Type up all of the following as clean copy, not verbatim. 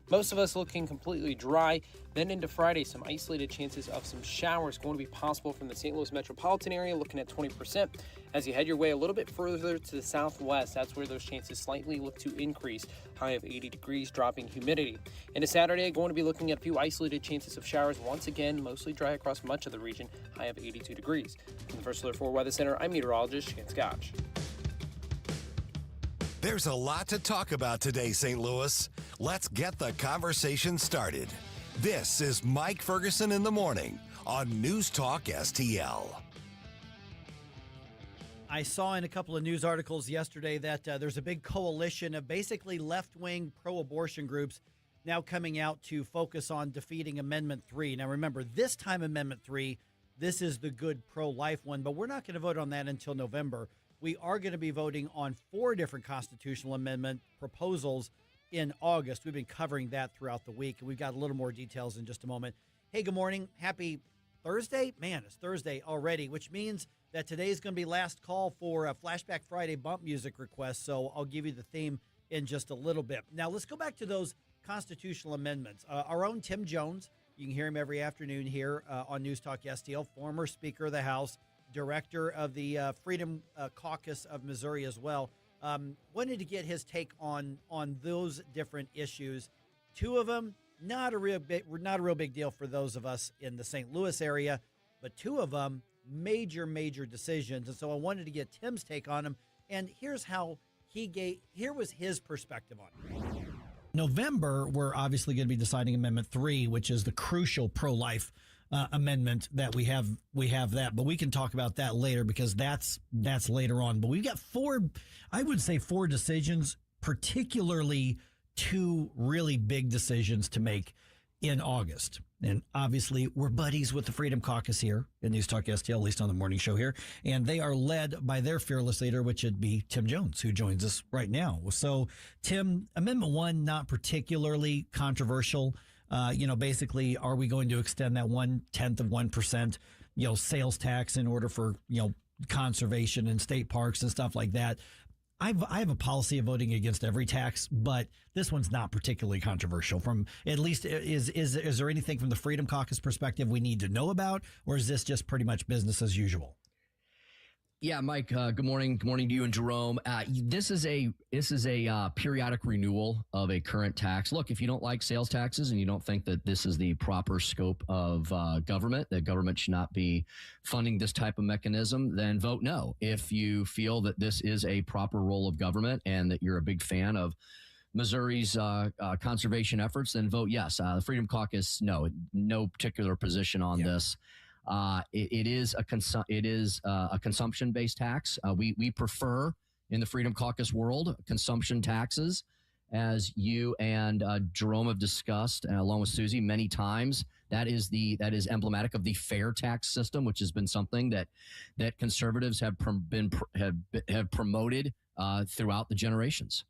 Most of us looking completely dry. Then into Friday, some isolated chances of some showers going to be possible from the St. Louis metropolitan area, looking at 20%. As you head your way a little bit further to the southwest, that's where those chances slightly look to increase. High of 80 degrees, dropping humidity. Into Saturday, going to be looking at a few isolated chances of showers. Once again, mostly dry across much of the region. High of 82 degrees. From the First Alert 4 Weather Center, I'm meteorologist Shane Scotch. There's a lot to talk about today, St. Louis. Let's get the conversation started. This is Mike Ferguson in the morning on NewsTalkSTL. I saw in a couple of news articles yesterday that there's a big coalition of basically left-wing pro-abortion groups now coming out to focus on defeating Amendment 3. Now, remember, this time Amendment 3, this is the good pro-life one, but we're not going to vote on that until November. We are going to be voting on 4 different constitutional amendment proposals in August. We've been covering that throughout the week, and we've got a little more details in just a moment. Hey, good morning. Happy Thursday. Man, it's Thursday already, which means that today is going to be last call for a Flashback Friday bump music request, so I'll give you the theme in just a little bit. Now, let's go back to those constitutional amendments. Our own Tim Jones, you can hear him every afternoon here on News Talk STL, former Speaker of the House, director of the Freedom Caucus of Missouri as well, wanted to get his take on those different issues. 2 of them, not a real big deal for those of us in the St. Louis area, but 2 of them, major decisions. And so I wanted to get Tim's take on them. And here's how here was his perspective on it. November, we're obviously going to be deciding Amendment 3, which is the crucial pro-life amendment that we have that, but we can talk about that later because that's later on. But we've got 4 decisions, particularly 2 really big decisions to make in August. And obviously we're buddies with the Freedom Caucus here in News Talk STL, at least on the morning show here. And they are led by their fearless leader, which would be Tim Jones, who joins us right now. So Tim, Amendment 1, not particularly controversial. Basically, are we going to extend that 1/10 of 1%, sales tax in order for, conservation and state parks and stuff like that? I have a policy of voting against every tax, but this one's not particularly controversial. From at least, is there anything from the Freedom Caucus perspective we need to know about, or is this just pretty much business as usual? Yeah, Mike. Good morning. Good morning to you and Jerome. This is a periodic renewal of a current tax. Look, if you don't like sales taxes and you don't think that this is the proper scope of government, that government should not be funding this type of mechanism, then vote no. If you feel that this is a proper role of government and that you're a big fan of Missouri's conservation efforts, then vote yes. The Freedom Caucus, no particular position on this. It is a consumption-based tax. We prefer in the Freedom Caucus world consumption taxes, as you and Jerome have discussed, along with Susie many times. That is emblematic of the fair tax system, which has been something that conservatives have promoted throughout the generations.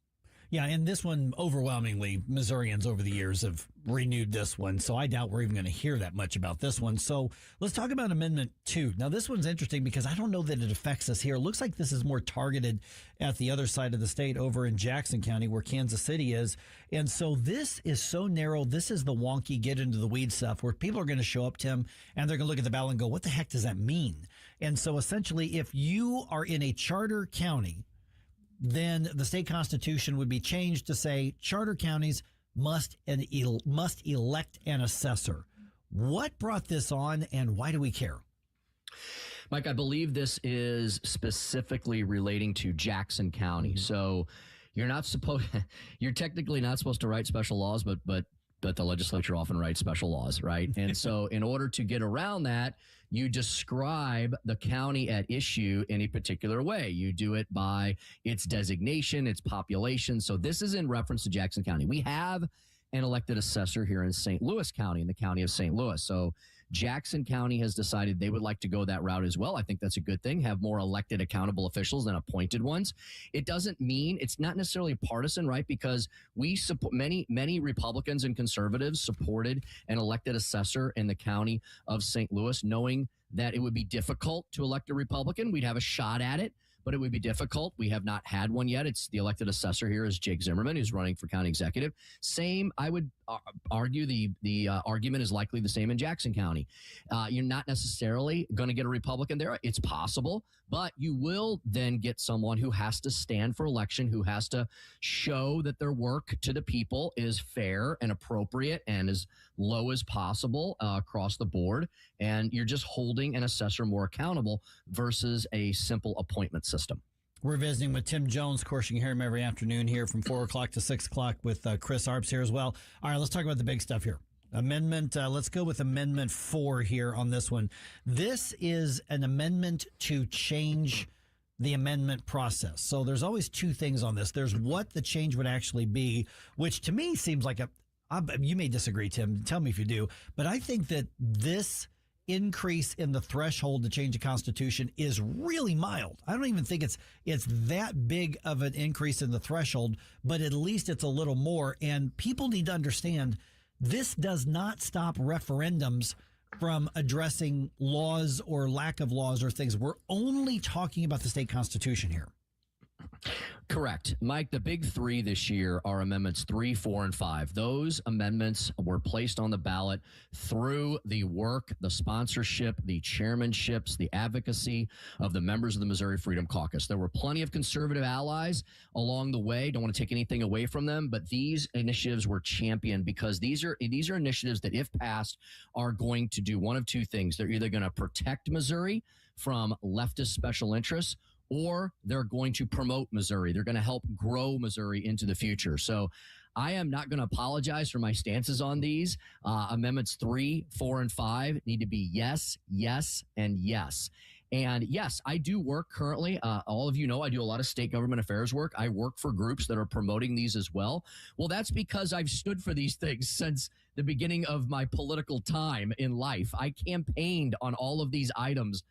Yeah, and this one, overwhelmingly, Missourians over the years have renewed this one, so I doubt we're even going to hear that much about this one. So let's talk about Amendment 2. Now, this one's interesting because I don't know that it affects us here. It looks like this is more targeted at the other side of the state over in Jackson County where Kansas City is. And so this is so narrow. This is the wonky get into the weeds stuff where people are going to show up, Tim, and they're going to look at the ballot and go, what the heck does that mean? And so essentially, if you are in a charter county, then the state constitution would be changed to say charter counties must elect an assessor. What brought this on, and why do we care? Mike, I believe this is specifically relating to Jackson County. Mm-hmm. So you're technically not supposed to write special laws, but the legislature often writes special laws, right? And so in order to get around that, you describe the county at issue in a particular way. You do it by its designation, its population. So this is in reference to Jackson County. We have an elected assessor here in St. Louis County, in the county of St. Louis. So Jackson County has decided they would like to go that route as well. I think that's a good thing, have more elected accountable officials than appointed ones. It doesn't mean it's not necessarily partisan, right? Because we support many Republicans and conservatives supported an elected assessor in the county of St. Louis, knowing that it would be difficult to elect a Republican. We'd have a shot at it, but it would be difficult. We have not had one yet. It's the elected assessor here is Jake Zimmerman, who's running for county executive. Same, I would argue the argument is likely the same in Jackson County. You're not necessarily going to get a Republican there. It's possible, but you will then get someone who has to stand for election, who has to show that their work to the people is fair and appropriate and as low as possible across the board. And you're just holding an assessor more accountable versus a simple appointment system. We're visiting with Tim Jones. Of course, you can hear him every afternoon here from 4 o'clock to 6 o'clock with Chris Arps here as well. All right, let's talk about the big stuff here. Amendment, let's go with Amendment 4 here on this one. This is an amendment to change the amendment process. So there's always two things on this. There's what the change would actually be, which to me seems like you may disagree, Tim. Tell me if you do. But I think that this increase in the threshold to change the Constitution is really mild. I don't even think it's that big of an increase in the threshold, but at least it's a little more. And people need to understand this does not stop referendums from addressing laws or lack of laws or things. We're only talking about the state constitution here. Correct. Mike, the big three this year are amendments 3, 4, and 5. Those amendments were placed on the ballot through the work, the sponsorship, the chairmanships, the advocacy of the members of the Missouri Freedom Caucus. There were plenty of conservative allies along the way. Don't want to take anything away from them, but these initiatives were championed because these are initiatives that, if passed, are going to do one of two things. They're either going to protect Missouri from leftist special interests, or they're going to promote Missouri. They're going to help grow Missouri into the future. So I am not going to apologize for my stances on these. Amendments 3, 4, and 5 need to be yes, yes, and yes. And yes, I do work currently. All of you know I do a lot of state government affairs work. I work for groups that are promoting these as well. Well, that's because I've stood for these things since the beginning of my political time in life. I campaigned on all of these items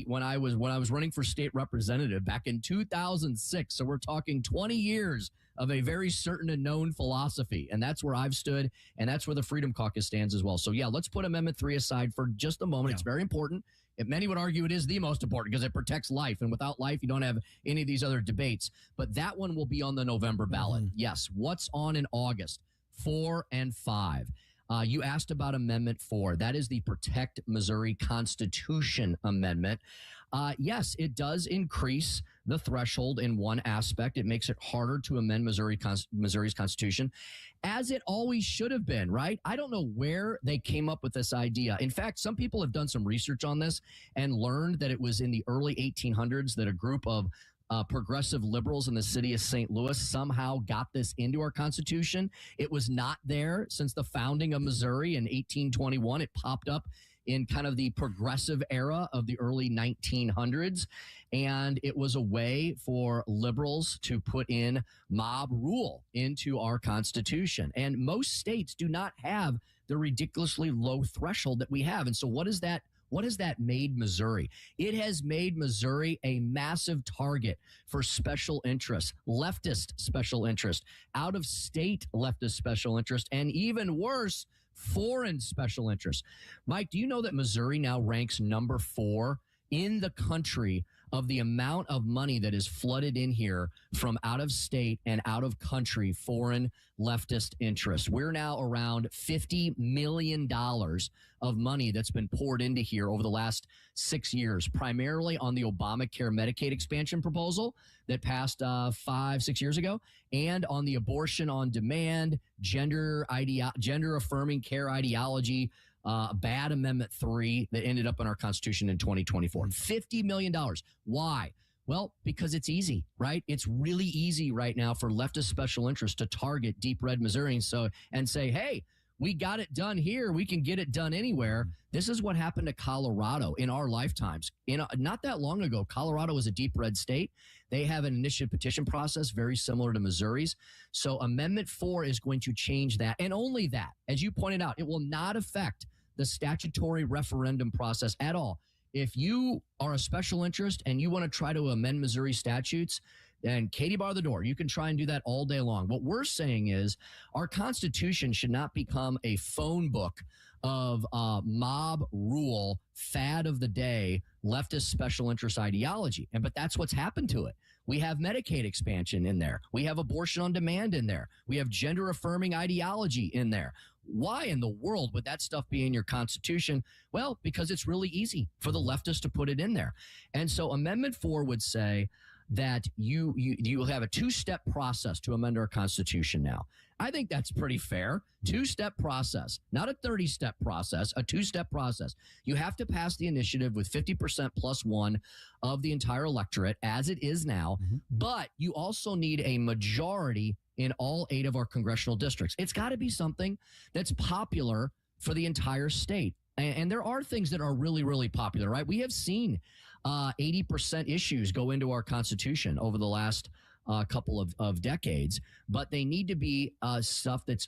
when I was running for state representative back in 2006. So we're talking 20 years of a very certain and known philosophy. And that's where I've stood. And that's where the Freedom Caucus stands as well. So yeah, let's put Amendment 3 aside for just a moment. Yeah. It's very important. Many would argue it is the most important because it protects life. And without life, you don't have any of these other debates. But that one will be on the November ballot. Mm-hmm. Yes. What's on in August? 4 and 5. You asked about Amendment 4. That is the Protect Missouri Constitution Amendment. Yes, it does increase the threshold in one aspect. It makes it harder to amend Missouri's Constitution, as it always should have been, right? I don't know where they came up with this idea. In fact, some people have done some research on this and learned that it was in the early 1800s that a group of progressive liberals in the city of St. Louis somehow got this into our Constitution. It was not there since the founding of Missouri in 1821. It popped up in kind of the progressive era of the early 1900s. And it was a way for liberals to put in mob rule into our Constitution. And most states do not have the ridiculously low threshold that we have. And so what has that made Missouri? It has made Missouri a massive target for special interests, leftist special interest, out-of-state leftist special interest, and even worse, foreign special interest. Mike, do you know that Missouri now ranks number 4 in the country of the amount of money that is flooded in here from out of state and out of country foreign leftist interests? We're now around $50 million of money that's been poured into here over the last 6 years, primarily on the Obamacare Medicaid expansion proposal that passed 5-6 years ago, and on the abortion on demand, gender affirming care ideology, bad Amendment 3 that ended up in our Constitution in 2024. $50 million. Why? Well, because it's easy, right? It's really easy right now for leftist special interests to target deep red Missourians and say, hey, we got it done here. We can get it done anywhere. This is what happened to Colorado in our lifetimes. Not that long ago, Colorado was a deep red state. They have an initiative petition process very similar to Missouri's. So Amendment 4 is going to change that. And only that, as you pointed out, it will not affect the statutory referendum process at all. If you are a special interest and you want to try to amend Missouri statutes, and Katie bar the door. You can try and do that all day long. What we're saying is our Constitution should not become a phone book of mob rule, fad of the day, leftist special interest ideology. But that's what's happened to it. We have Medicaid expansion in there. We have abortion on demand in there. We have gender affirming ideology in there. Why in the world would that stuff be in your Constitution? Well, because it's really easy for the leftists to put it in there. And so Amendment 4 would say that you will have a two-step process to amend our Constitution now. I think that's pretty fair. Two-step process, not a 30-step process, a two-step process. You have to pass the initiative with 50% plus one of the entire electorate, as it is now, but you also need a majority in all 8 of our congressional districts. It's got to be something that's popular for the entire state. And there are things that are really, really popular, right? We have seen 80% issues go into our Constitution over the last couple of decades, but they need to be stuff that's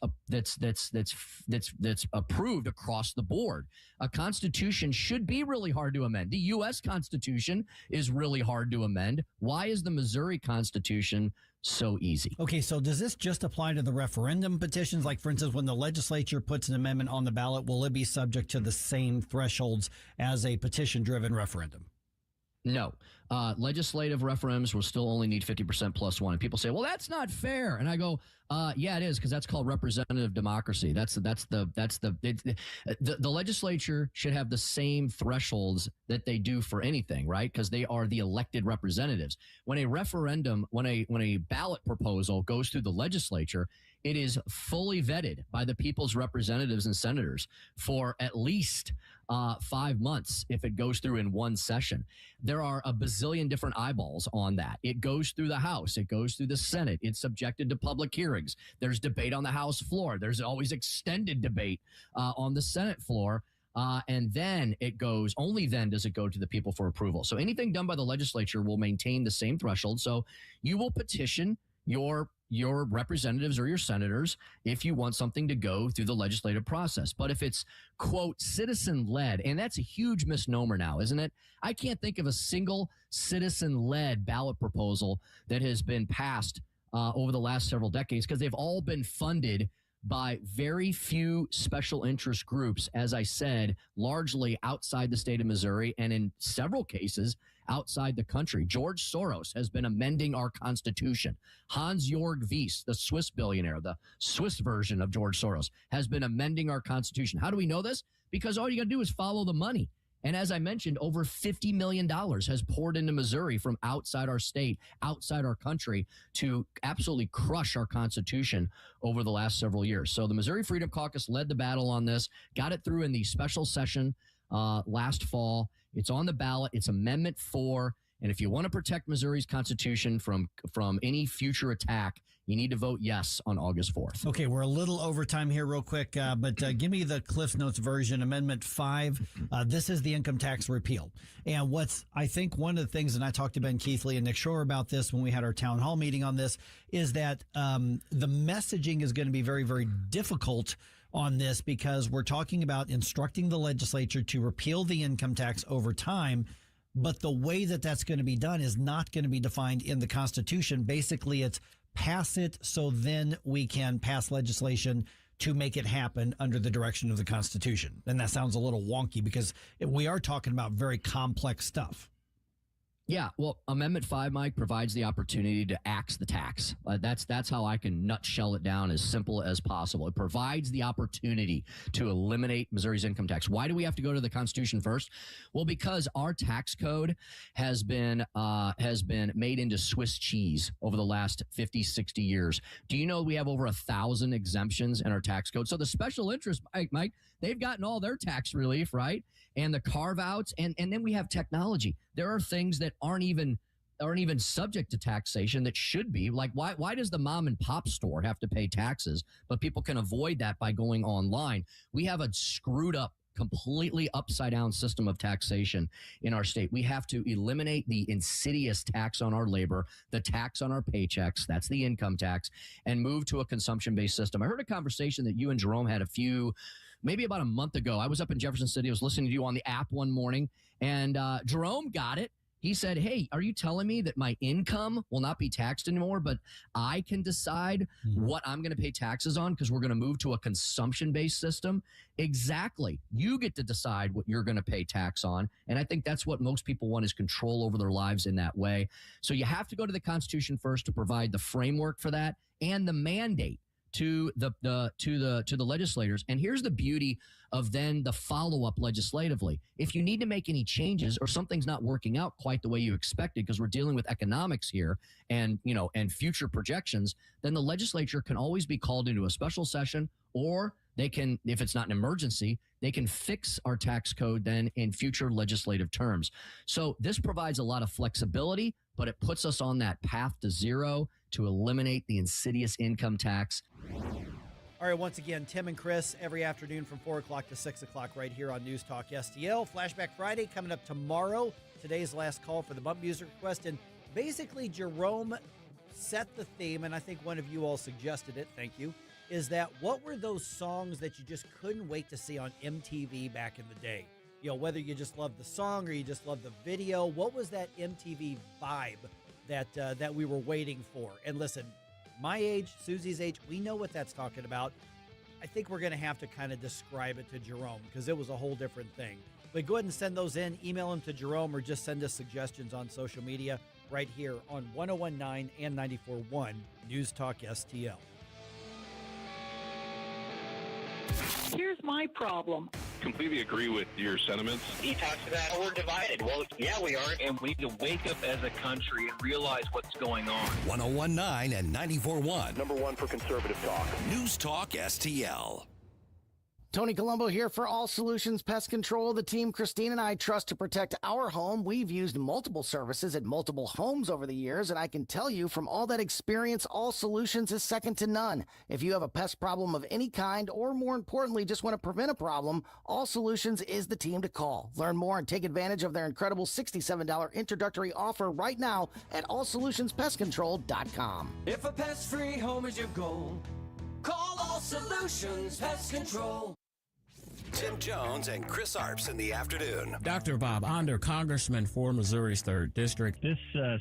approved across the board. A Constitution should be really hard to amend. The U.S. Constitution is really hard to amend. Why is the Missouri Constitution so easy? Okay, so does this just apply to the referendum petitions? Like, for instance, when the legislature puts an amendment on the ballot, will it be subject to the same thresholds as a petition-driven referendum? No. Legislative referendums will still only need 50% plus one. And people say, well, that's not fair. And I go, yeah, it is, because that's called representative democracy. The legislature should have the same thresholds that they do for anything, right? Because they are the elected representatives. When a referendum, when a ballot proposal goes through the legislature, it is fully vetted by the people's representatives and senators for at least 5 months if it goes through in one session. There are a bazillion different eyeballs on that. It goes through the House. It goes through the Senate. It's subjected to public hearings. There's debate on the House floor. There's always extended debate on the Senate floor. And then only then does it go to the people for approval. So anything done by the legislature will maintain the same threshold. So you will petition your representatives or your senators if you want something to go through the legislative process. But if it's, quote, citizen-led, and that's a huge misnomer now, isn't it? I can't think of a single citizen-led ballot proposal that has been passed over the last several decades, because they've all been funded by very few special interest groups, as I said, largely outside the state of Missouri, and in several cases outside the country. George Soros has been amending our Constitution. Hans-Jörg Wyss, the Swiss billionaire, the Swiss version of George Soros, has been amending our Constitution. How do we know this? Because all you got to do is follow the money. And as I mentioned, over $50 million has poured into Missouri from outside our state, outside our country, to absolutely crush our Constitution over the last several years. So the Missouri Freedom Caucus led the battle on this, got it through in the special session last fall. It's on the ballot. It's Amendment 4. And if you want to protect Missouri's Constitution from any future attack, you need to vote yes on August 4th. Okay, we're a little over time here real quick, but give me the Cliff Notes version, Amendment 5. This is the income tax repeal. And I think one of the things, and I talked to Ben Keithley and Nick Shore about this when we had our town hall meeting on this, is that the messaging is going to be very, very difficult on this, because we're talking about instructing the legislature to repeal the income tax over time. But the way that that's going to be done is not going to be defined in the Constitution. Basically, it's pass it so then we can pass legislation to make it happen under the direction of the Constitution. And that sounds a little wonky, because we are talking about very complex stuff. Yeah, well, Amendment 5, Mike, provides the opportunity to axe the tax. That's how I can nutshell it down as simple as possible. It provides the opportunity to eliminate Missouri's income tax. Why do we have to go to the Constitution first? Well, because our tax code has been made into Swiss cheese over the last 50, 60 years. Do you know we have over 1,000 exemptions in our tax code? So the special interest, Mike, they've gotten all their tax relief, right? And the carve-outs, and then we have technology. There are things that aren't even subject to taxation that should be. Like, why does the mom and pop store have to pay taxes, but people can avoid that by going online? We have a screwed up, completely upside down system of taxation in our state. We have to eliminate the insidious tax on our labor, the tax on our paychecks, that's the income tax, and move to a consumption-based system. I heard a conversation that you and Jerome had maybe about a month ago. I was up in Jefferson City. I was listening to you on the app one morning, and Jerome got it. He said, hey, are you telling me that my income will not be taxed anymore, but I can decide what I'm going to pay taxes on because we're going to move to a consumption-based system? Exactly. You get to decide what you're going to pay tax on. And I think that's what most people want, is control over their lives in that way. So you have to go to the Constitution first to provide the framework for that and the mandate to the legislators. And here's the beauty of then the follow-up legislatively. If you need to make any changes or something's not working out quite the way you expected, because we're dealing with economics here and future projections, then the legislature can always be called into a special session, or they can, if it's not an emergency, they can fix our tax code then in future legislative terms. So this provides a lot of flexibility, but it puts us on that path to zero to eliminate the insidious income tax. All right, once again, Tim and Chris every afternoon from 4 o'clock to 6 o'clock right here on News Talk STL. Flashback Friday coming up tomorrow. Today's last call for the bump music request. And basically, Jerome set the theme, and I think one of you all suggested it. Thank you. Is that what were those songs that you just couldn't wait to see on MTV back in the day? You know, whether you just loved the song or you just loved the video, what was that MTV vibe that we were waiting for? And listen, my age, Susie's age, we know what that's talking about. I think we're going to have to kind of describe it to Jerome because it was a whole different thing. But go ahead and send those in, email them to Jerome, or just send us suggestions on social media right here on 101.9 and 94.1 News Talk STL. Here's my problem. Completely agree with your sentiments. He talks about we're divided. Well, yeah, we are. And we need to wake up as a country and realize what's going on. 101.9 and 94.1. Number one for conservative talk. News Talk STL. Tony Colombo here for All Solutions Pest Control, the team Christine and I trust to protect our home. We've used multiple services at multiple homes over the years, and I can tell you from all that experience, All Solutions is second to none. If you have a pest problem of any kind, or more importantly, just want to prevent a problem, All Solutions is the team to call. Learn more and take advantage of their incredible $67 introductory offer right now at allsolutionspestcontrol.com. If a pest-free home is your goal, call All Solutions Pest Control. Tim Jones and Chris Arps in the afternoon. Dr. Bob Onder, Congressman for Missouri's 3rd District. This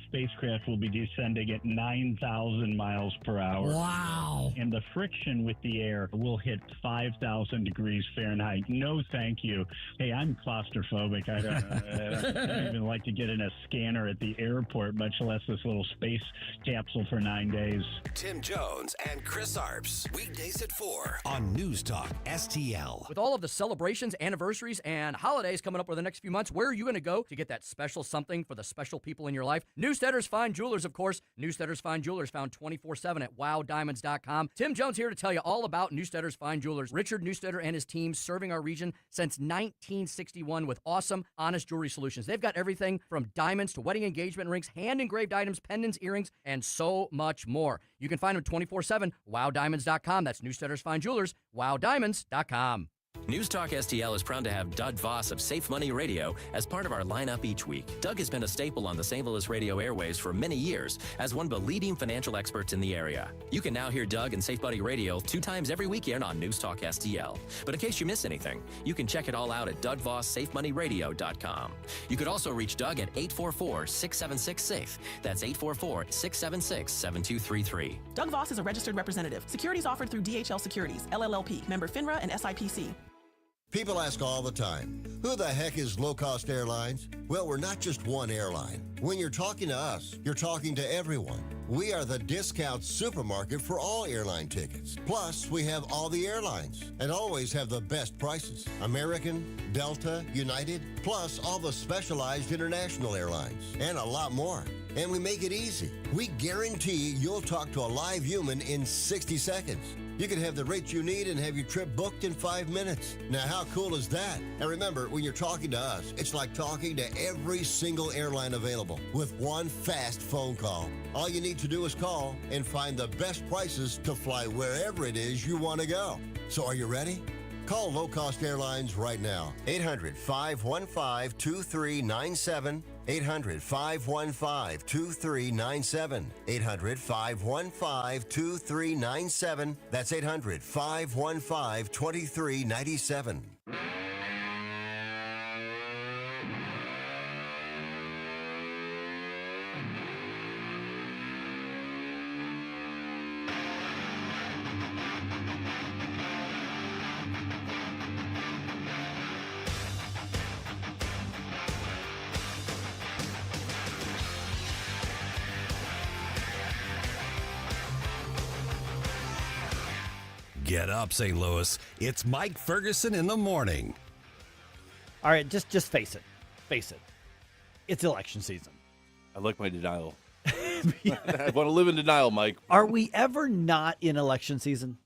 spacecraft will be descending at 9,000 miles per hour. Wow. And the friction with the air will hit 5,000 degrees Fahrenheit. No, thank you. Hey, I'm claustrophobic. I don't even like to get in a scanner at the airport, much less this little space capsule for 9 days. Tim Jones and Chris Arps. Weekdays at 4 on News Talk STL. With all of the celebrations, anniversaries, and holidays coming up over the next few months, where are you going to go to get that special something for the special people in your life? Newsteaders Fine Jewelers, of course. Newsteaders Fine Jewelers, found 24/7 at wowdiamonds.com. Tim Jones here to tell you all about Newsteaders Fine Jewelers. Richard Newsteader and his team serving our region since 1961 with awesome, honest jewelry solutions. They've got everything from diamonds to wedding engagement rings, hand-engraved items, pendants, earrings, and so much more. You can find them 24/7, wowdiamonds.com. That's Newsteaders Fine Jewelers, wowdiamonds.com. News Talk STL is proud to have Doug Voss of Safe Money Radio as part of our lineup each week. Doug has been a staple on the St. Louis radio airways for many years as one of the leading financial experts in the area. You can now hear Doug and Safe Money Radio 2 times every weekend on News Talk STL. But in case you miss anything, you can check it all out at DougVossSafeMoneyRadio.com. You could also reach Doug at 844-676-SAFE. That's 844-676-7233. Doug Voss is a registered representative. Securities offered through DHL Securities, LLLP, member FINRA and SIPC. People ask all the time, who the heck is Low Cost Airlines? Well, we're not just one airline. When you're talking to us, you're talking to everyone. We are the discount supermarket for all airline tickets. Plus, we have all the airlines and always have the best prices. American, Delta, United, plus all the specialized international airlines and a lot more. And we make it easy. We guarantee you'll talk to a live human in 60 seconds. You can have the rates you need and have your trip booked in 5 minutes. Now, how cool is that? And remember, when you're talking to us, it's like talking to every single airline available with one fast phone call. All you need to do is call and find the best prices to fly wherever it is you want to go. So are you ready? Call Low Cost Airlines right now. 800-515-2397. 800-515-2397. 800-515-2397. That's 800-515-2397. Get up, St. Louis. It's Mike Ferguson in the morning. All right, just face it. Face it. It's election season. I like my denial. I want to live in denial, Mike. Are we ever not in election season?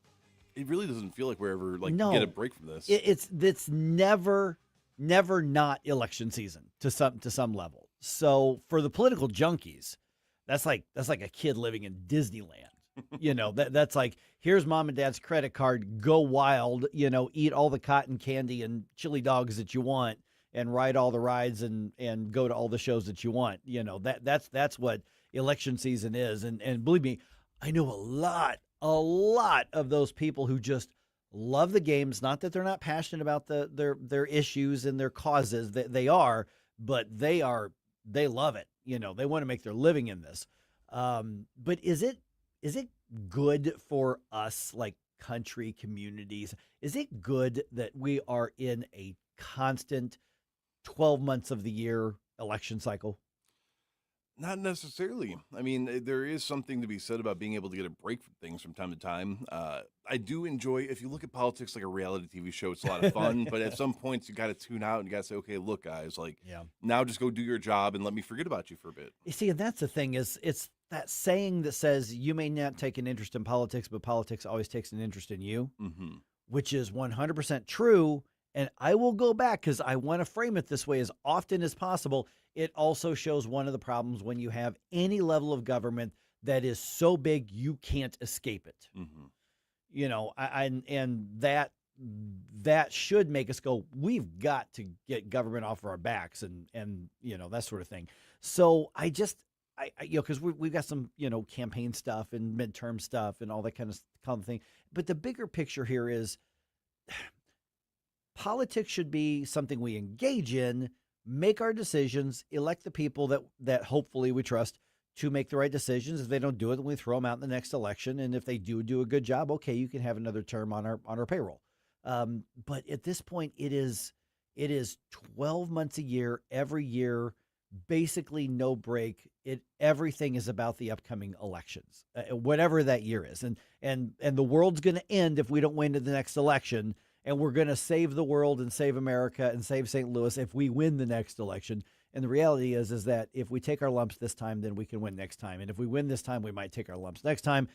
It really doesn't feel like we're ever No. get a break from this. It's never not election season to some level. So for the political junkies, that's like a kid living in Disneyland. That's like, here's mom and dad's credit card, go wild, eat all the cotton candy and chili dogs that you want and ride all the rides and go to all the shows that you want. That's what election season is. And believe me, I know a lot of those people who just love the games. Not that they're not passionate about their issues and their causes. They are, but they love it. They want to make their living in this. But is it good for us, like country communities? Is it good that we are in a constant 12 months of the year election cycle? Not necessarily. I mean, there is something to be said about being able to get a break from things from time to time. I do enjoy, if you look at politics like a reality TV show, it's a lot of fun, but at some points you got to tune out and you got to say, okay, look, guys, now just go do your job and let me forget about you for a bit. You see, and that's the thing is it's that saying that says you may not take an interest in politics, but politics always takes an interest in you, which is 100% true. And I will go back because I want to frame it this way as often as possible. It also shows one of the problems when you have any level of government that is so big you can't escape it. And that should make us go, we've got to get government off of our backs and that sort of thing. So I because we've got some campaign stuff and midterm stuff and all that kind of thing. But the bigger picture here is politics should be something we engage in, make our decisions, elect the people that hopefully we trust to make the right decisions. If they don't do it, then we throw them out in the next election. And if they do a good job, okay, you can have another term on our payroll. But at this point, it is 12 months a year, every year, basically no break. Everything is about the upcoming elections, whatever that year is. And the world's going to end if we don't win the next election. And we're going to save the world and save America and save St. Louis if we win the next election. And the reality is that if we take our lumps this time, then we can win next time. And if we win this time, we might take our lumps next time,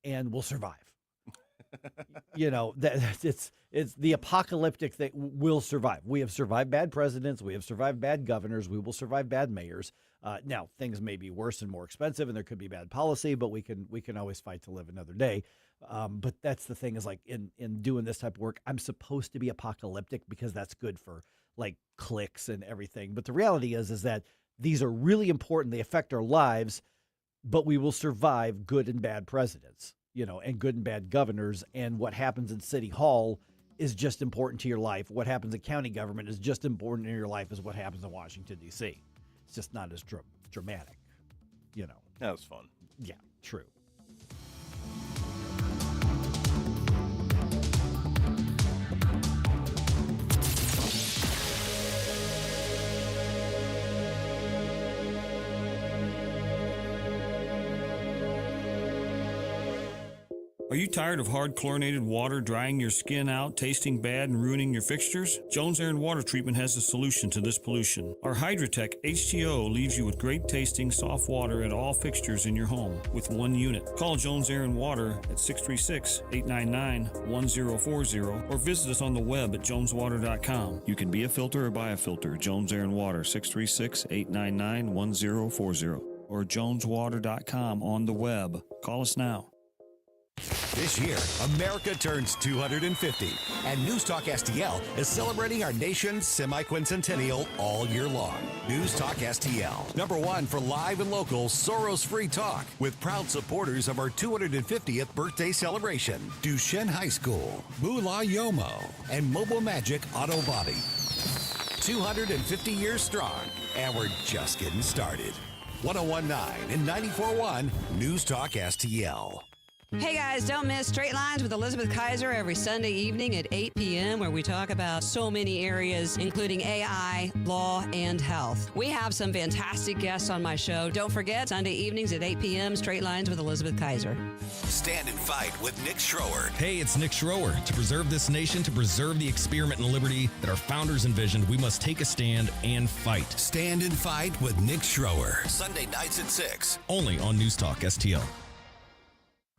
and we'll survive. It's the apocalyptic thing. We'll survive. We have survived bad presidents. We have survived bad governors. We will survive bad mayors. Now, things may be worse and more expensive, and there could be bad policy, but we can always fight to live another day. But that's the thing is, like, in doing this type of work, I'm supposed to be apocalyptic because that's good for like clicks and everything. But the reality is that these are really important. They affect our lives, but we will survive good and bad presidents, and good and bad governors. And what happens in City Hall is just important to your life. What happens in county government is just important in your life as what happens in Washington, D.C. It's just not as dramatic, That was fun. Yeah, true. Are you tired of hard chlorinated water drying your skin out, tasting bad, and ruining your fixtures? Jones Air and Water Treatment has a solution to this pollution. Our Hydratech H2O leaves you with great tasting soft water at all fixtures in your home with one unit. Call Jones Air and Water at 636-899-1040 or visit us on the web at joneswater.com. You can be a filter or buy a filter. Jones Air and Water, 636-899-1040 or joneswater.com on the web. Call us now. This year, America turns 250, and NewsTalkSTL is celebrating our nation's semi-quincentennial all year long. NewsTalkSTL, #1 for live and local Soros-free talk, with proud supporters of our 250th birthday celebration. Duchenne High School, Moolah Yomo, and Mobile Magic Auto Body. 250 years strong, and we're just getting started. 1019 and 94.1 NewsTalkSTL. Hey guys, don't miss Straight Lines with Elizabeth Kaiser every Sunday evening at 8 p.m. where we talk about so many areas, including AI, law, and health. We have some fantastic guests on my show. Don't forget, Sunday evenings at 8 p.m., Straight Lines with Elizabeth Kaiser. Stand and Fight with Nick Schroer. Hey, it's Nick Schroer. To preserve this nation, to preserve the experiment in liberty that our founders envisioned, we must take a stand and fight. Stand and Fight with Nick Schroer. Sunday nights at 6. Only on News Talk STL.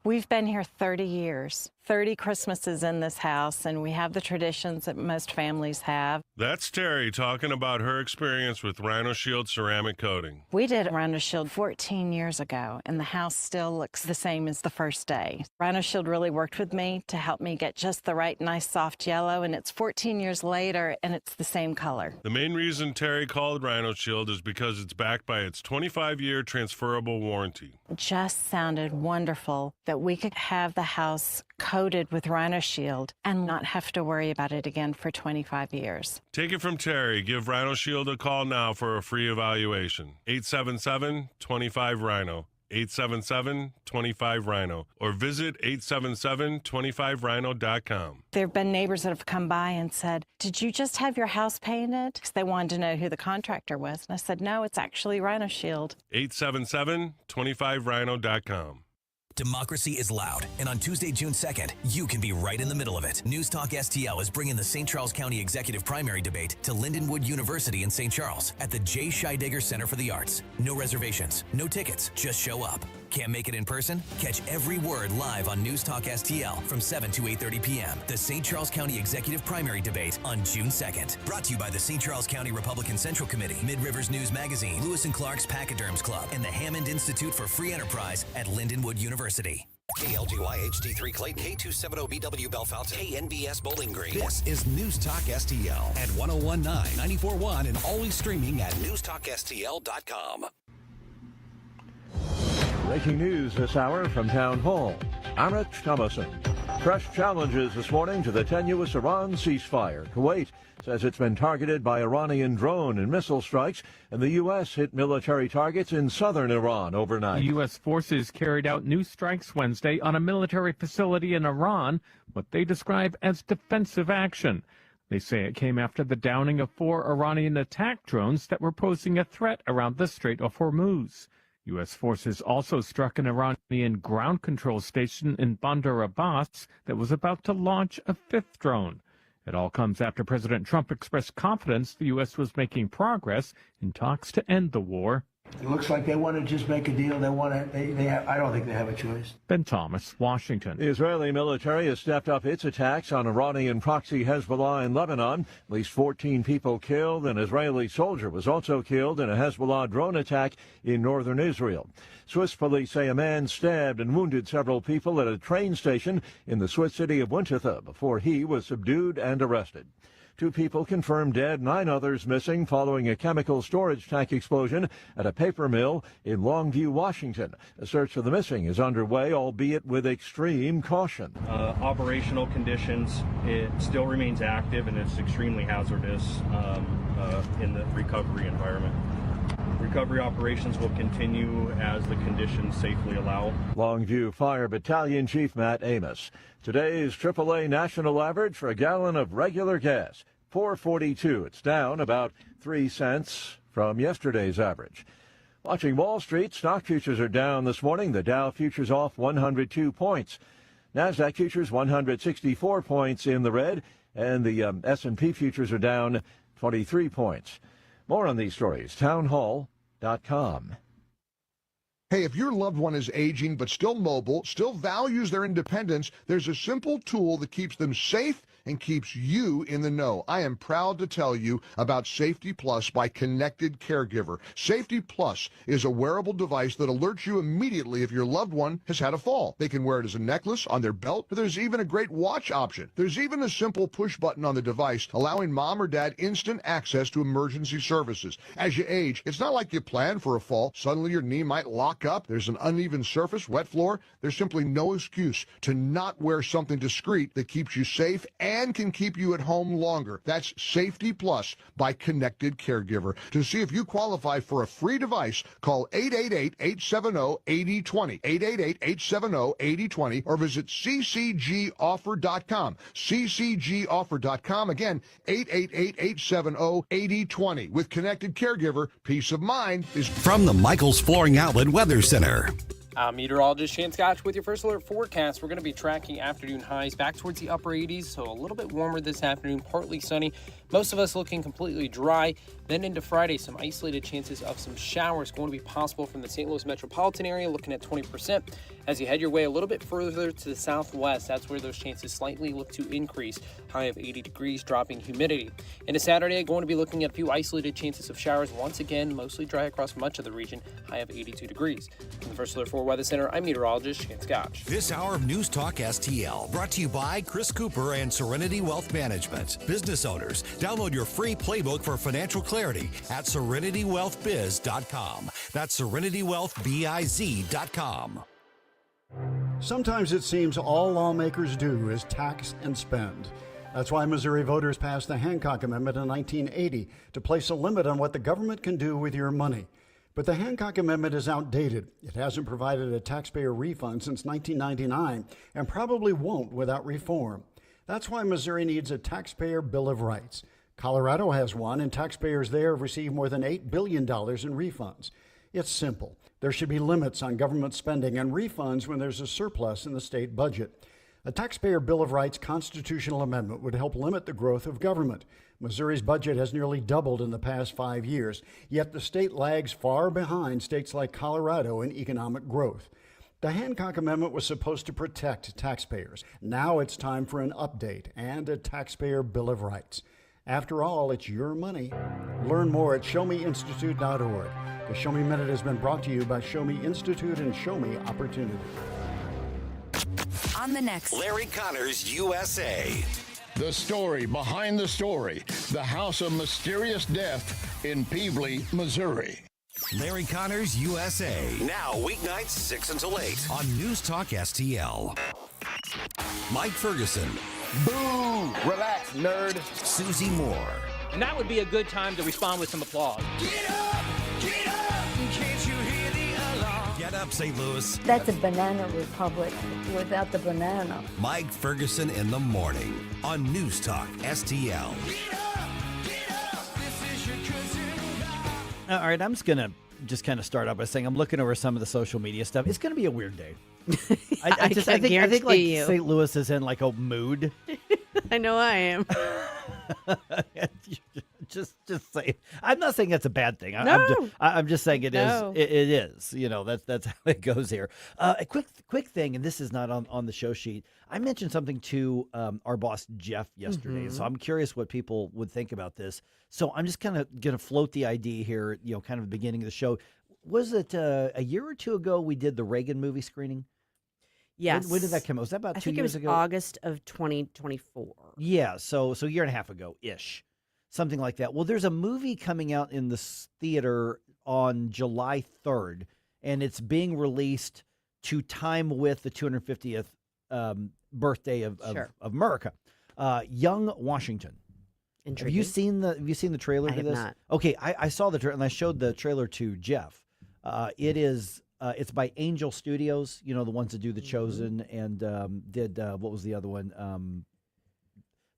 We've been here 30 years, 30 Christmases in this house, and we have the traditions that most families have. That's Terry talking about her experience with Rhino Shield ceramic coating. We did Rhino Shield 14 years ago, and the house still looks the same as the first day. Rhino Shield really worked with me to help me get just the right nice soft yellow, and it's 14 years later, and it's the same color. The main reason Terry called Rhino Shield is because it's backed by its 25-year transferable warranty. It just sounded wonderful that we could have the house coated with Rhino Shield and not have to worry about it again for 25 years. Take it from Terry. Give Rhino Shield a call now for a free evaluation. 877-25-RHINO. 877-25-RHINO. Or visit 877-25rhino.com. There have been neighbors that have come by and said, "Did you just have your house painted?" Because they wanted to know who the contractor was. And I said, "No, it's actually Rhino Shield." 877-25rhino.com. Democracy is loud, and on Tuesday, June 2nd, you can be right in the middle of it. News Talk STL is bringing the St. Charles County Executive Primary Debate to Lindenwood University in St. Charles at the J. Scheidegger Center for the Arts. No reservations, no tickets, just show up. Can't make it in person? Catch every word live on News Talk STL from 7 to 8:30 p.m. The St. Charles County Executive Primary Debate on June 2nd. Brought to you by the St. Charles County Republican Central Committee, Mid-Rivers News Magazine, Lewis & Clark's Pachyderms Club, and the Hammond Institute for Free Enterprise at Lindenwood University. KLGY HD3 Clayton, K270BW Bellefonte, KNBS Bowling Green. This is News Talk STL at 1019, 94.1, and always streaming at newstalkstl.com. Breaking news this hour from Town Hall. I'm Rich Thomason. Fresh challenges this morning to the tenuous Iran ceasefire. Kuwait says it's been targeted by Iranian drone and missile strikes, and the U.S. hit military targets in southern Iran overnight. U.S. forces carried out new strikes Wednesday on a military facility in Iran, what they describe as defensive action. They say it came after the downing of 4 Iranian attack drones that were posing a threat around the Strait of Hormuz. U.S. forces also struck an Iranian ground control station in Bandar Abbas that was about to launch a 5th drone. It all comes after President Trump expressed confidence the U.S. was making progress in talks to end the war. It looks like they want to just make a deal. They want to. I don't think they have a choice. Ben Thomas, Washington. The Israeli military has stepped up its attacks on Iranian proxy Hezbollah in Lebanon. At least 14 people killed. An Israeli soldier was also killed in a Hezbollah drone attack in northern Israel. Swiss police say a man stabbed and wounded several people at a train station in the Swiss city of Wintitha before he was subdued and arrested. 2 people confirmed dead, 9 others missing following a chemical storage tank explosion at a paper mill in Longview, Washington. A search for the missing is underway, albeit with extreme caution. Operational conditions, it still remains active and it's extremely hazardous in the recovery environment. Recovery operations will continue as the conditions safely allow. Longview Fire Battalion Chief Matt Amos. Today's AAA national average for a gallon of regular gas, $4.42. It's down about 3 cents from yesterday's average. Watching Wall Street, stock futures are down this morning. The Dow futures off 102 points. NASDAQ futures 164 points in the red, and the S&P futures are down 23 points. More on these stories, townhall.com. Hey, if your loved one is aging but still mobile, still values their independence, there's a simple tool that keeps them safe and keeps you in the know. I am proud to tell you about Safety Plus by Connected Caregiver. Safety Plus is a wearable device that alerts you immediately if your loved one has had a fall. They can wear it as a necklace, on their belt, but there's even a great watch option. There's even a simple push button on the device allowing mom or dad instant access to emergency services. As you age, it's not like you plan for a fall. Suddenly your knee might lock up. There's an uneven surface, wet floor. There's simply no excuse to not wear something discreet that keeps you safe and and can keep you at home longer. That's Safety Plus by Connected Caregiver. To see if you qualify for a free device, call 888-870-8020, 888-870-8020, or visit ccgoffer.com, ccgoffer.com. Again, 888-870-8020. With Connected Caregiver, peace of mind is... From the Michaels Flooring Outlet Weather Center. I'm meteorologist Shane Scotch with your first alert forecast. We're going to be tracking afternoon highs back towards the upper 80s, so a little bit warmer this afternoon, partly sunny. Most of us looking completely dry. Then into Friday, some isolated chances of some showers going to be possible from the St. Louis metropolitan area, looking at 20%. As you head your way a little bit further to the southwest, that's where those chances slightly look to increase. High of 80 degrees, dropping humidity. Into Saturday, going to be looking at a few isolated chances of showers once again, mostly dry across much of the region. High of 82 degrees. From the First Alert 4 Weather Center, I'm meteorologist Shane Scotch. This hour of News Talk STL brought to you by Chris Cooper and Serenity Wealth Management. Business owners, download your free playbook for financial clarity at SerenityWealthBiz.com. That's SerenityWealthBiz.com. Sometimes it seems all lawmakers do is tax and spend. That's why Missouri voters passed the Hancock Amendment in 1980 to place a limit on what the government can do with your money. But the Hancock Amendment is outdated. It hasn't provided a taxpayer refund since 1999 and probably won't without reform. That's why Missouri needs a taxpayer Bill of Rights. Colorado has one, and taxpayers there have received more than $8 billion in refunds. It's simple. There should be limits on government spending and refunds when there's a surplus in the state budget. A taxpayer Bill of Rights constitutional amendment would help limit the growth of government. Missouri's budget has nearly doubled in the past 5 years, yet the state lags far behind states like Colorado in economic growth. The Hancock Amendment was supposed to protect taxpayers. Now it's time for an update and a taxpayer Bill of Rights. After all, it's your money. Learn more at showmeinstitute.org. The Show Me Minute has been brought to you by Show Me Institute and Show Me Opportunity. On the next Larry Connors USA. The story behind the story. The house of mysterious death in Peebly, Missouri. Larry Connors USA. Now weeknights 6 until 8 on News Talk STL. Mike Ferguson. Boo! Relax, nerd. Susie Moore. And that would be a good time to respond with some applause. Get up, can't you hear the alarm? Get up, St. Louis. That's a banana republic without the banana. Mike Ferguson in the morning on News Talk STL. This is your cousin. All right, I'm just going to kind of start out by saying I'm looking over some of the social media stuff. It's going to be a weird day. I think like you. St. Louis is in like a mood. I know I am. just say. I'm not saying that's a bad thing. No. I'm just saying it is. No. It is. You know, that's how it goes here. A quick thing, and this is not on the show sheet. I mentioned something to our boss Jeff yesterday, so I'm curious what people would think about this. So I'm just kind of going to float the idea here. You know, kind of the beginning of the show. Was it a year or two ago we did the Reagan movie screening? Yes. When did that come out? Was that about 2 years ago? I think it was August of 2024. Yeah, so a year and a half ago-ish, something like that. Well, there's a movie coming out in the theater on July 3rd, and it's being released to time with the 250th birthday of America. Young Washington. Intriguing. Have you seen the trailer I to have this? not. Okay, I saw the trailer, and I showed the trailer to Jeff. It's by Angel Studios, you know, the ones that do The Chosen and did what was the other one?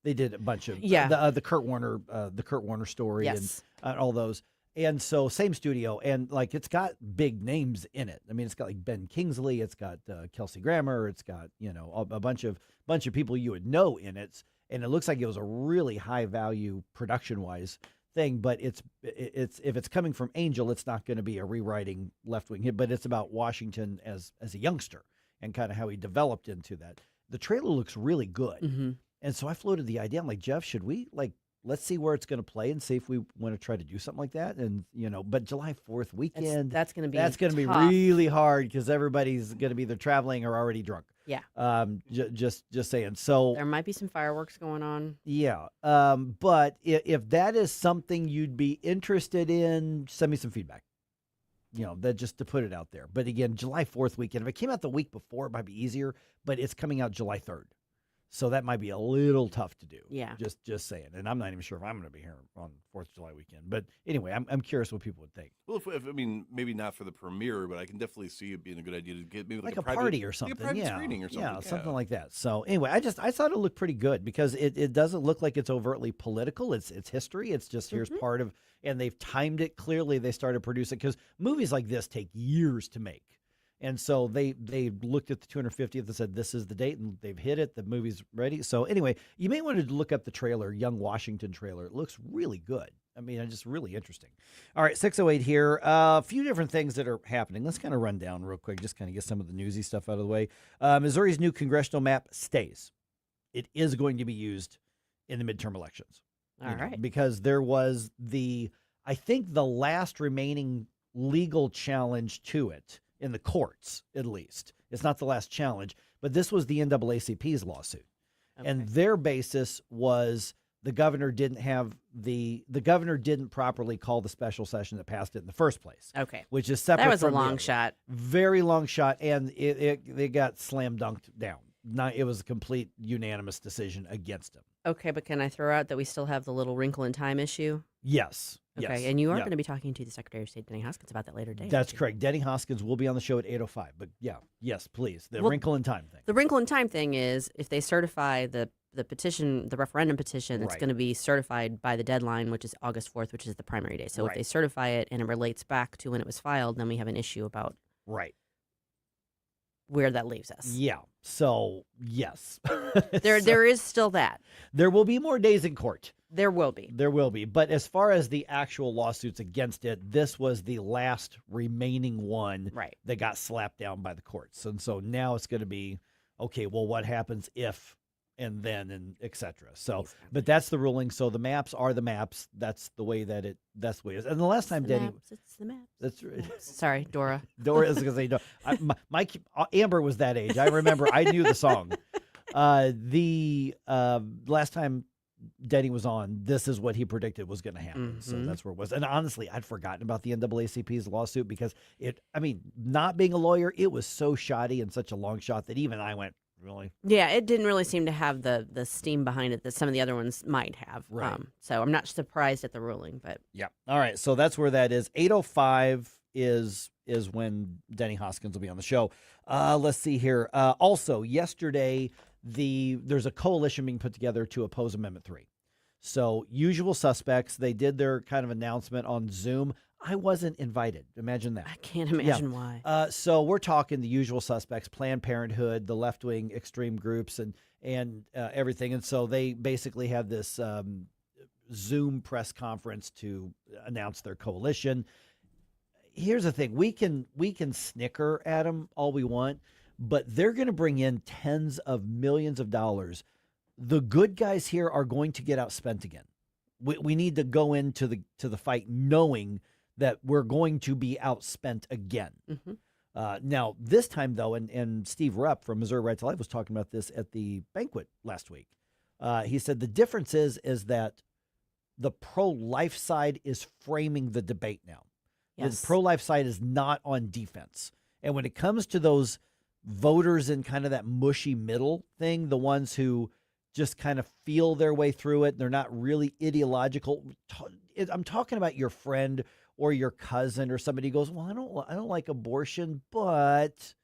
They did a bunch of the Kurt Warner story and all those. And so same studio, and like it's got big names in it. I mean, it's got like Ben Kingsley, it's got Kelsey Grammer, it's got, you know, a bunch of people you would know in it. And it looks like it was a really high value production wise thing, but it's if it's coming from Angel, it's not going to be a rewriting left wing hit, but it's about Washington as a youngster and kind of how he developed into that. The trailer looks really good, and so I floated the idea. I'm like, Jeff, should we let's see where it's going to play and see if we want to try to do something like that, and you know, but July 4th weekend, that's going to be be really hard because everybody's going to be either traveling or already drunk. Yeah. Just saying. So there might be some fireworks going on. Yeah. But if that is something you'd be interested in, send me some feedback. You know, that just to put it out there. But again, July 4th weekend. If it came out the week before, it might be easier. But it's coming out July 3rd. So that might be a little tough to do. Yeah. Just saying. And I'm not even sure if I'm going to be here on 4th of July weekend. But anyway, I'm curious what people would think. Well, I mean, maybe not for the premiere, but I can definitely see it being a good idea to get maybe Like a private, party or something. like a private screening or something. Yeah, something like that. So anyway, I thought it looked pretty good because it doesn't look like it's overtly political. It's history. It's just here's part of, and they've timed it clearly. They started producing because movies like this take years to make. And so they looked at the 250th and said, this is the date, and they've hit it. The movie's ready. So anyway, you may want to look up the trailer, Young Washington trailer. It looks really good. I mean, it's just really interesting. All right, 6:08 here. A few different things that are happening. Let's kind of run down real quick, just kind of get some of the newsy stuff out of the way. Missouri's new congressional map stays. It is going to be used in the midterm elections. All right. Because there was I think the last remaining legal challenge to it, in the courts, at least. It's not the last challenge, but this was the NAACP's lawsuit. Okay. And their basis was the governor didn't properly call the special session that passed it in the first place. Okay. Which is separate. That was a from the long other. shot. Very long shot, and it got slam dunked down. It was a complete unanimous decision against him. Okay, but can I throw out that we still have the little wrinkle in time issue? Yes. Okay, yes. and you are going to be talking to the Secretary of State, Denny Hoskins, about that later today. That's correct. Denny Hoskins will be on the show at 8:05. But yes, please. The wrinkle in time thing. The wrinkle in time thing is if they certify the petition, the referendum petition, it's going to be certified by the deadline, which is August 4th, which is the primary day. So if they certify it and it relates back to when it was filed, then we have an issue about where that leaves us. Yeah. So, yes. There is still that. There will be more days in court. There will be. There will be. But as far as the actual lawsuits against it, this was the last remaining one that got slapped down by the courts. And so now it's going to be, okay, well, what happens if and then and et cetera. So, but that's the ruling. So the maps are the maps. That's the way that's the way it is. And the last time, Denny. It's the maps. That's right. Sorry, Dora. Dora is going to say, no. My Amber was that age. I remember. I knew the song. The last time Denny was on, this is what he predicted was going to happen. So that's where it was. And honestly, I'd forgotten about the NAACP's lawsuit because not being a lawyer, it was so shoddy and such a long shot that even I went, really? Yeah, it didn't really seem to have the steam behind it that some of the other ones might have. Right. So I'm not surprised at the ruling, but yeah. All right, so that's where that is. 8:05 is when Denny Hoskins will be on the show. Let's see here. Also, yesterday there's a coalition being put together to oppose Amendment 3. So usual suspects, they did their kind of announcement on Zoom. I wasn't invited. Imagine that. I can't imagine why. So we're talking the usual suspects, Planned Parenthood, the left-wing extreme groups, and everything. And so they basically had this Zoom press conference to announce their coalition. Here's the thing. We can snicker at them all we want, but they're going to bring in tens of millions of dollars. The good guys here are going to get outspent again. We need to go into the fight knowing that we're going to be outspent again. Now, this time, though, and Steve Rupp from Missouri Right to Life was talking about this at the banquet last week. He said the difference is that the pro-life side is framing the debate now. Yes. The pro-life side is not on defense. And when it comes to those voters in kind of that mushy middle thing, the ones who just kind of feel their way through it, they're not really ideological. I'm talking about your friend or your cousin or somebody who goes, well, I don't like abortion, but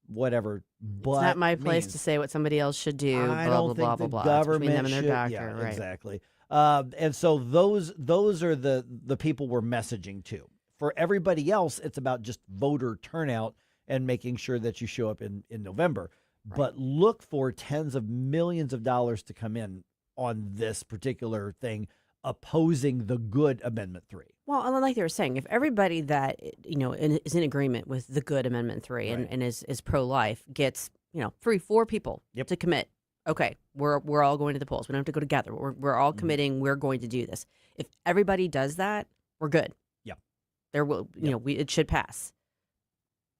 whatever. But it's not my place to say what somebody else should do. I blah, don't blah, think blah, the blah, government between them and their doctor. Yeah, right. exactly. And so those are the people we're messaging to. For everybody else, it's about just voter turnout and making sure that you show up in November. Right. But look for tens of millions of dollars to come in on this particular thing, opposing the good Amendment 3. Well, like they were saying, if everybody that is in agreement with the good Amendment 3 and is pro-life gets 3-4 people to commit, okay, we're all going to the polls. We don't have to go together. We're all committing. We're going to do this. If everybody does that, we're good. Yeah, there will it should pass.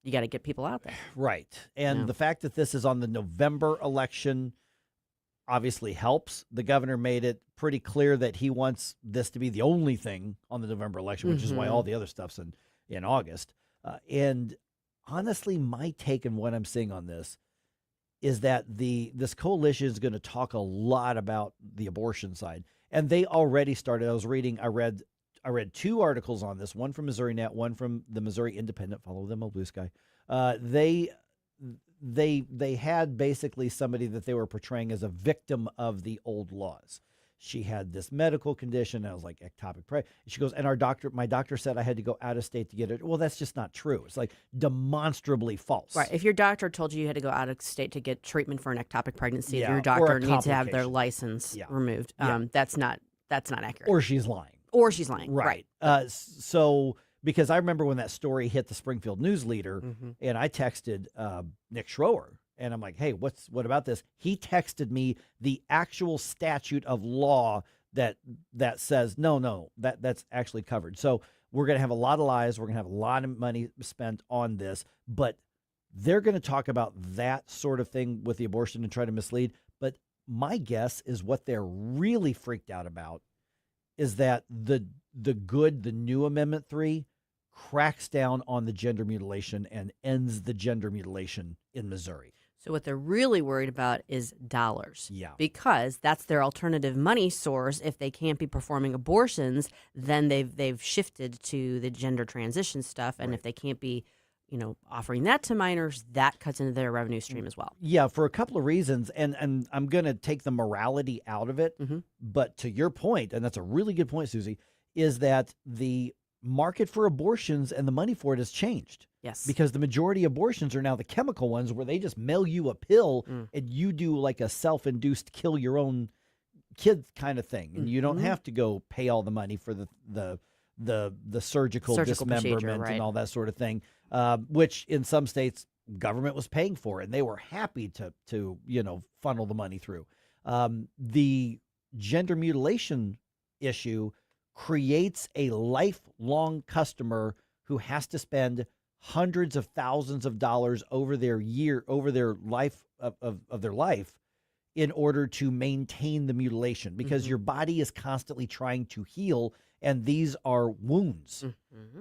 You got to get people out there. Right. And the fact that this is on the November election obviously helps. The governor made it pretty clear that he wants this to be the only thing on the November election, which is why all the other stuff's in August. And honestly, my take and what I'm seeing on this is that this coalition is going to talk a lot about the abortion side. And they already started. I read 2 articles on this, one from Missouri Net, one from the Missouri Independent. Follow them, a blue sky. They had basically somebody that they were portraying as a victim of the old laws. She had this medical condition, and I was like, ectopic pregnancy. She goes, and my doctor said I had to go out of state to get it. Well, that's just not true. It's like demonstrably false. Right. If your doctor told you had to go out of state to get treatment for an ectopic pregnancy, Yeah, your or doctor a needs to have their complication. license Yeah. removed. Yeah. That's not accurate. Or she's lying. Right. So, because I remember when that story hit the Springfield News Leader, Mm-hmm. and I texted Nick Schroer, and I'm like, hey, what about this? He texted me the actual statute of law that says, no, that's actually covered. So we're going to have a lot of lies. We're going to have a lot of money spent on this, but they're going to talk about that sort of thing with the abortion and try to mislead. But my guess is what they're really freaked out about is that the new Amendment 3 cracks down on the gender mutilation and ends the gender mutilation in Missouri. So what they're really worried about is dollars. Yeah. Because that's their alternative money source. If they can't be performing abortions, then they've shifted to the gender transition stuff. And if they can't be, offering that to minors, that cuts into their revenue stream as well. Yeah, for a couple of reasons. And I'm going to take the morality out of it. Mm-hmm. But to your point, and that's a really good point, Susie, is that the market for abortions and the money for it has changed. Yes. Because the majority of abortions are now the chemical ones where they just mail you a pill and you do like a self-induced kill your own kid kind of thing. And you don't have to go pay all the money for the surgical dismemberment procedure, right. and all that sort of thing, which in some states government was paying for it and they were happy to funnel the money through. The gender mutilation issue creates a lifelong customer who has to spend hundreds of thousands of dollars over their life of their life in order to maintain the mutilation, because your body is constantly trying to heal, and these are wounds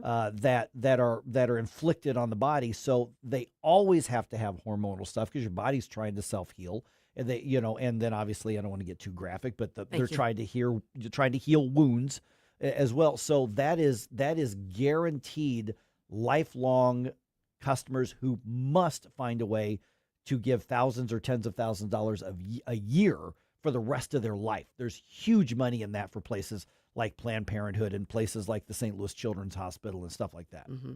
that are inflicted on the body. So they always have to have hormonal stuff because your body's trying to self-heal. And and then obviously I don't want to get too graphic, but they're trying to heal wounds as well. So that is guaranteed lifelong customers who must find a way to give thousands or tens of thousands of dollars a year for the rest of their life. There's huge money in that for places like Planned Parenthood and places like the St. Louis Children's Hospital and stuff like that. Mm-hmm.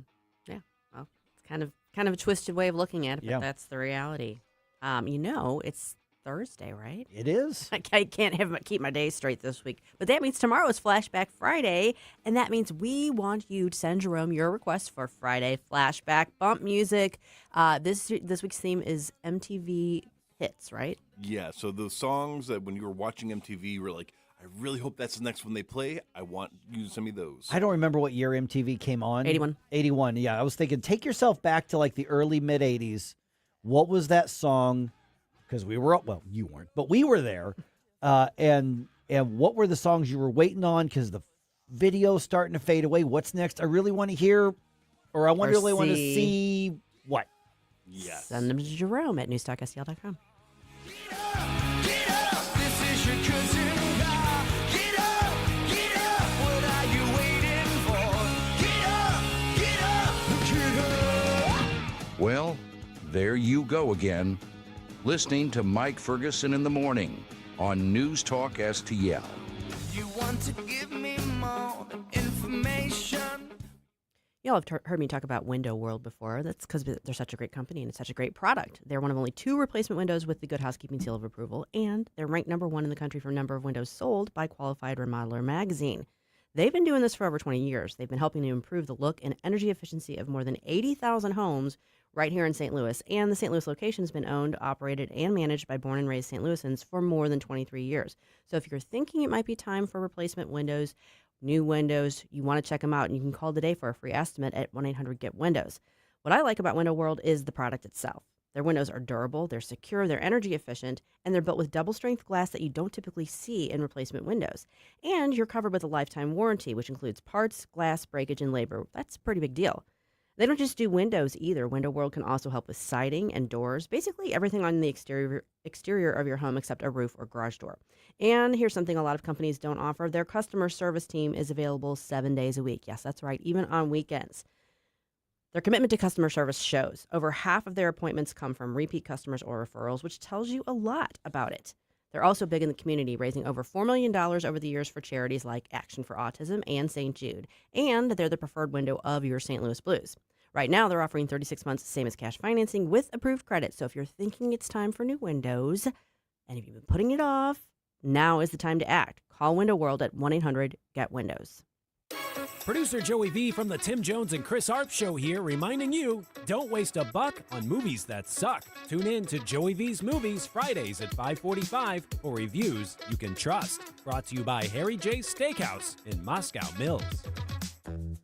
Yeah, well, it's kind of a twisted way of looking at it, but that's the reality. It's Thursday, right? It is. I can't keep my days straight this week. But that means tomorrow is Flashback Friday, and that means we want you to send Jerome your request for Friday Flashback bump music. This week's theme is MTV hits, right? Yeah, so the songs that when you were watching MTV, you were like, I really hope that's the next one they play. I want you to send me those. I don't remember what year MTV came on. 81. 81, yeah. I was thinking, take yourself back to like the early, mid-'80s. What was that song? Because we were, well, you weren't, but we were there. And what were the songs you were waiting on? Because the video's starting to fade away. What's next? I really want to hear, or I really want to see what? Yes. Send them to Jerome at NewsTalkSTL.com. Well, there you go again, listening to Mike Ferguson in the morning on News Talk STL. You want to give me more information? Y'all have heard me talk about Window World before. That's because they're such a great company and it's such a great product. They're one of only 2 replacement windows with the Good Housekeeping seal of approval, and they're ranked number 1 in the country for number of windows sold by Qualified Remodeler magazine. They've been doing this for over 20 years. They've been helping to improve the look and energy efficiency of more than 80,000 homes right here in St. Louis. And the St. Louis location has been owned, operated, and managed by born and raised St. Louisans for more than 23 years. So if you're thinking it might be time for replacement windows, new windows, you want to check them out, and you can call today for a free estimate at 1-800-GET-WINDOWS. What I like about Window World is the product itself. Their windows are durable, they're secure, they're energy efficient, and they're built with double-strength glass that you don't typically see in replacement windows. And you're covered with a lifetime warranty, which includes parts, glass, breakage, and labor. That's a pretty big deal. They don't just do windows either. Window World can also help with siding and doors, basically everything on the exterior of your home except a roof or garage door. And here's something a lot of companies don't offer. Their customer service team is available 7 days a week. Yes, that's right, even on weekends. Their commitment to customer service shows. Over half of their appointments come from repeat customers or referrals, which tells you a lot about it. They're also big in the community, raising over $4 million over the years for charities like Action for Autism and St. Jude. And they're the preferred window of your St. Louis Blues. Right now, they're offering 36 months, same as cash financing, with approved credit. So if you're thinking it's time for new windows, and if you've been putting it off, now is the time to act. Call Window World at 1-800-GET-WINDOWS. Producer Joey V from the Tim Jones and Chris Arps Show here, reminding you, don't waste a buck on movies that suck. Tune in to Joey V's Movies Fridays at 5:45 for reviews you can trust. Brought to you by Harry J. Steakhouse in Moscow Mills.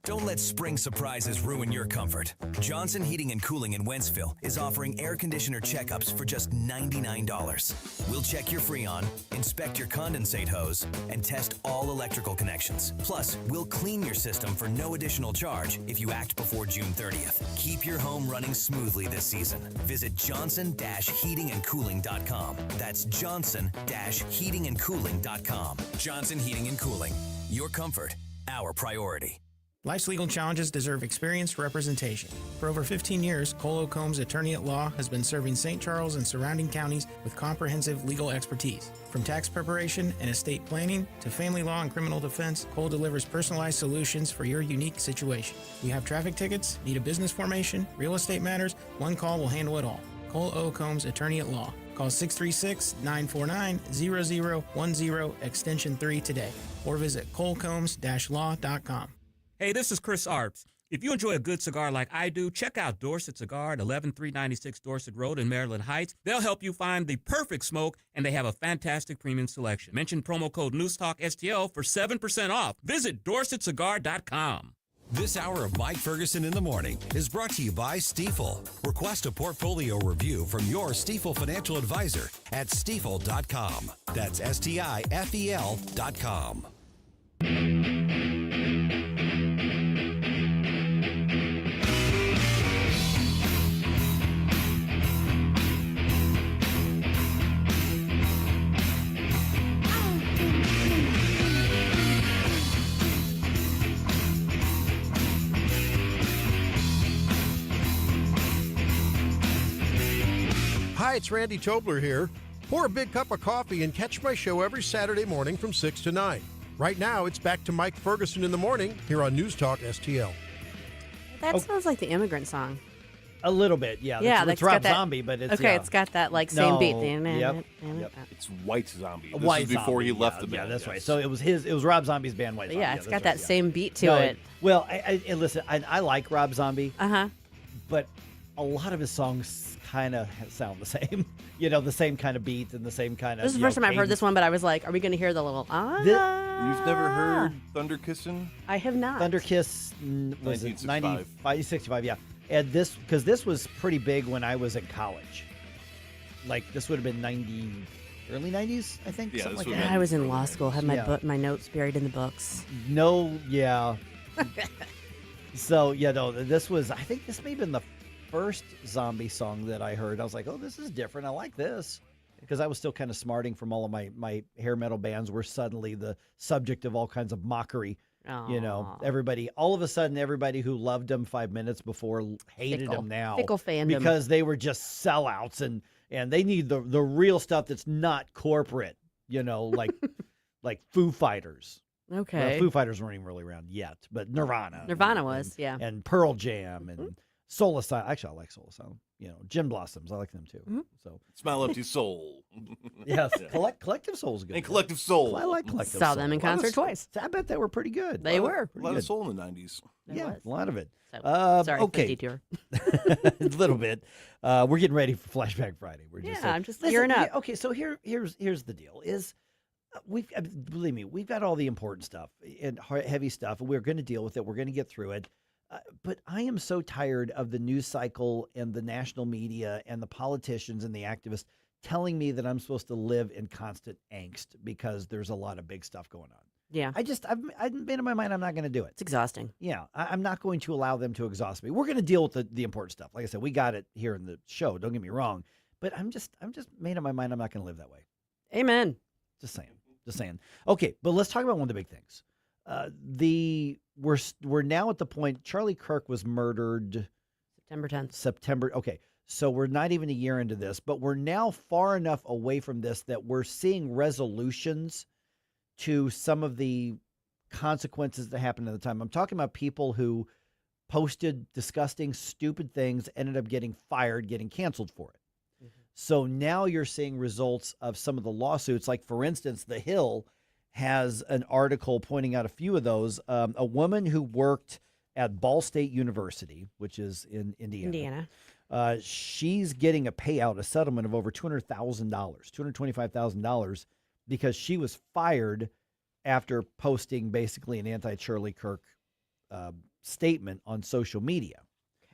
Don't let spring surprises ruin your comfort. Johnson Heating and Cooling in Wentzville is offering air conditioner checkups for just $99. We'll check your Freon, inspect your condensate hose, and test all electrical connections. Plus, we'll clean your system for no additional charge if you act before June 30th. Keep your home running smoothly this season. Visit johnson-heatingandcooling.com. That's johnson-heatingandcooling.com. Johnson Heating and Cooling. Your comfort, our priority. Life's legal challenges deserve experienced representation. For over 15 years, Cole Combs Attorney at Law has been serving St. Charles and surrounding counties with comprehensive legal expertise. From tax preparation and estate planning to family law and criminal defense, Cole delivers personalized solutions for your unique situation. You have traffic tickets, need a business formation, real estate matters, one call will handle it all. Cole O. Combs Attorney at Law. Call 636-949-0010 extension 3 today or visit colecombs-law.com. Hey, this is Chris Arps. If you enjoy a good cigar like I do, check out Dorset Cigar at 11396 Dorset Road in Maryland Heights. They'll help you find the perfect smoke, and they have a fantastic premium selection. Mention promo code NewsTalkSTL for 7% off. Visit DorsetCigar.com. This hour of Mike Ferguson in the Morning is brought to you by Stifel. Request a portfolio review from your Stifel financial advisor at Stifel.com. That's STIFEL.com. Hi, it's Randy Tobler here. Pour a big cup of coffee and catch my show every Saturday morning from 6 to 9. Right now, it's back to Mike Ferguson in the morning here on News Talk STL. That sounds like the Immigrant song. A little bit, yeah. Yeah, it's Rob Zombie, but it's okay. Yeah. It's got that like same beat. Yep. It's White Zombie. This White is before Zombie, he left the band. Yeah, that's right. So it was Rob Zombie's band White Zombie. Yeah, it's got that's that right, same beat to No, it. Well, and listen, I like Rob Zombie. Uh-huh. But a lot of his songs kind of sound the same. You know, the same kind of beats and the same kind of. This is the first time I've heard this one, but I was like, are we going to hear the little You've never heard Thunder Kissin'? I have not. Thunder Kiss was it 65, yeah. And because this was pretty big when I was in college. Like, this would have been early 90s, I think. Yeah, something like Yeah, that. I was in law school, had my notes buried in the books. No, yeah. So, yeah, no, this was, I think this may have been the first Zombie song that I heard. I was like, oh, this is different. I like this. Because I was still kind of smarting from all of my hair metal bands were suddenly the subject of all kinds of mockery. Aww. You know, all of a sudden, everybody who loved them 5 minutes before hated them now. Fickle fandom. Because they were just sellouts and they need the real stuff that's not corporate, you know, like Foo Fighters. Okay. Well, Foo Fighters weren't even really around yet, but Nirvana. Was, yeah. And Pearl Jam and Soul Asylum. Actually, I like Soul Asylum. You know, Gin Blossoms. I like them too. Mm-hmm. So Smile Empty Soul. Yes, Collective Soul's good. And Collective Soul. I like Collective Soul. Saw them in concert twice. I bet they were pretty good. They were. A lot of soul in the 90s. Yeah, a lot of it. So, sorry for the okay. detour. A little bit. We're getting ready for Flashback Friday. We're just I'm just gearing up. Okay, so here's the deal. Is believe me, we've got all the important stuff and heavy stuff. We're going to deal with it. We're going to get through it. But I am so tired of the news cycle and the national media and the politicians and the activists telling me that I'm supposed to live in constant angst because there's a lot of big stuff going on. Yeah. I've made up my mind I'm not going to do it. It's exhausting. Yeah, I'm not going to allow them to exhaust me. We're going to deal with the important stuff. Like I said, we got it here in the show. Don't get me wrong, but I'm just made up my mind I'm not going to live that way. Amen. Just saying. Okay, but let's talk about one of the big things. We're now at the point Charlie Kirk was murdered September 10th. September. Okay. So we're not even a year into this, but we're now far enough away from this that we're seeing resolutions to some of the consequences that happened at the time. I'm talking about people who posted disgusting, stupid things, ended up getting fired, getting canceled for it. Mm-hmm. So now you're seeing results of some of the lawsuits. Like, for instance, The Hill has an article pointing out a few of those. A woman who worked at Ball State University, which is in Indiana. She's getting a payout, a settlement of over $200,000, $225,000, because she was fired after posting basically an anti-Charlie Kirk statement on social media.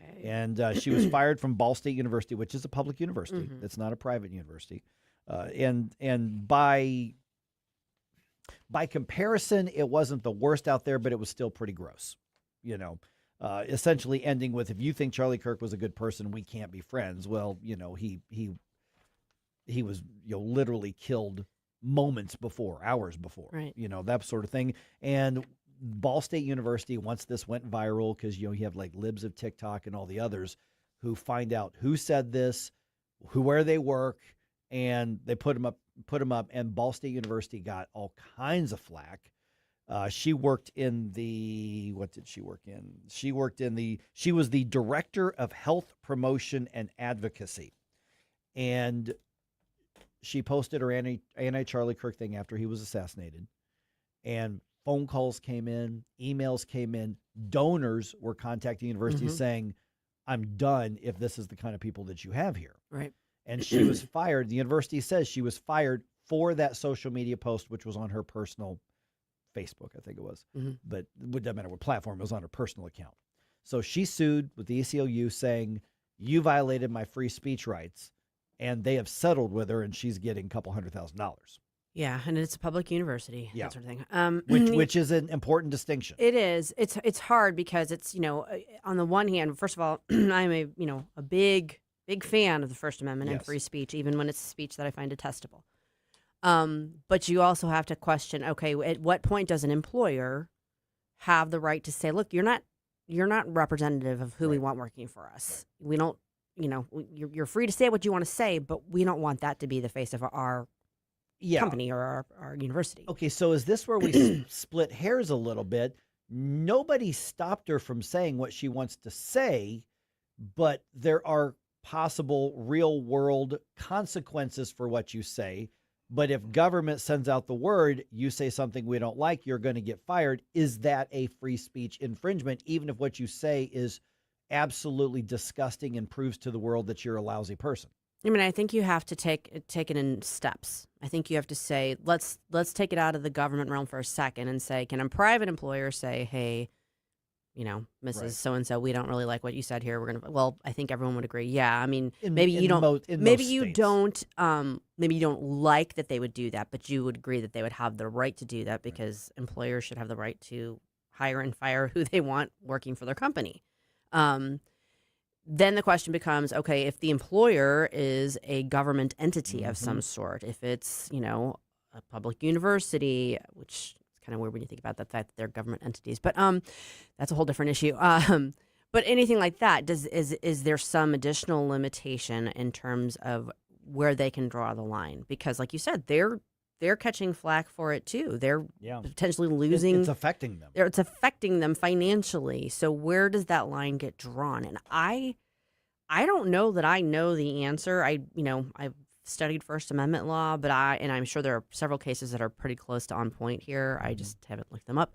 Okay. And she was fired from Ball State University, which is a public university. Mm-hmm. It's not a private university. And by comparison, it wasn't the worst out there, but it was still pretty gross, you know. Essentially ending with, if you think Charlie Kirk was a good person, we can't be friends. Well, you know, he was, you know, literally killed moments before, hours before, right? You know, that sort of thing. And Ball State University, once this went viral, because, you know, you have like libs of TikTok and all the others who find out who said this, where they work, and they put them up, and Ball State University got all kinds of flack. She worked in the, what did she work in? She was the director of health promotion and advocacy. And she posted her anti-Charlie Kirk thing after he was assassinated. And phone calls came in, emails came in, donors were contacting universities saying, I'm done if this is the kind of people that you have here. Right. And she was fired. The university says she was fired for that social media post, which was on her personal Facebook, I think it was. Mm-hmm. But it doesn't matter what platform, it was on her personal account. So she sued with the ACLU saying, you violated my free speech rights. And they have settled with her, and she's getting a couple $100,000. Yeah, and it's a public university, yeah. That sort of thing. Which is an important distinction. It is. It's hard because it's, you know, on the one hand, first of all, I'm a big fan of the First Amendment and free speech, even when it's speech that I find detestable. But you also have to question, okay, at what point does an employer have the right to say, look, you're not representative of who we want working for us. Right. We don't, you know, you're free to say what you want to say, but we don't want that to be the face of our company or our university. Okay, so is this where we split hairs a little bit? Nobody stopped her from saying what she wants to say, but there are possible real-world consequences for what you say. But if government sends out the word, you say something we don't like, you're going to get fired. Is that a free speech infringement, even if what you say is absolutely disgusting and proves to the world that you're a lousy person? I mean, I think you have to take it in steps. I think you have to say, let's take it out of the government realm for a second and say, can a private employer say, hey, you know, Mrs. So-and-so, we don't really like what you said here. We're going to, well, I think everyone would agree. Yeah. I mean, maybe you don't like that they would do that, but you would agree that they would have the right to do that because employers should have the right to hire and fire who they want working for their company. Then the question becomes, okay, if the employer is a government entity of some sort, if it's, you know, a public university, which is kind of weird when you think about the fact that they're government entities, but that's a whole different issue. But anything like that, is there some additional limitation in terms of where they can draw the line? Because like you said, they're catching flack for it too. They're potentially losing. It's affecting them. It's affecting them financially. So where does that line get drawn? And I don't know that I know the answer. I've studied First Amendment law, but I'm sure there are several cases that are pretty close to on point here. I just haven't looked them up.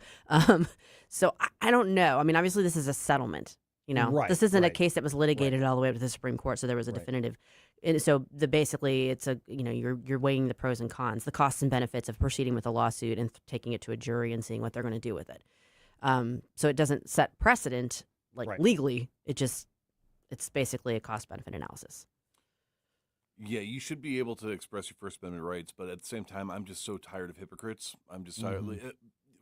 So I don't know. I mean, obviously this is a settlement. You know, this isn't a case that was litigated all the way up to the Supreme Court. So there was a definitive. And so basically it's you're weighing the pros and cons, the costs and benefits of proceeding with a lawsuit and taking it to a jury and seeing what they're going to do with it. So it doesn't set precedent legally. It's basically a cost benefit analysis. Yeah, you should be able to express your First Amendment rights, but at the same time, I'm just so tired of hypocrites. I'm just tired.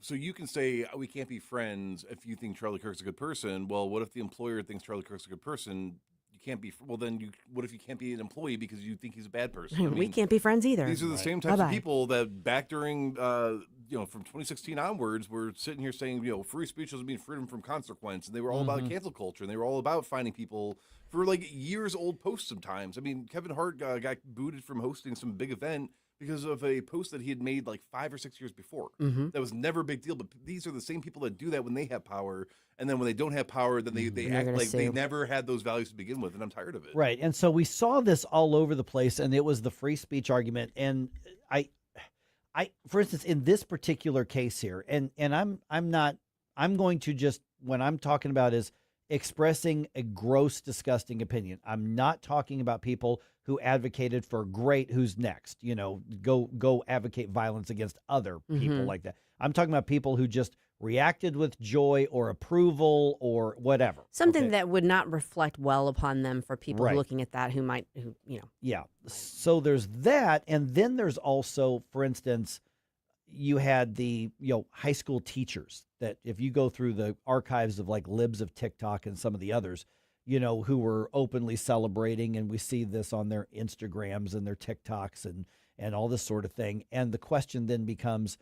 So you can say we can't be friends if you think Charlie Kirk's a good person. Well, what if the employer thinks Charlie Kirk's a good person? You can't be. Well, then what if you can't be an employee because you think he's a bad person? I mean, we can't be friends either. These are the same types of people that back during, from 2016 onwards, were sitting here saying, free speech doesn't mean freedom from consequence, and they were all about cancel culture, and they were all about finding people for like years old posts. Sometimes, I mean, Kevin Hart got booted from hosting some big event because of a post that he had made like 5 or 6 years before. That was never a big deal, but these are the same people that do that when they have power, and then when they don't have power, then they act like they never had those values to begin with, and I'm tired of it. Right, and so we saw this all over the place, and it was the free speech argument, and I, for instance, in this particular case here, and I'm going to just, when I'm talking about is expressing a gross, disgusting opinion. I'm not talking about people who advocated for great, who's next, go advocate violence against other people like that. I'm talking about people who just reacted with joy or approval or whatever. Something that would not reflect well upon them for people looking at that who. Yeah. So there's that. And then there's also, for instance, you had the, high school teachers that if you go through the archives of like libs of TikTok and some of the others, who were openly celebrating, and we see this on their Instagrams and their TikToks and all this sort of thing. And the question then becomes,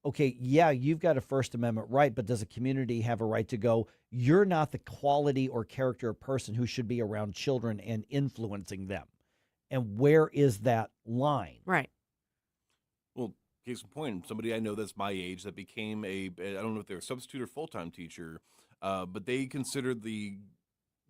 okay, yeah, you've got a First Amendment right, but does a community have a right to go, you're not the quality or character of person who should be around children and influencing them? And where is that line? Right. Well, case in point, somebody I know that's my age that became I don't know if they're a substitute or full-time teacher, but they considered the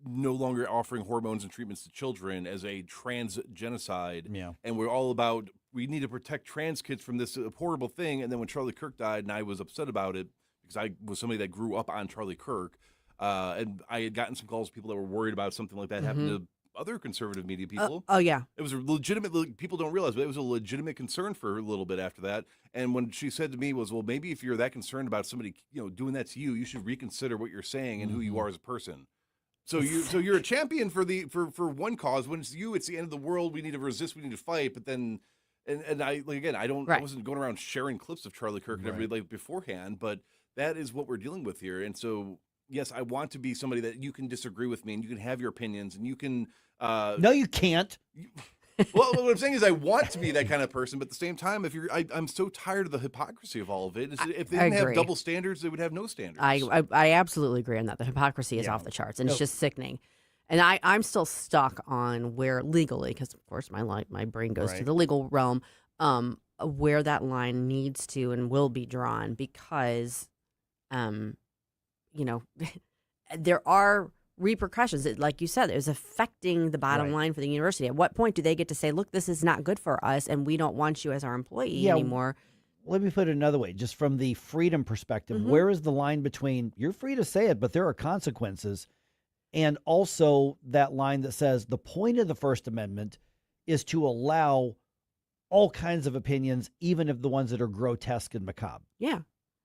no longer offering hormones and treatments to children as a trans genocide. Yeah. And we're all about, we need to protect trans kids from this horrible thing. And then when Charlie Kirk died, and I was upset about it because I was somebody that grew up on Charlie Kirk, and I had gotten some calls from people that were worried about something like that happening to other conservative media people. Oh, yeah. It was a legitimate, people don't realize, but it was a legitimate concern for her a little bit after that. And when she said to me was, well, maybe if you're that concerned about somebody, doing that to you, you should reconsider what you're saying and who you are as a person. So you're a champion for one cause. When it's you, it's the end of the world. We need to resist. We need to fight. But then, and I I wasn't going around sharing clips of Charlie Kirk and everybody beforehand. But that is what we're dealing with here. And so, yes, I want to be somebody that you can disagree with me and you can have your opinions and you can. No, you can't. Well, what I'm saying is I want to be that kind of person, but at the same time, I'm so tired of the hypocrisy of all of it. If they didn't have double standards, they would have no standards. I absolutely agree on that. The hypocrisy is off the charts, and it's just sickening. And I'm still stuck on where legally, because of course my brain goes to the legal realm, where that line needs to and will be drawn, because, there are repercussions. Like you said, it was affecting the bottom line for the university. At what point do they get to say, look, this is not good for us and we don't want you as our employee anymore? Let me put it another way, just from the freedom perspective, where is the line between you're free to say it, but there are consequences, and also that line that says the point of the First Amendment is to allow all kinds of opinions, even if the ones that are grotesque and macabre. Yeah.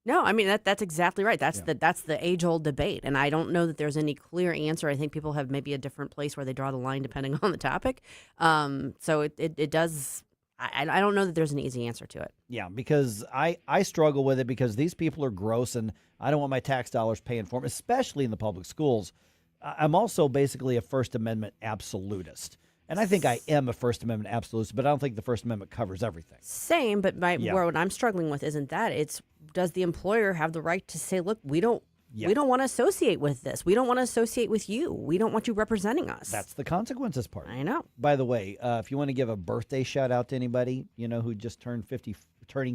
No, I mean, that's exactly right. That's the age-old debate, and I don't know that there's any clear answer. I think people have maybe a different place where they draw the line depending on the topic. So it does. I don't know that there's an easy answer to it. Yeah, because I struggle with it because these people are gross, and I don't want my tax dollars paying for them, especially in the public schools. I'm also basically a First Amendment absolutist. And I think I am a First Amendment absolutist, but I don't think the First Amendment covers everything. Same, but what I'm struggling with isn't that. It's, does the employer have the right to say, look, we don't want to associate with this. We don't want to associate with you. We don't want you representing us. That's the consequences part. I know. By the way, if you want to give a birthday shout out to anybody, who just turning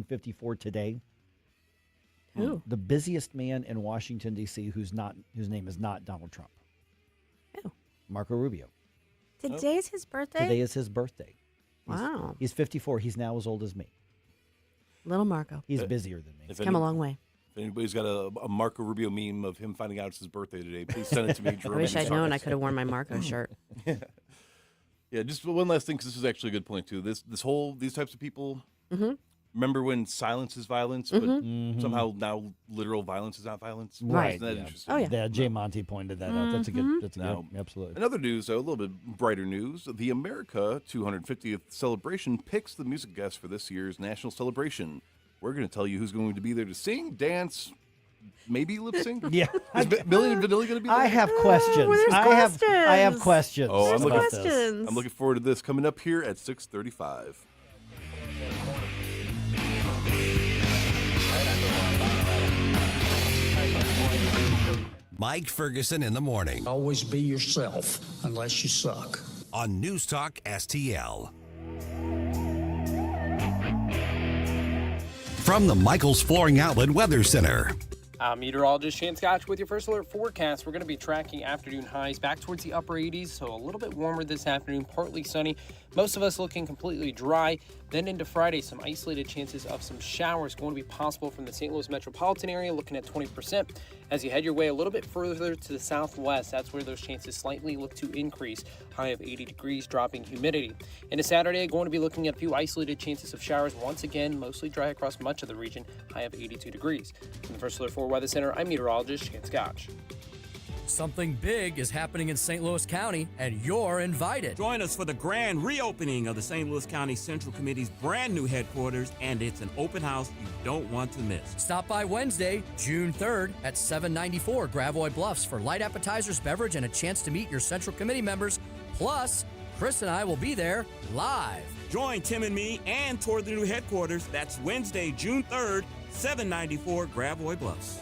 54 today. Who? The busiest man in Washington, D.C., whose name is not Donald Trump. Who? Marco Rubio. Today is his birthday? Today is his birthday. Wow. He's 54. He's now as old as me. Little Marco. He's busier than me. He's come a long way. If anybody's got a Marco Rubio meme of him finding out it's his birthday today, please send it to me. I wish I'd known I could have worn my Marco shirt. Yeah, just one last thing, because this is actually a good point, too. These types of people, remember when silence is violence, but somehow now literal violence is not violence? Right. Isn't that interesting? Oh, yeah. Yeah, Jay Monty pointed that out. That's a good, absolutely. Another news, a little bit brighter news. The America 250th celebration picks the music guests for this year's national celebration. We're going to tell you who's going to be there to sing, dance, maybe lip sync. Yeah. Is Millie and Vanilli going to be there? I have questions. I have questions. Oh, I'm about looking, this. I'm looking forward to this coming up here at 6:35. Mike Ferguson in the morning. Always be yourself, unless you suck. On News Talk STL. From the Michaels Flooring Outlet Weather Center. I'm meteorologist Shane Scotch with your first alert forecast. We're going to be tracking afternoon highs back towards the upper 80s, so a little bit warmer this afternoon, partly sunny. Most of us looking completely dry. Then into Friday, some isolated chances of some showers going to be possible from the St. Louis metropolitan area, looking at 20%. As you head your way a little bit further to the southwest, that's where those chances slightly look to increase. High of 80 degrees, dropping humidity. Into Saturday, going to be looking at a few isolated chances of showers once again, mostly dry across much of the region. High of 82 degrees. From the First Alert 4 Weather Center, I'm meteorologist Shane Scotch. Something big is happening in St. Louis County, and you're invited. Join us for the grand reopening of the St. Louis County Central Committee's brand new headquarters, and it's an open house you don't want to miss. Stop by Wednesday, June 3rd at 794 Gravois Bluffs for light appetizers, beverage, and a chance to meet your Central Committee members. Plus, Chris and I will be there live. Join Tim and me and tour the new headquarters. That's Wednesday, June 3rd, 794 Gravois Bluffs.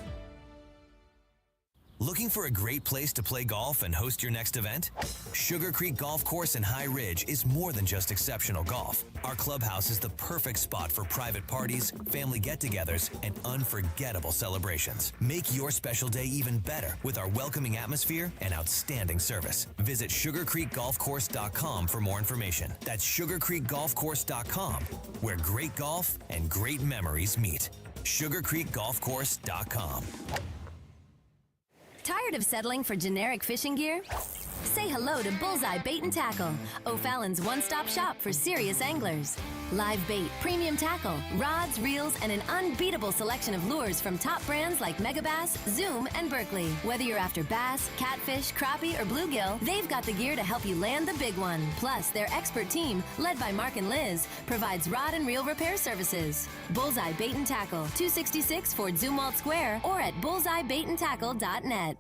Looking for a great place to play golf and host your next event? Sugar Creek Golf Course in High Ridge is more than just exceptional golf. Our clubhouse is the perfect spot for private parties, family get-togethers, and unforgettable celebrations. Make your special day even better with our welcoming atmosphere and outstanding service. Visit sugarcreekgolfcourse.com for more information. That's sugarcreekgolfcourse.com, where great golf and great memories meet. sugarcreekgolfcourse.com. Tired of settling for generic fishing gear? Say hello to Bullseye Bait and Tackle, O'Fallon's one-stop shop for serious anglers. Live bait, premium tackle, rods, reels, and an unbeatable selection of lures from top brands like Megabass, Zoom, and Berkley. Whether you're after bass, catfish, crappie, or bluegill, they've got the gear to help you land the big one. Plus, their expert team, led by Mark and Liz, provides rod and reel repair services. Bullseye Bait and Tackle, 266 Fort Zumwalt Square, or at bullseyebaitantackle.net.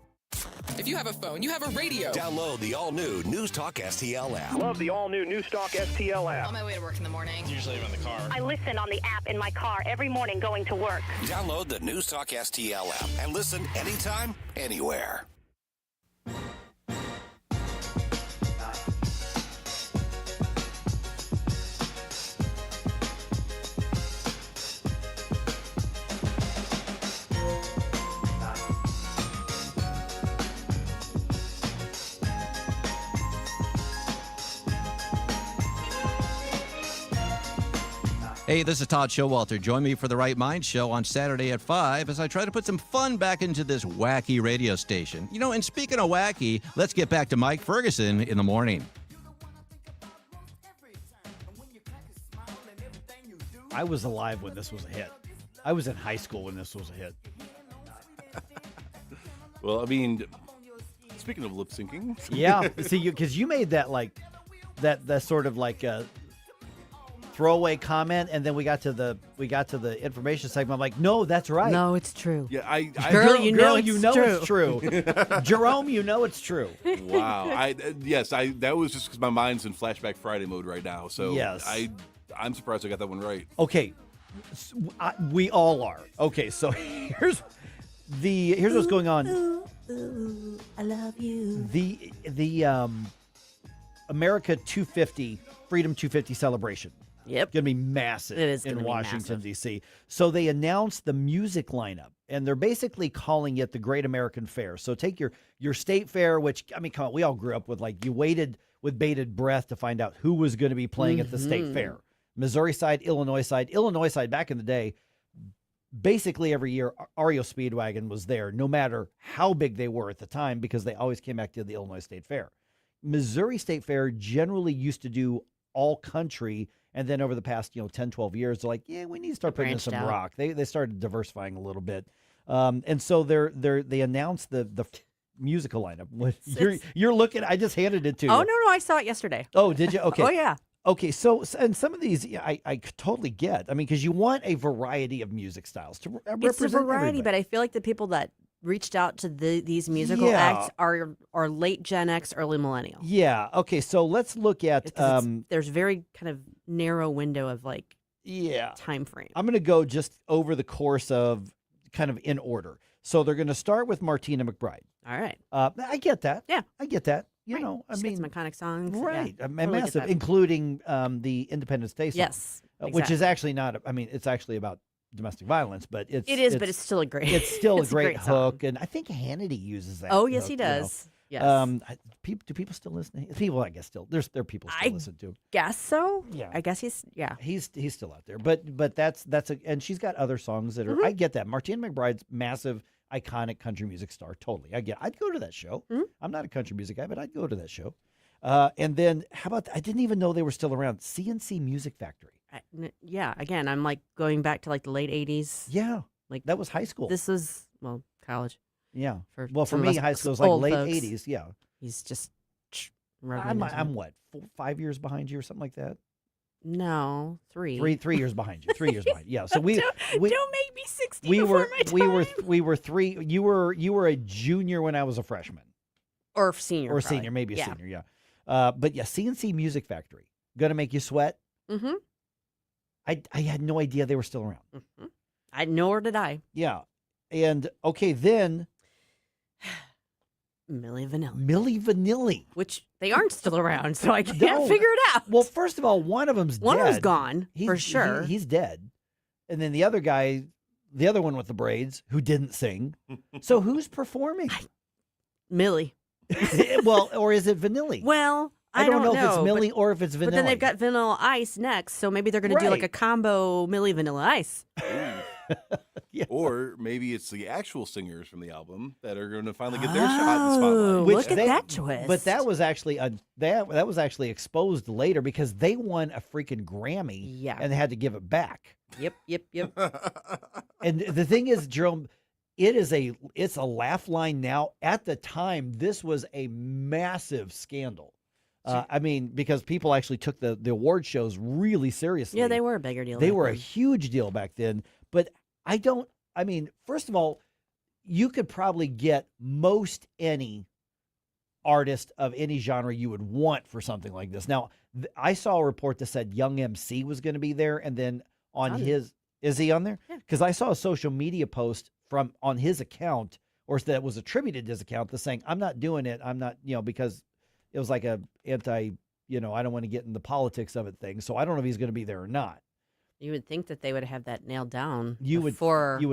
If you have a phone, you have a radio. Download the all-new News Talk STL app. Love the all-new News Talk STL app. On my way to work in the morning. Usually I'm in the car. I listen on the app in my car every morning going to work. Download the News Talk STL app and listen anytime, anywhere. Hey, this is Todd Showalter. Join me for the Right Mind Show on Saturday at 5 as I try to put some fun back into this wacky radio station. You know, and speaking of wacky, let's get back to Mike Ferguson in the morning. I was alive when this was a hit. I was in high school when this was a hit. Well, I mean, speaking of lip syncing. Yeah, see, because you made that like, that sort of like a throwaway comment, and then we got to the information segment. I'm like, no, that's right. No, it's true. Yeah, Girl, you know it's true. Jerome, you know it's true. Wow. That was just because my mind's in Flashback Friday mode right now. So yes. I'm surprised I got that one right. Okay, we all are. Okay, so here's what's going on. Ooh, I love you. The America 250 Freedom 250 celebration. Yep. Going to be massive in Washington, D.C. So they announced the music lineup, and they're basically calling it the Great American Fair. So take your state fair, which, I mean, come on, we all grew up with, like, you waited with bated breath to find out who was going to be playing at the state fair. Missouri side, Illinois side. Illinois side, back in the day, basically every year, REO Speedwagon was there, no matter how big they were at the time, because they always came back to the Illinois State Fair. Missouri State Fair generally used to do all country, and then over the past 10, 12 years, they're like, yeah, we need to start putting in some rock. They started diversifying a little bit, and so they announced the musical lineup. You're looking. I just handed it to you. Oh no, I saw it yesterday. Oh, did you? Okay. Oh yeah. Okay, so and some of these I totally get. I mean, because you want a variety of music styles to represent It's a variety, everybody. but I feel like the people that reached out to these musical acts are late Gen X, early millennial. Yeah. Okay, so let's look at there's very kind of narrow window of like time frame. I'm going to go just over the course of kind of in order. So they're going to start with Martina McBride. All right. I get that. Yeah. I get that. You Right. know, I She's got mean, some iconic songs. right. Yeah, And totally get massive, that. including the Independence Day song. Yes, Which is exactly. actually not, I mean, it's actually about domestic violence, but It is, but it's still a great. It's still it's a great song. hook. And I think Hannity uses that. Oh, yes, he hook, you know. does. Yes. Do people still listen? People, I guess, still. There are people still listen to. Guess so. Yeah. I guess he's He's still out there, but that's and she's got other songs that are. Mm-hmm. I get that. Martina McBride's massive, iconic country music star. Totally, I'd go to that show. Mm-hmm. I'm not a country music guy, but I'd go to that show. And then how about I didn't even know they were still around. CNC Music Factory. Yeah. Again, I'm like going back to like the late '80s. Yeah, like that was high school. This was college. Yeah. For For some of me, us high school was like old late folks. '80s. Yeah. He's just. I'm what 5 years behind you or something like that. No, 3. 3 years behind you. 3 years behind. Yeah. So we don't make me 60 we before were my time. we were 3. You were a junior when I was a freshman. Or senior. Or probably. senior, maybe a Yeah. senior, yeah. But yeah, CNC Music Factory. Gonna make you sweat. Mm-hmm. I had no idea they were still around. Mm-hmm. Nor did I. Yeah. And okay, then Milli Vanilli. Milli Vanilli. Which they aren't still around, so I can't No. figure it out. Well, first of all, one of them's One dead. of them's gone, for sure. He's dead. And then the other guy, the other one with the braids, who didn't sing. So who's performing? Millie. Well, or is it Vanilli? Well, I don't know if it's but- Millie or if it's Vanilli. But then they've got Vanilla Ice next, so maybe they're going to do like Right. a combo Millie Vanilla Ice. Or maybe it's the actual singers from the album that are going to finally get their shot in the spotlight. Oh, look at that twist. But that was actually that was actually exposed later because they won a freaking Grammy. Yeah. And they had to give it back. Yep. And the thing is, Jerome, it's a laugh line now. At the time, this was a massive scandal. I mean, because people actually took the award shows really seriously. Yeah, they were a bigger deal. They back were a then. huge deal back then. But I mean, first of all, you could probably get most any artist of any genre you would want for something like this. Now, I saw a report that said Young MC was going to be there, and then on his, is he on there? Yeah. Because I saw a social media post on his account, or that was attributed to his account, that's saying, I'm not doing it. I'm not, because it was like a anti, I don't want to get in the politics of it thing. So I don't know if he's going to be there or not. You would think that they would have that nailed down You would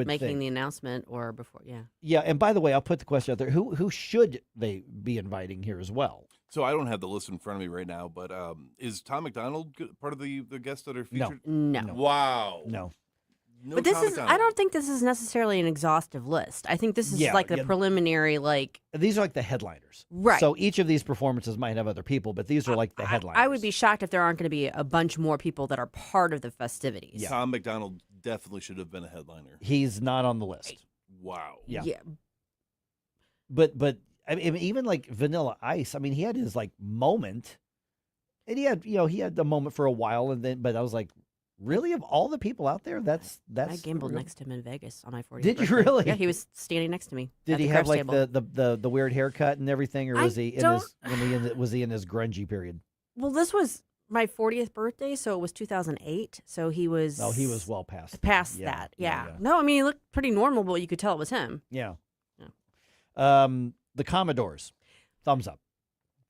making think. the announcement or before, yeah. Yeah, and by the way, I'll put the question out there: who should they be inviting here as well? So I don't have the list in front of me right now, but is Tom McDonald part of the guests that are featured? No. Wow. No. No But this Tom is, McDonald. I don't think this is necessarily an exhaustive list. I think this is Yeah, like the yeah. preliminary, like. These are like the headliners, Right. So each of these performances might have other people, but these are like the headliners. I would be shocked if there aren't going to be a bunch more people that are part of the festivities. Tom McDonald definitely should have been a headliner. He's not on the list. Wow. Yeah. Yeah. But I mean, even like Vanilla Ice. I mean, he had his like moment, and he had the moment for a while, and then but I was like, really, of all the people out there, that's I gambled next to him in Vegas on my 40th Did you birthday. really? Yeah, he was standing next to me. Did at he the have craps like table. the weird haircut and everything, or was he in don't- was he in his grungy period? Well, this was my 40th birthday, so it was 2008. So he was. Oh, he was well past that. Yeah. No, I mean, he looked pretty normal, but you could tell it was him. Yeah. Yeah. The Commodores, thumbs up.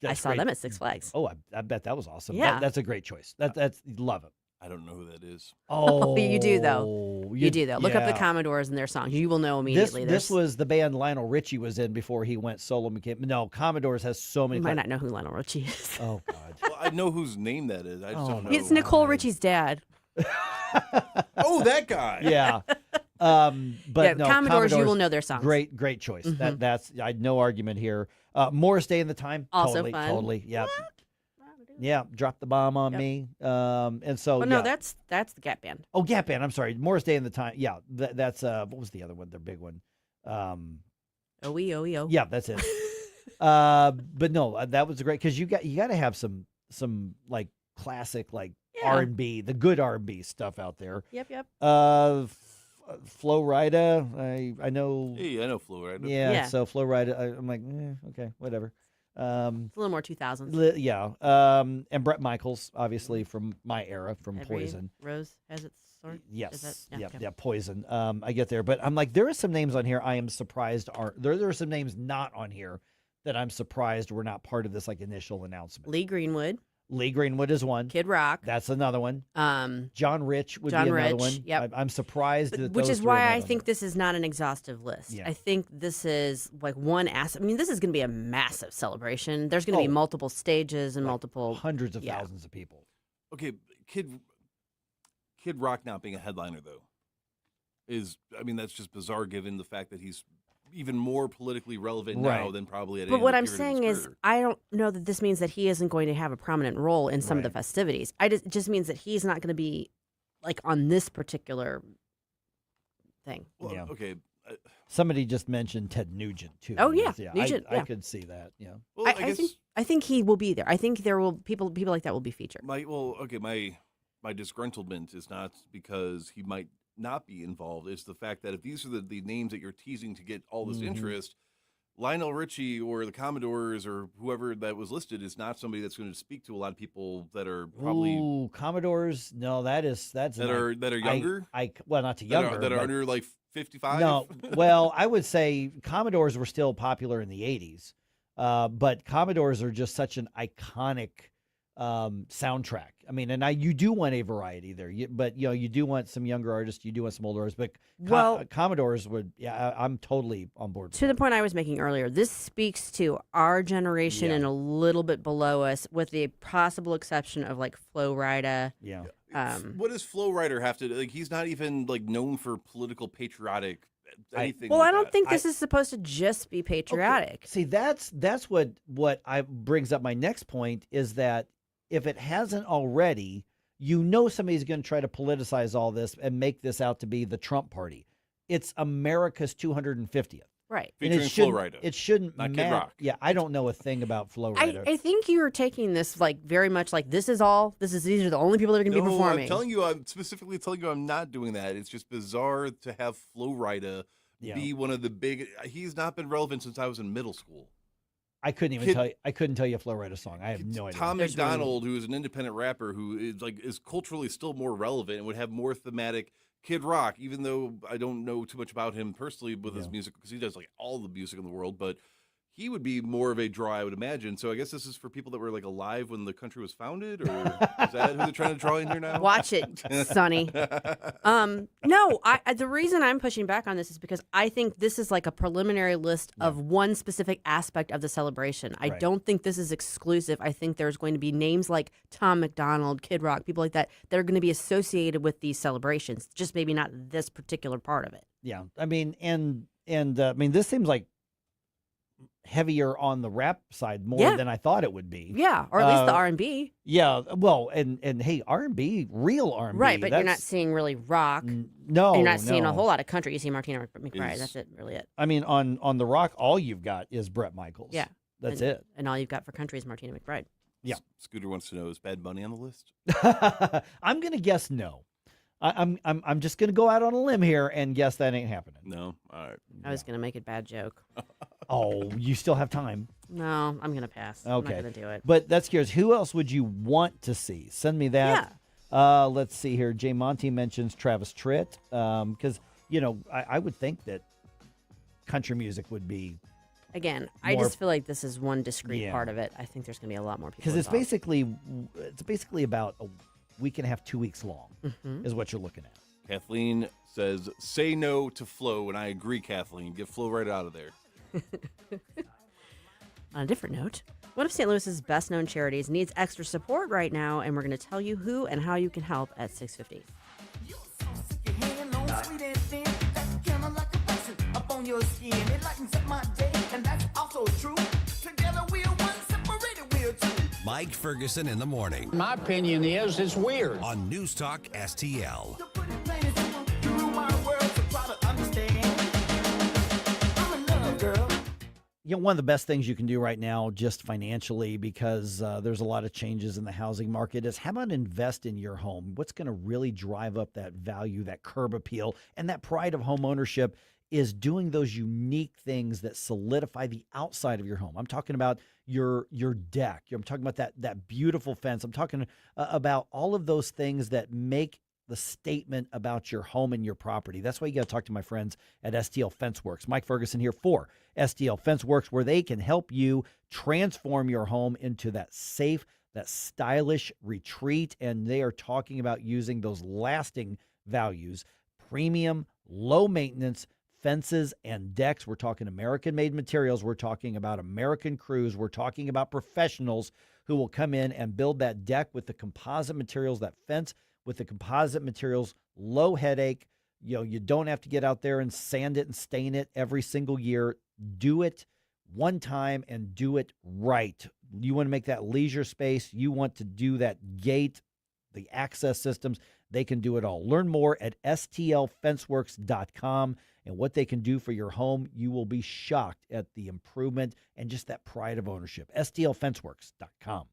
I That's saw great. them at Six Flags. Oh, I bet that was awesome. Yeah. That's a great choice. That's love it. I don't know who that is. Oh, you do though. You do though. Look up the yeah. Commodores and their songs. You will know immediately. This was the band Lionel Richie was in before he went solo. No, Commodores has so many. You might not know who Lionel Richie is. Oh God. Well, I know whose name that is. I just don't know. It's Nicole Richie's dad. Oh, that guy. Yeah. But Yeah, no, Commodores, you will know their songs. Great choice. That's I had no argument here. Morris Day in the Time. Also totally, fun. Totally. Yeah. Yeah. Drop the bomb on me. And so. Well, no, yeah. that's the Gap Band. Oh, Gap Band. I'm sorry. Morris Day in the Time. Yeah. That's what was the other one? Their big one. OEO. Yeah, that's it. But no, that was great because you got to have some like classic like Yeah. R&B, the good R&B stuff out there. Yep. Flo Rida, I know. Hey, I know Flo Rida. Yeah, so Flo Rida, I'm like, okay, whatever. It's a little more 2000s. Yeah. And Bret Michaels, obviously from my era, from Every Poison. Rose has its sword. Yes. Is that, Yeah, okay. yeah, Poison. I get there, but I'm like, there are some names on here I am surprised aren't. There are some names not on here that I'm surprised were not part of this like initial announcement. Lee Greenwood. Lee Greenwood is one. Kid Rock. That's another one. John Rich would be John another Rich, one. yep. I'm surprised that Which those is three are why not I on think this is not an exhaustive list. Yeah. I think this is like one asset. I mean, this is going to be a massive celebration. There's going to be multiple stages and multiple hundreds of thousands of people. Okay, Kid Rock not being a headliner though that's just bizarre given the fact that he's even more politically relevant now than probably at any But what other I'm period of saying his is, career. I don't know that this means that he isn't going to have a prominent role in some of the festivities. It just means that he's not going to be like on this particular thing. Well, okay. Somebody just mentioned Ted Nugent too. Oh, yeah, I, Nugent, I yeah. could see that. Yeah. Well, I think he will be there. I think there will people like that will be featured. My disgruntlement is not because he might not be involved. It's the fact that if these are the names that you're teasing to get all this interest, Lionel Richie or the Commodores or whoever that was listed is not somebody that's going to speak to a lot of people that are probably Commodores. No, that's that are younger. Well, not to younger that are but- under like 55. No, well, I would say Commodores were still popular in the 80s, but Commodores are just such an iconic soundtrack. I mean, and you do want a variety there, but you do want some younger artists, you do want some older artists, but Commodores would. Yeah, I'm totally on board. To the point I was making earlier, this speaks to our generation and a little bit below us, with the possible exception of like Flo Rida. Yeah. What does Flo Rida have to do? Like, he's not even like known for political patriotic anything. I don't think this is supposed to just be patriotic. See, that's what brings up my next point is that if it hasn't already, somebody's going to try to politicize all this and make this out to be the Trump party. It's America's 250th. Right. Featuring Flo Rida. It shouldn't not Kid matter. Rock. Yeah, I don't know a thing about Flo Rida. I think you are taking this like very much like these are the only people that are going to be performing. I'm specifically telling you I'm not doing that. It's just bizarre to have Flo Rida be one of the big. He's not been relevant since I was in middle school. I couldn't even tell you. I couldn't tell you a Flo Rida song. I have no idea. Tom McDonald, who is an independent rapper, who is culturally still more relevant and would have more thematic. Kid Rock, even though I don't know too much about him personally with his music, because he does like all the music in the world, but he would be more of a draw, I would imagine. So I guess this is for people that were like alive when the country was founded, or is that who they're trying to draw in here now? Watch it, Sonny. No, the reason I'm pushing back on this is because I think this is like a preliminary list of one specific aspect of the celebration. I don't think this is exclusive. I think there's going to be names like Tom McDonald, Kid Rock, people like that are going to be associated with these celebrations, just maybe not this particular part of it. Yeah, I mean, and I mean, this seems like heavier on the rap side more than I thought it would be. Yeah, or at least the R&B. Yeah, well, and hey, R&B, real R&B. Right, but you're not seeing really rock. No, you're not seeing no. a whole lot of country. You see Martina McBride. That's it, really it. I mean, on the rock, all you've got is Bret Michaels. Yeah, that's it. And all you've got for country is Martina McBride. Yeah. Scooter wants to know, is Bad Bunny on the list? I'm gonna guess no. I'm just gonna go out on a limb here and guess that ain't happening. No, all right. I was gonna make a bad joke. Oh, you still have time. No, I'm gonna pass. Okay, I'm not gonna do it. But that's curious. Who else would you want to see? Send me that. Yeah. Let's see here. Jay Monty mentions Travis Tritt because I would think that country music would be. Again, I just feel like this is one discrete part of it. I think there's gonna be a lot more people. Because it's basically about a week and a half, 2 weeks long, is what you're looking at. Kathleen says, say no to Flo, and I agree, Kathleen. Get Flo right out of there. On a different note, one of St. Louis's best-known charities needs extra support right now, and we're going to tell you who and how you can help at 6:50. Mike Ferguson in the morning. My opinion is it's weird. On News Talk STL. one of the best things you can do right now, just financially, because there's a lot of changes in the housing market, is how about invest in your home? What's going to really drive up that value, that curb appeal, and that pride of home ownership is doing those unique things that solidify the outside of your home. I'm talking about your deck. I'm talking about that beautiful fence. I'm talking about all of those things that make the statement about your home and your property. That's why you got to talk to my friends at STL Fence Works. Mike Ferguson here for STL Fence Works, where they can help you transform your home into that safe, that stylish retreat. And they are talking about using those lasting values, premium, low maintenance fences and decks. We're talking American-made materials. We're talking about American crews. We're talking about professionals who will come in and build that deck with the composite materials, that fence with the composite materials, low headache. You don't have to get out there and sand it and stain it every single year. Do it one time and do it right. You want to make that leisure space. You want to do that gate, the access systems. They can do it all. Learn more at stlfenceworks.com and what they can do for your home. You will be shocked at the improvement and just that pride of ownership. stlfenceworks.com.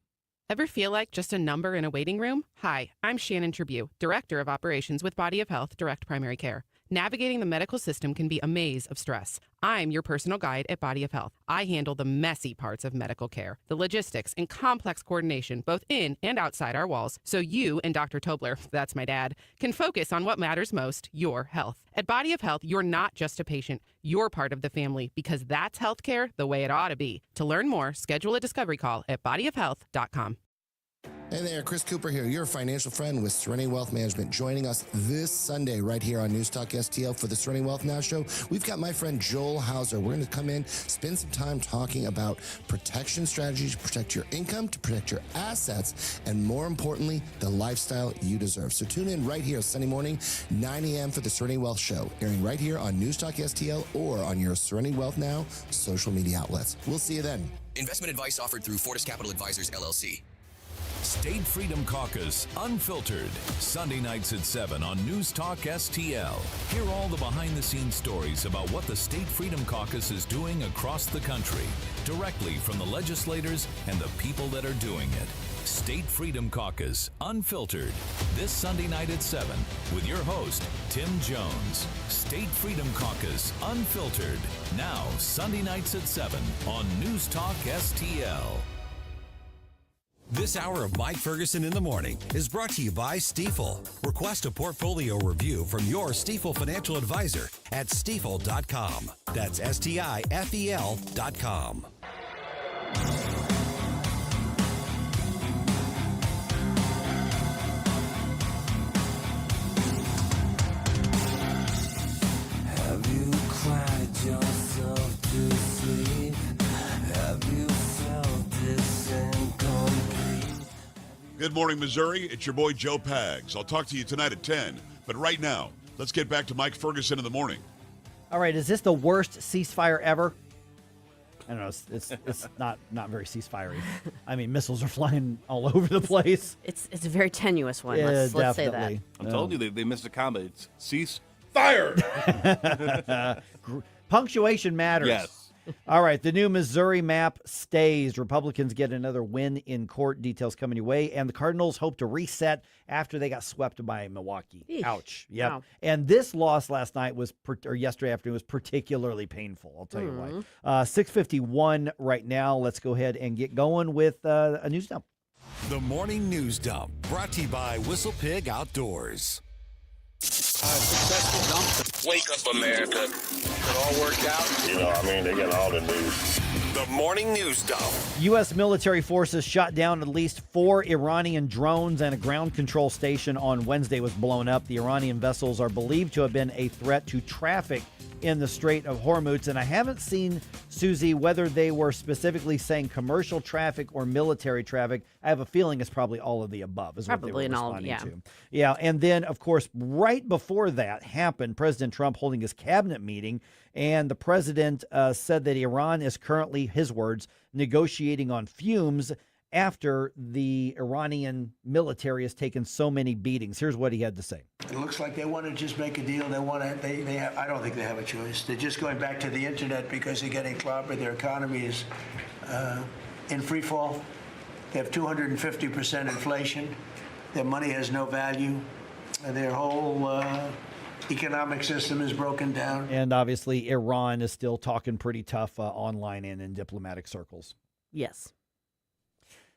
Ever feel like just a number in a waiting room? Hi, I'm Shannon Tribune, Director of Operations with Body of Health Direct Primary Care. Navigating the medical system can be a maze of stress. I'm your personal guide at Body of Health. I handle the messy parts of medical care, the logistics and complex coordination, both in and outside our walls, so you and Dr. Tobler, that's my dad, can focus on what matters most, your health. At Body of Health, you're not just a patient, you're part of the family, because that's healthcare the way it ought to be. To learn more, schedule a discovery call at bodyofhealth.com. Hey there, Chris Cooper here, your financial friend with Serenity Wealth Management, joining us this Sunday right here on News Talk STL for the Serenity Wealth Now show. We've got my friend Joel Hauser. We're going to come in, spend some time talking about protection strategies to protect your income, to protect your assets, and more importantly, the lifestyle you deserve. So tune in right here Sunday morning, 9 a.m. for the Serenity Wealth show, airing right here on News Talk STL or on your Serenity Wealth Now social media outlets. We'll see you then. Investment advice offered through Fortis Capital Advisors, LLC. State Freedom Caucus Unfiltered, Sunday nights at 7 on News Talk STL. Hear all the behind-the-scenes stories about what the State Freedom Caucus is doing across the country, directly from the legislators and the people that are doing it. State Freedom Caucus Unfiltered, this Sunday night at 7 with your host, Tim Jones. State Freedom Caucus Unfiltered, now Sunday nights at 7 on News Talk STL. This hour of Mike Ferguson in the Morning is brought to you by Stifel. Request a portfolio review from your Stifel financial advisor at stifel.com. That's STIFEL.com. Have you cried yourself to sleep? Have you felt this incomplete? Good morning, Missouri. It's your boy Joe Pags. I'll talk to you tonight at 10. But right now, let's get back to Mike Ferguson in the morning. All right, is this the worst ceasefire ever? I don't know. It's not very ceasefire-y. I mean, missiles are flying all over the place. It's a very tenuous one. Yeah, Let's say that. definitely. I'm telling you, they missed a comma. It's cease fire. Punctuation matters. Yes. All right, the new Missouri map stays. Republicans get another win in court. Details coming your way. And the Cardinals hope to reset after they got swept by Milwaukee. Eesh. Ouch. Yep. Wow. And this loss last night or yesterday afternoon was particularly painful. I'll tell you why. 6:51 right now. Let's go ahead and get going with a news dump. The Morning News Dump, brought to you by Whistle Pig Outdoors. Successful dump. Wake up, America. It all worked out. They got all the news. The Morning News Dump. U.S. military forces shot down at least 4 Iranian drones, and a ground control station on Wednesday was blown up. The Iranian vessels are believed to have been a threat to traffic in the Strait of Hormuz, and I haven't seen, Susie, whether they were specifically saying commercial traffic or military traffic. I have a feeling it's probably all of the above is Probably what they were in all, responding yeah. to. Yeah, and then, of course, right before that happened, President Trump holding his cabinet meeting, and the president said that Iran is currently, his words, negotiating on fumes, after the Iranian military has taken so many beatings. Here's what he had to say. It looks like they want to just make a deal. They want to. They have, I don't think they have a choice. They're just going back to the internet because they're getting clobbered. Their economy is in free fall. They have 250% inflation. Their money has no value. Their whole economic system is broken down. And obviously, Iran is still talking pretty tough online and in diplomatic circles. Yes.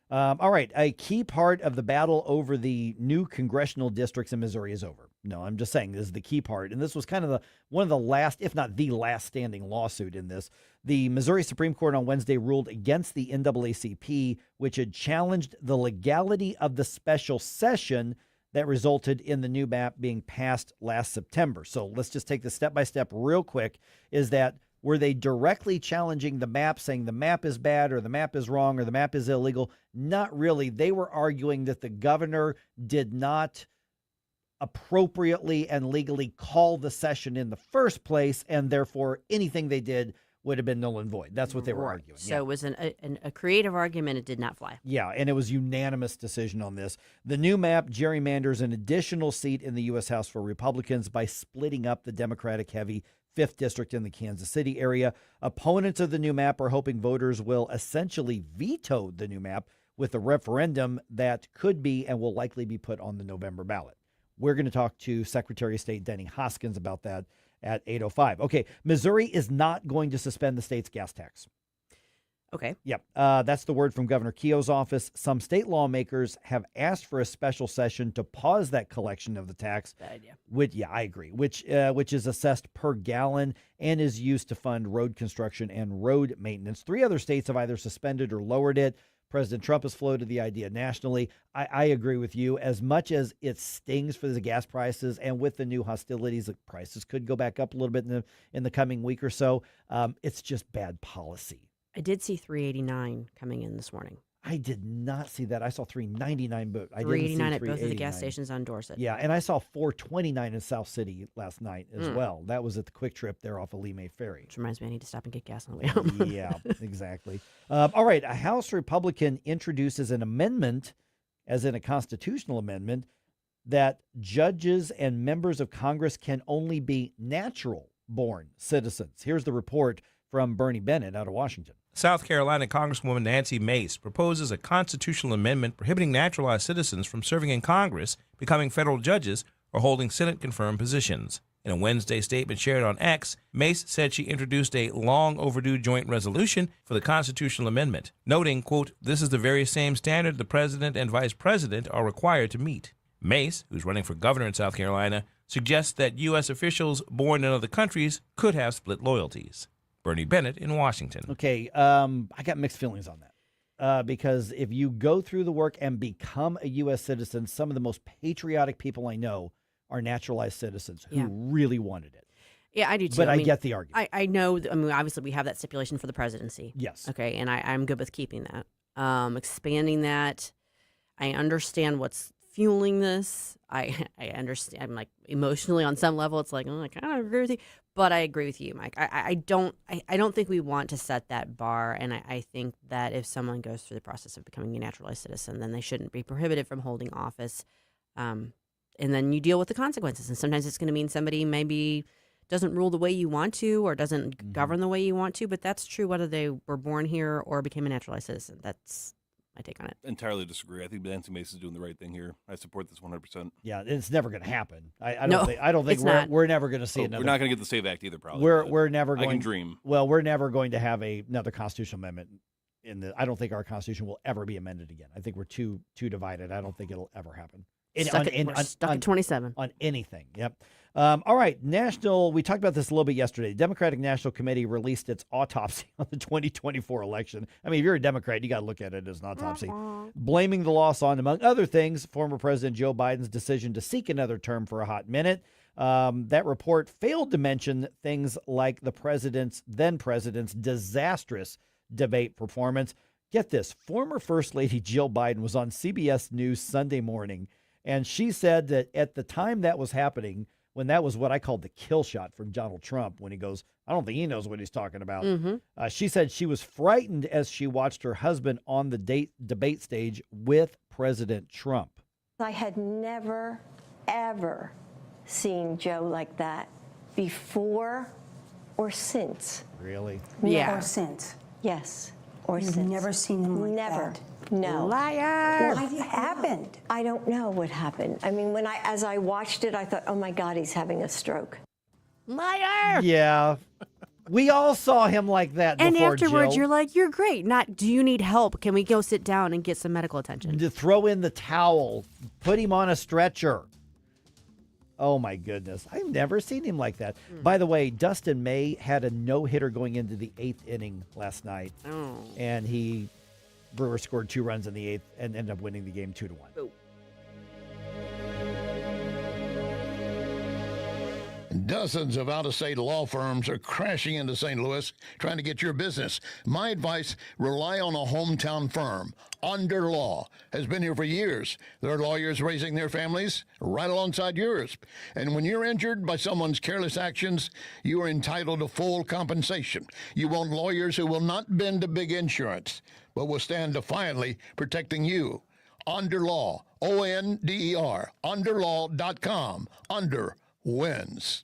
All right. A key part of the battle over the new congressional districts in Missouri is over. No, I'm just saying this is the key part. And this was kind of one of the last, if not the last standing lawsuit in this. The Missouri Supreme Court on Wednesday ruled against the NAACP, which had challenged the legality of the special session that resulted in the new map being passed last September. So let's just take this step by step real quick. Is that were they directly challenging the map, saying the map is bad or the map is wrong or the map is illegal? Not really. They were arguing that the governor did not appropriately and legally call the session in the first place, and therefore anything they did would have been null and void. That's what they were arguing. So it was a creative argument. It did not fly. Yeah, and it was unanimous decision on this. The new map gerrymanders an additional seat in the U.S. House for Republicans by splitting up the Democratic-heavy 5th District in the Kansas City area. Opponents of the new map are hoping voters will essentially veto the new map with a referendum that could be and will likely be put on the November ballot. We're going to talk to Secretary of State Denny Hoskins about that at 8:05. Okay, Missouri is not going to suspend the state's gas tax. Okay. Yep. That's the word from Governor Keough's office. Some state lawmakers have asked for a special session to pause that collection of the tax. Bad idea. I agree. Which is assessed per gallon and is used to fund road construction and road maintenance. 3 other states have either suspended or lowered it. President Trump has floated the idea nationally. I agree with you. As much as it stings for the gas prices, and with the new hostilities, the prices could go back up a little bit in the coming week or so. It's just bad policy. I did see $3.89 coming in this morning. I did not see that. I saw $3.99, but I didn't see $3.89 at both of the gas $3.89. stations on Dorset. Yeah, and I saw $4.29 in South City last night as well. That was at the Quick Trip there off of Lee May Ferry. Which reminds me, I need to stop and get gas on the way home. Yeah, exactly. All right, a House Republican introduces an amendment, as in a constitutional amendment, that judges and members of Congress can only be natural-born citizens. Here's the report from Bernie Bennett out of Washington. South Carolina Congresswoman Nancy Mace proposes a constitutional amendment prohibiting naturalized citizens from serving in Congress, becoming federal judges, or holding Senate-confirmed positions. In a Wednesday statement shared on X, Mace said she introduced a long-overdue joint resolution for the constitutional amendment, noting, quote, "This is the very same standard the president and vice president are required to meet." Mace, who's running for governor in South Carolina, suggests that U.S. officials born in other countries could have split loyalties. Bernie Bennett in Washington. Okay, I got mixed feelings on that because if you go through the work and become a U.S. citizen, some of the most patriotic people I know are naturalized citizens who really wanted it. Yeah, I do too. But I get the argument. I know. I mean, obviously, we have that stipulation for the presidency. Yes. Okay, and I'm good with keeping that. Expanding that, I understand what's fueling this. I understand. I'm like emotionally on some level, it's like, oh, I kind of agree with you, but I agree with you, Mike. I don't think we want to set that bar, and I think that if someone goes through the process of becoming a naturalized citizen, then they shouldn't be prohibited from holding office. And then you deal with the consequences, and sometimes it's going to mean somebody maybe doesn't rule the way you want to or doesn't govern the way you want to, but that's true whether they were born here or became a naturalized citizen. That's my take on it. Entirely disagree. I think Nancy Mace is doing the right thing here. I support this 100%. Yeah, it's never going to happen. I don't think not. we're never going to see another. We're not going to get the SAVE Act either, probably. We're never going. I can dream. Well, we're never going to have another constitutional amendment. I don't think our Constitution will ever be amended again. I think we're too divided. I don't think it'll ever happen. We're stuck at 27. On anything. Yep. All right. We talked about this a little bit yesterday. The Democratic National Committee released its autopsy on the 2024 election. I mean, if you're a Democrat, you got to look at it as an autopsy. Blaming the loss on, among other things, former President Joe Biden's decision to seek another term for a hot minute. That report failed to mention things like the then president's disastrous debate performance. Get this. Former First Lady Jill Biden was on CBS News Sunday morning, and she said that at the time that was happening, when that was what I called the kill shot from Donald Trump when he goes, I don't think he knows what he's talking about. She said she was frightened as she watched her husband on the debate stage with President Trump. I had never, ever seen Joe like that before or since. Really? Yeah. Or since. Yes. Or You've since. never seen him like Never. that. No. Liar. What happened? I don't know what happened. I mean, as I watched it, I thought, oh my God, he's having a stroke. Liar. Yeah. We all saw him like that And before, afterwards, Jill. you're like, you're great. Not, do you need help? Can we go sit down and get some medical attention? To throw in the towel, put him on a stretcher. Oh, my goodness. I've never seen him like that. By the way, Dustin May had a no-hitter going into the 8th inning last night. Oh. And Brewers scored 2 runs in the 8th and ended up winning the game 2-1. Oh. Dozens of out-of-state law firms are crashing into St. Louis trying to get your business. My advice, rely on a hometown firm. Under Law has been here for years. There are lawyers raising their families right alongside yours. And when you're injured by someone's careless actions, you are entitled to full compensation. You want lawyers who will not bend to big insurance, but will stand defiantly protecting you. Under Law, O-N-D-E-R, underlaw.com. Under wins.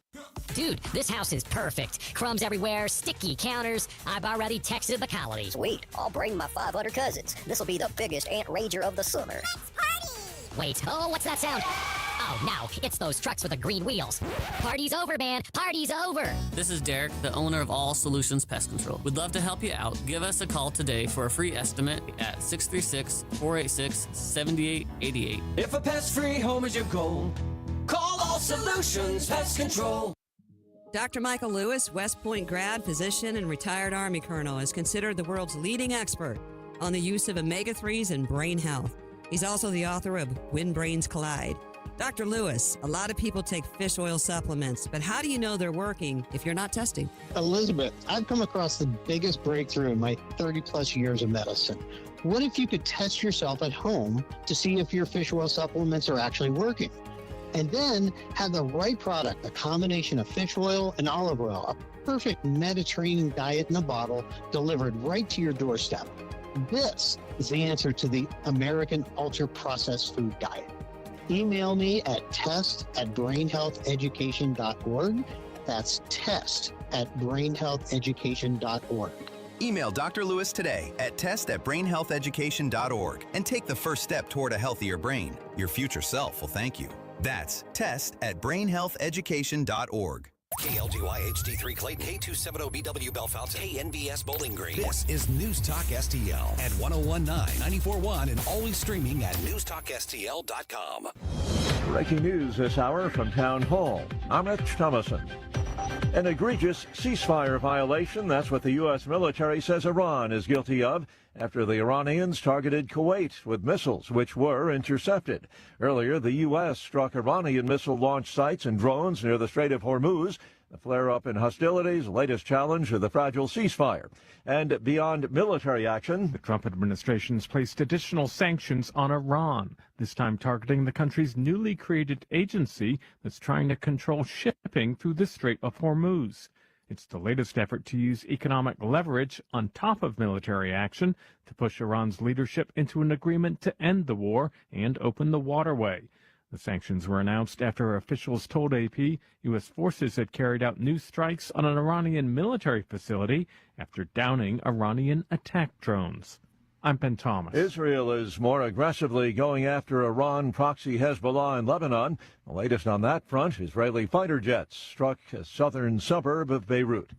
Dude, this house is perfect. Crumbs everywhere, sticky counters. I've already texted the colony. Sweet. I'll bring my 500 cousins. This'll be the biggest ant rager of the summer. Let's party! Wait, what's that sound? Oh, no, it's those trucks with the green wheels. Party's over, man. Party's over. This is Derek, the owner of All Solutions Pest Control. We'd love to help you out. Give us a call today for a free estimate at 636-486-7888. If a pest-free home is your goal, call All Solutions Pest Control. Dr. Michael Lewis, West Point grad, physician, and retired Army colonel, is considered the world's leading expert on the use of omega-3s in brain health. He's also the author of When Brains Collide. Dr. Lewis, a lot of people take fish oil supplements, but how do you know they're working if you're not testing? Elizabeth, I've come across the biggest breakthrough in my 30-plus years of medicine. What if you could test yourself at home to see if your fish oil supplements are actually working? And then have the right product, a combination of fish oil and olive oil, a perfect Mediterranean diet in a bottle delivered right to your doorstep. This is the answer to the American ultra-processed food diet. Email me at test@brainhealtheducation.org. That's test@brainhealtheducation.org. Email Dr. Lewis today at test@brainhealtheducation.org and take the first step toward a healthier brain. Your future self will thank you. That's test@brainhealtheducation.org. KLGY HD3 Clayton, K270BW Bellefonte, KNBS Bowling Green. This is News Talk STL at 1019, 94.1, and always streaming at NewsTalkSTL.com. Breaking news this hour from Town Hall. I'm Rich Thomason. An egregious ceasefire violation, that's what the U.S. military says Iran is guilty of after the Iranians targeted Kuwait with missiles, which were intercepted. Earlier, the U.S. struck Iranian missile launch sites and drones near the Strait of Hormuz. The flare-up in hostilities, latest challenge to the fragile ceasefire. And beyond military action, the Trump administration's placed additional sanctions on Iran, this time targeting the country's newly created agency that's trying to control shipping through the Strait of Hormuz. It's the latest effort to use economic leverage on top of military action to push Iran's leadership into an agreement to end the war and open the waterway. The sanctions were announced after officials told AP U.S. forces had carried out new strikes on an Iranian military facility after downing Iranian attack drones. I'm Ben Thomas. Israel is more aggressively going after Iran proxy Hezbollah in Lebanon. The latest on that front, Israeli fighter jets struck a southern suburb of Beirut.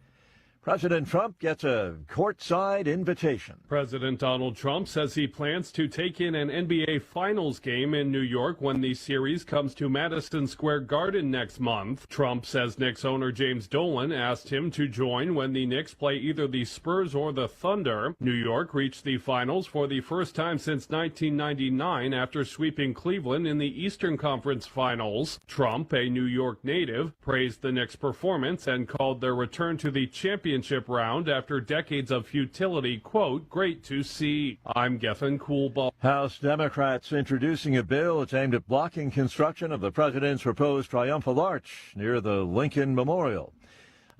President Trump gets a courtside invitation. President Donald Trump says he plans to take in an NBA Finals game in New York when the series comes to Madison Square Garden next month. Trump says Knicks owner James Dolan asked him to join when the Knicks play either the Spurs or the Thunder. New York reached the finals for the first time since 1999 after sweeping Cleveland in the Eastern Conference Finals. Trump, a New York native, praised the Knicks' performance and called their return to the championship championship round after decades of futility. Quote, great to see. I'm Gethin Coolball. House Democrats introducing a bill. It's aimed at blocking construction of the president's proposed triumphal arch near the Lincoln Memorial.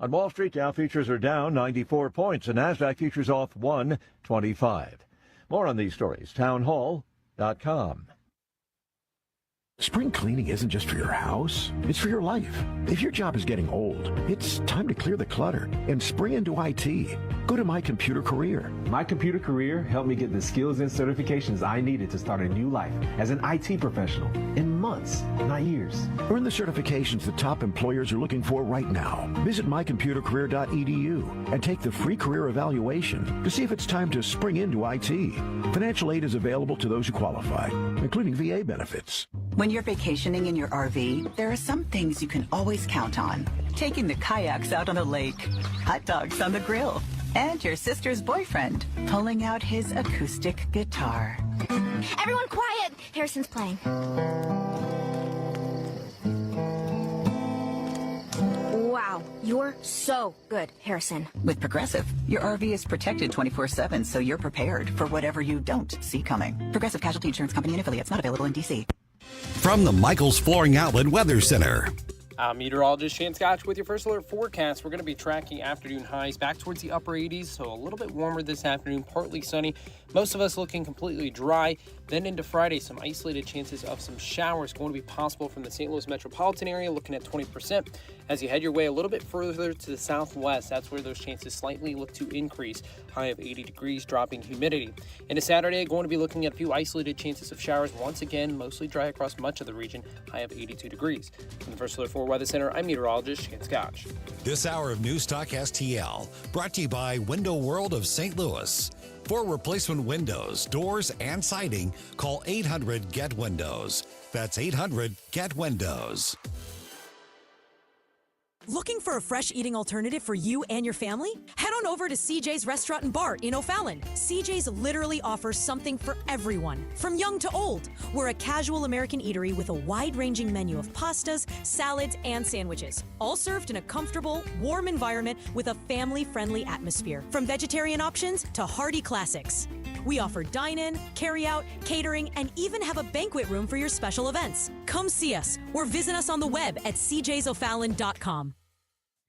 On Wall Street, Dow futures are down 94 points, and NASDAQ futures off 125. More on these stories, townhall.com. Spring cleaning isn't just for your house, it's for your life. If your job is getting old, it's time to clear the clutter and spring into IT. Go to My Computer Career. My Computer Career helped me get the skills and certifications I needed to start a new life as an IT professional in months, not years. Earn the certifications the top employers are looking for right now. Visit mycomputercareer.edu and take the free career evaluation to see if it's time to spring into IT. Financial aid is available to those who qualify, including VA benefits. When you're vacationing in your RV, there are some things you can always count on. Taking the kayaks out on the lake, hot dogs on the grill, and your sister's boyfriend pulling out his acoustic guitar. Everyone quiet! Harrison's playing. Wow, you're so good, Harrison. With Progressive, your RV is protected 24/7, so you're prepared for whatever you don't see coming. Progressive Casualty Insurance Company and affiliates, not available in D.C. From the Michaels Flooring Outlet Weather Center. I'm meteorologist Shane Scotch with your first alert forecast. We're going to be tracking afternoon highs back towards the upper 80s, so a little bit warmer this afternoon, partly sunny. Most of us looking completely dry. Then into Friday, some isolated chances of some showers going to be possible from the St. Louis metropolitan area, looking at 20%. As you head your way a little bit further to the southwest, that's where those chances slightly look to increase. High of 80 degrees, dropping humidity. Into Saturday, going to be looking at a few isolated chances of showers. Once again, mostly dry across much of the region. High of 82 degrees. From the First Alert 4 Weather Center, I'm meteorologist Shane Scotch. This hour of News Talk STL brought to you by Window World of St. Louis. For replacement windows, doors, and siding, call 800-GET-WINDOWS. That's 800-GET-WINDOWS. Looking for a fresh eating alternative for you and your family? Head on over to CJ's Restaurant and Bar in O'Fallon. CJ's literally offers something for everyone, from young to old. We're a casual American eatery with a wide-ranging menu of pastas, salads, and sandwiches, all served in a comfortable, warm environment with a family-friendly atmosphere. From vegetarian options to hearty classics. We offer dine-in, carry-out, catering, and even have a banquet room for your special events. Come see us or visit us on the web at cjsofallon.com.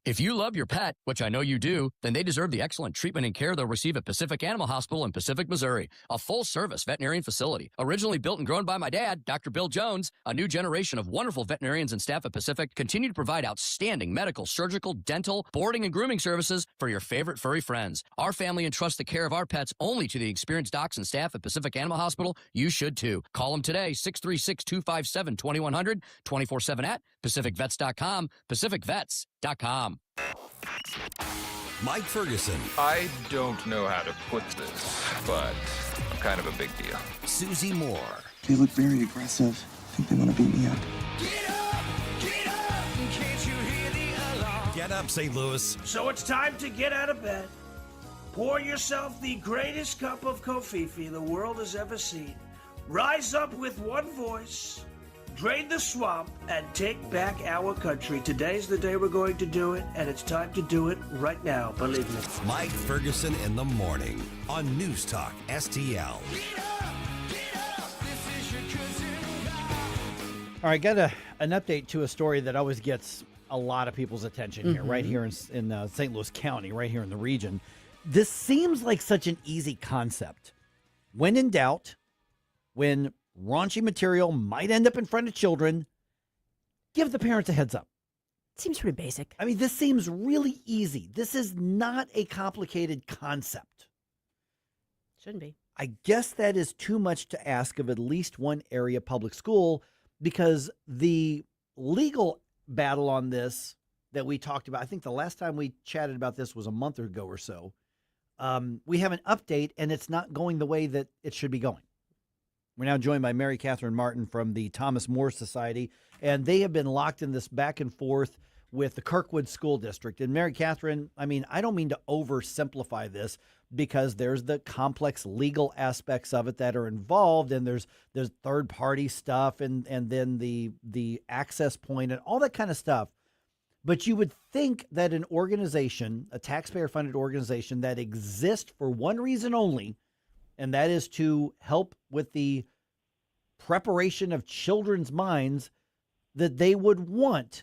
If you love your pet, which I know you do, then they deserve the excellent treatment and care they'll receive at Pacific Animal Hospital in Pacific, Missouri, a full-service veterinarian facility. Originally built and grown by my dad, Dr. Bill Jones, a new generation of wonderful veterinarians and staff at Pacific continue to provide outstanding medical, surgical, dental, boarding, and grooming services for your favorite furry friends. Our family entrusts the care of our pets only to the experienced docs and staff at Pacific Animal Hospital. You should too. Call them today, 636-257-2100, 24/7 at PacificVets.com, PacificVets.com. Mike Ferguson. I don't know how to put this, but I'm kind of a big deal. Susie Moore. They look very aggressive. I think they want to beat me up. Get up, St. Louis. So it's time to get out of bed. Pour yourself the greatest cup of Kofifi the world has ever seen. Rise up with one voice. Drain the swamp and take back our country. Today's the day we're going to do it, and it's time to do it right now, believe me. Mike Ferguson in the morning on News Talk STL. All right, got an update to a story that always gets a lot of people's attention here, right here in St. Louis County, right here in the region. This seems like such an easy concept. When in doubt, when raunchy material might end up in front of children, give the parents a heads up. Seems pretty basic. I mean, this seems really easy. This is not a complicated concept. Shouldn't be. I guess that is too much to ask of at least one area public school, because the legal battle on this that we talked about, I think the last time we chatted about this was a month ago or so. We have an update, and it's not going the way that it should be going. We're now joined by Mary Catharine Martin from the Thomas More Society, and they have been locked in this back and forth with the Kirkwood School District. And Mary Catharine, I mean, I don't mean to oversimplify this, because there's the complex legal aspects of it that are involved, and there's third-party stuff, and then the access point and all that kind of stuff. But you would think that an organization, a taxpayer-funded organization that exists for one reason only, and that is to help with the preparation of children's minds, that they would want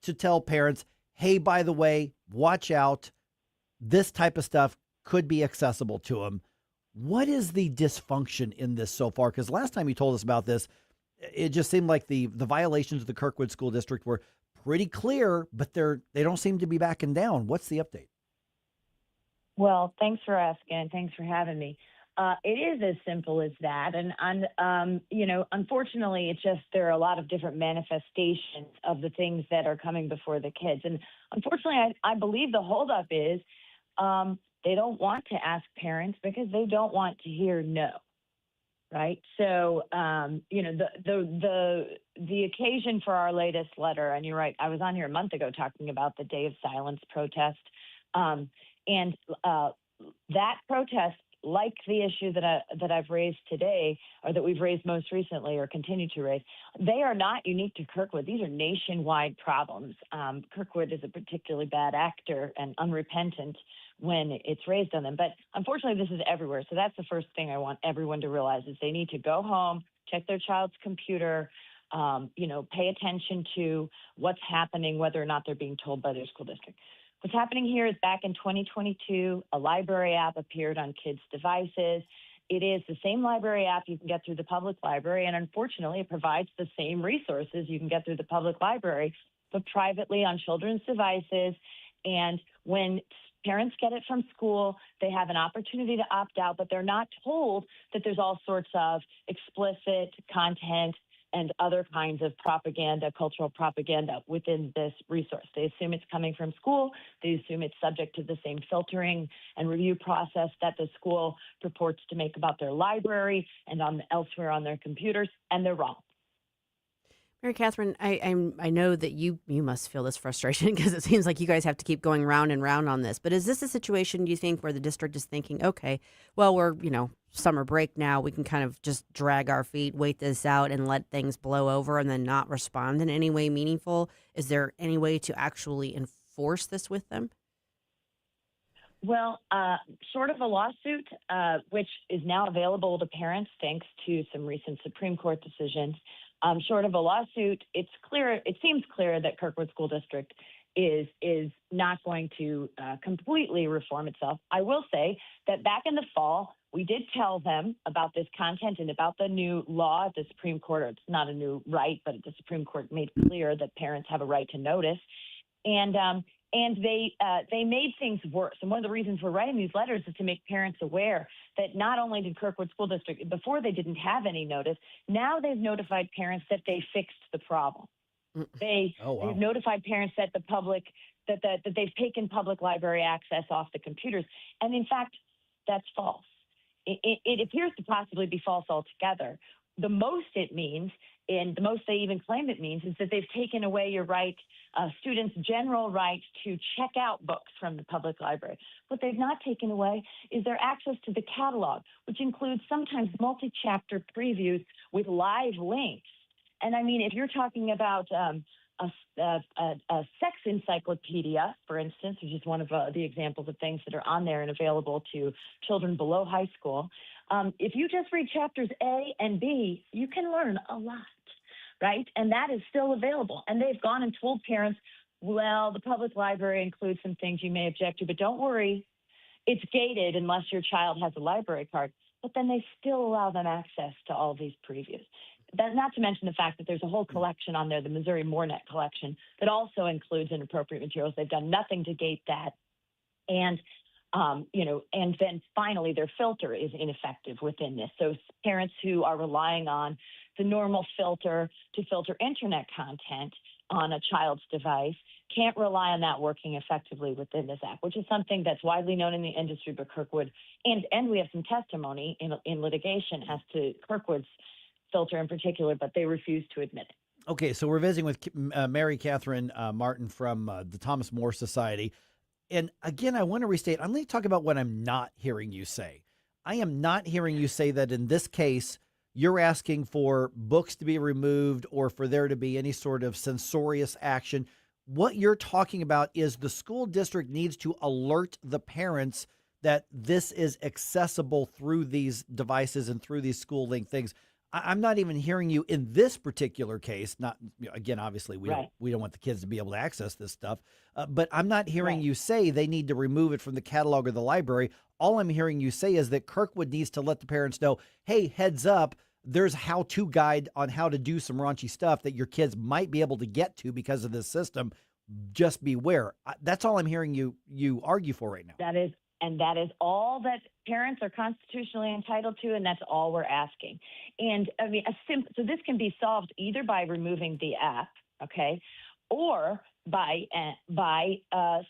to tell parents, hey, by the way, watch out. This type of stuff could be accessible to them. What is the dysfunction in this so far? Because last time you told us about this, it just seemed like the violations of the Kirkwood School District were pretty clear, but they don't seem to be backing down. What's the update? Well, thanks for asking. Thanks for having me. It is as simple as that. And unfortunately, it's just there are a lot of different manifestations of the things that are coming before the kids. And unfortunately, I believe the holdup is they don't want to ask parents because they don't want to hear no. Right. So, the occasion for our latest letter, and you're right, I was on here a month ago talking about the Day of Silence protest. And that protest, like the issue that I've raised today, or that we've raised most recently or continue to raise, they are not unique to Kirkwood. These are nationwide problems. Kirkwood is a particularly bad actor and unrepentant when it's raised on them. But unfortunately, this is everywhere. So that's the first thing I want everyone to realize is they need to go home, check their child's computer, pay attention to what's happening, whether or not they're being told by their school district. What's happening here is back in 2022, a library app appeared on kids' devices. It is the same library app you can get through the public library, and unfortunately, it provides the same resources you can get through the public library, but privately on children's devices. And when parents get it from school, they have an opportunity to opt out, but they're not told that there's all sorts of explicit content and other kinds of propaganda, cultural propaganda within this resource. They assume it's coming from school. They assume it's subject to the same filtering and review process that the school purports to make about their library and elsewhere on their computers, and they're wrong. Mary Catharine, I know that you must feel this frustration because it seems like you guys have to keep going round and round on this. But is this a situation, do you think, where the district is thinking, okay, well, we're, summer break now, we can kind of just drag our feet, wait this out and let things blow over and then not respond in any way meaningful? Is there any way to actually enforce this with them? Well, short of a lawsuit, which is now available to parents thanks to some recent Supreme Court decisions, short of a lawsuit, it seems clear that Kirkwood School District is not going to completely reform itself. I will say that back in the fall, we did tell them about this content and about the new law at the Supreme Court. It's not a new right, but the Supreme Court made clear that parents have a right to notice. And they made things worse. And one of the reasons we're writing these letters is to make parents aware that not only did Kirkwood School District, before they didn't have any notice, now they've notified parents that they fixed the problem. They've notified parents that the public, that they've taken public library access off the computers. And in fact, that's false. It appears to possibly be false altogether. The most it means, and the most they even claim it means, is that they've taken away your right, students' general right to check out books from the public library. What they've not taken away is their access to the catalog, which includes sometimes multi-chapter previews with live links. And I mean, if you're talking about a sex encyclopedia, for instance, which is one of the examples of things that are on there and available to children below high school, if you just read chapters A and B, you can learn a lot, right? And that is still available. And they've gone and told parents, well, the public library includes some things you may object to, but don't worry, it's gated unless your child has a library card. But then they still allow them access to all these previews. Not to mention the fact that there's a whole collection on there, the Missouri Moornet collection, that also includes inappropriate materials. They've done nothing to gate that. And, and then finally their filter is ineffective within this. So parents who are relying on the normal filter to filter internet content on a child's device can't rely on that working effectively within this app, which is something that's widely known in the industry, but Kirkwood, and we have some testimony in litigation as to Kirkwood's filter in particular, but they refuse to admit it. Okay, so we're visiting with Mary Catharine Martin from the Thomas More Society. And again, I want to restate, I'm going to talk about what I'm not hearing you say. I am not hearing you say that in this case, you're asking for books to be removed or for there to be any sort of censorious action. what you're talking about is the school district needs to alert the parents that this is accessible through these devices and through these school link things. I'm not even hearing you in this particular case. Not again, obviously, we don't want the kids to be able to access this stuff. But I'm not hearing you say they need to remove it from the catalog or the library. All I'm hearing you say is that Kirkwood needs to let the parents know, hey, heads up, there's a how-to guide on how to do some raunchy stuff that your kids might be able to get to because of this system. Just beware. That's all I'm hearing you argue for right now. That is all that parents are constitutionally entitled to, and that's all we're asking. And I mean, so this can be solved either by removing the app, okay, or by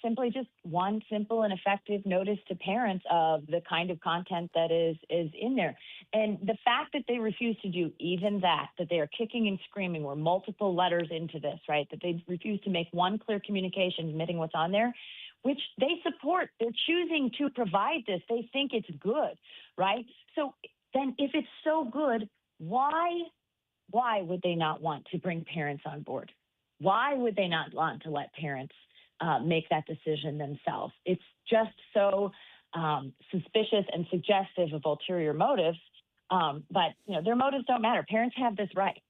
simply just one simple and effective notice to parents of the kind of content that is in there. And the fact that they refuse to do even that they are kicking and screaming, we're multiple letters into this, right, that they refuse to make one clear communication admitting what's on there, which they support. They're choosing to provide this. They think it's good, right? So then if it's so good, why would they not want to bring parents on board? Why would they not want to let parents make that decision themselves? It's just so suspicious and suggestive of ulterior motives. But, their motives don't matter. Parents have this right.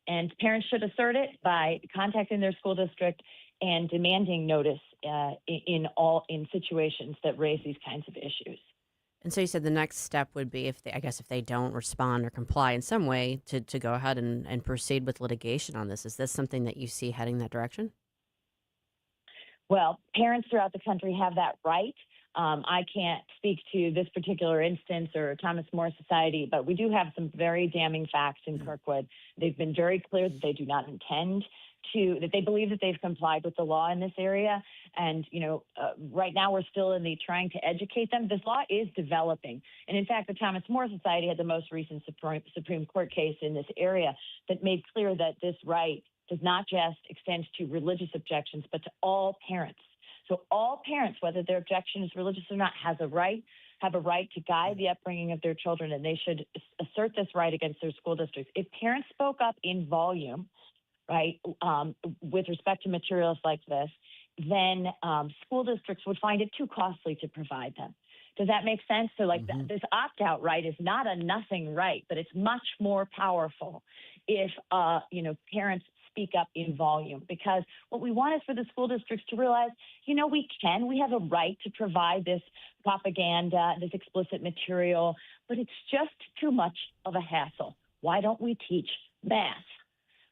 And parents should assert it by contacting their school district and demanding notice in situations that raise these kinds of issues. And so you said the next step would be if they don't respond or comply in some way to go ahead and proceed with litigation on this. Is this something that you see heading that direction? Well, parents throughout the country have that right. I can't speak to this particular instance or Thomas More Society, but we do have some very damning facts in Kirkwood. They've been very clear that they do not intend that they believe that they've complied with the law in this area. And, right now we're still in the trying to educate them. This law is developing. And in fact, the Thomas More Society had the most recent Supreme Court case in this area that made clear that this right does not just extend to religious objections, but to all parents. So all parents, whether their objection is religious or not, have a right to guide the upbringing of their children, and they should assert this right against their school districts. If parents spoke up in volume, right, with respect to materials like this, then school districts would find it too costly to provide them. Does that make sense? So this opt-out right is not a nothing right, but it's much more powerful if, parents speak up in volume, because what we want is for the school districts to realize, we have a right to provide this propaganda, this explicit material, but it's just too much of a hassle. Why don't we teach math,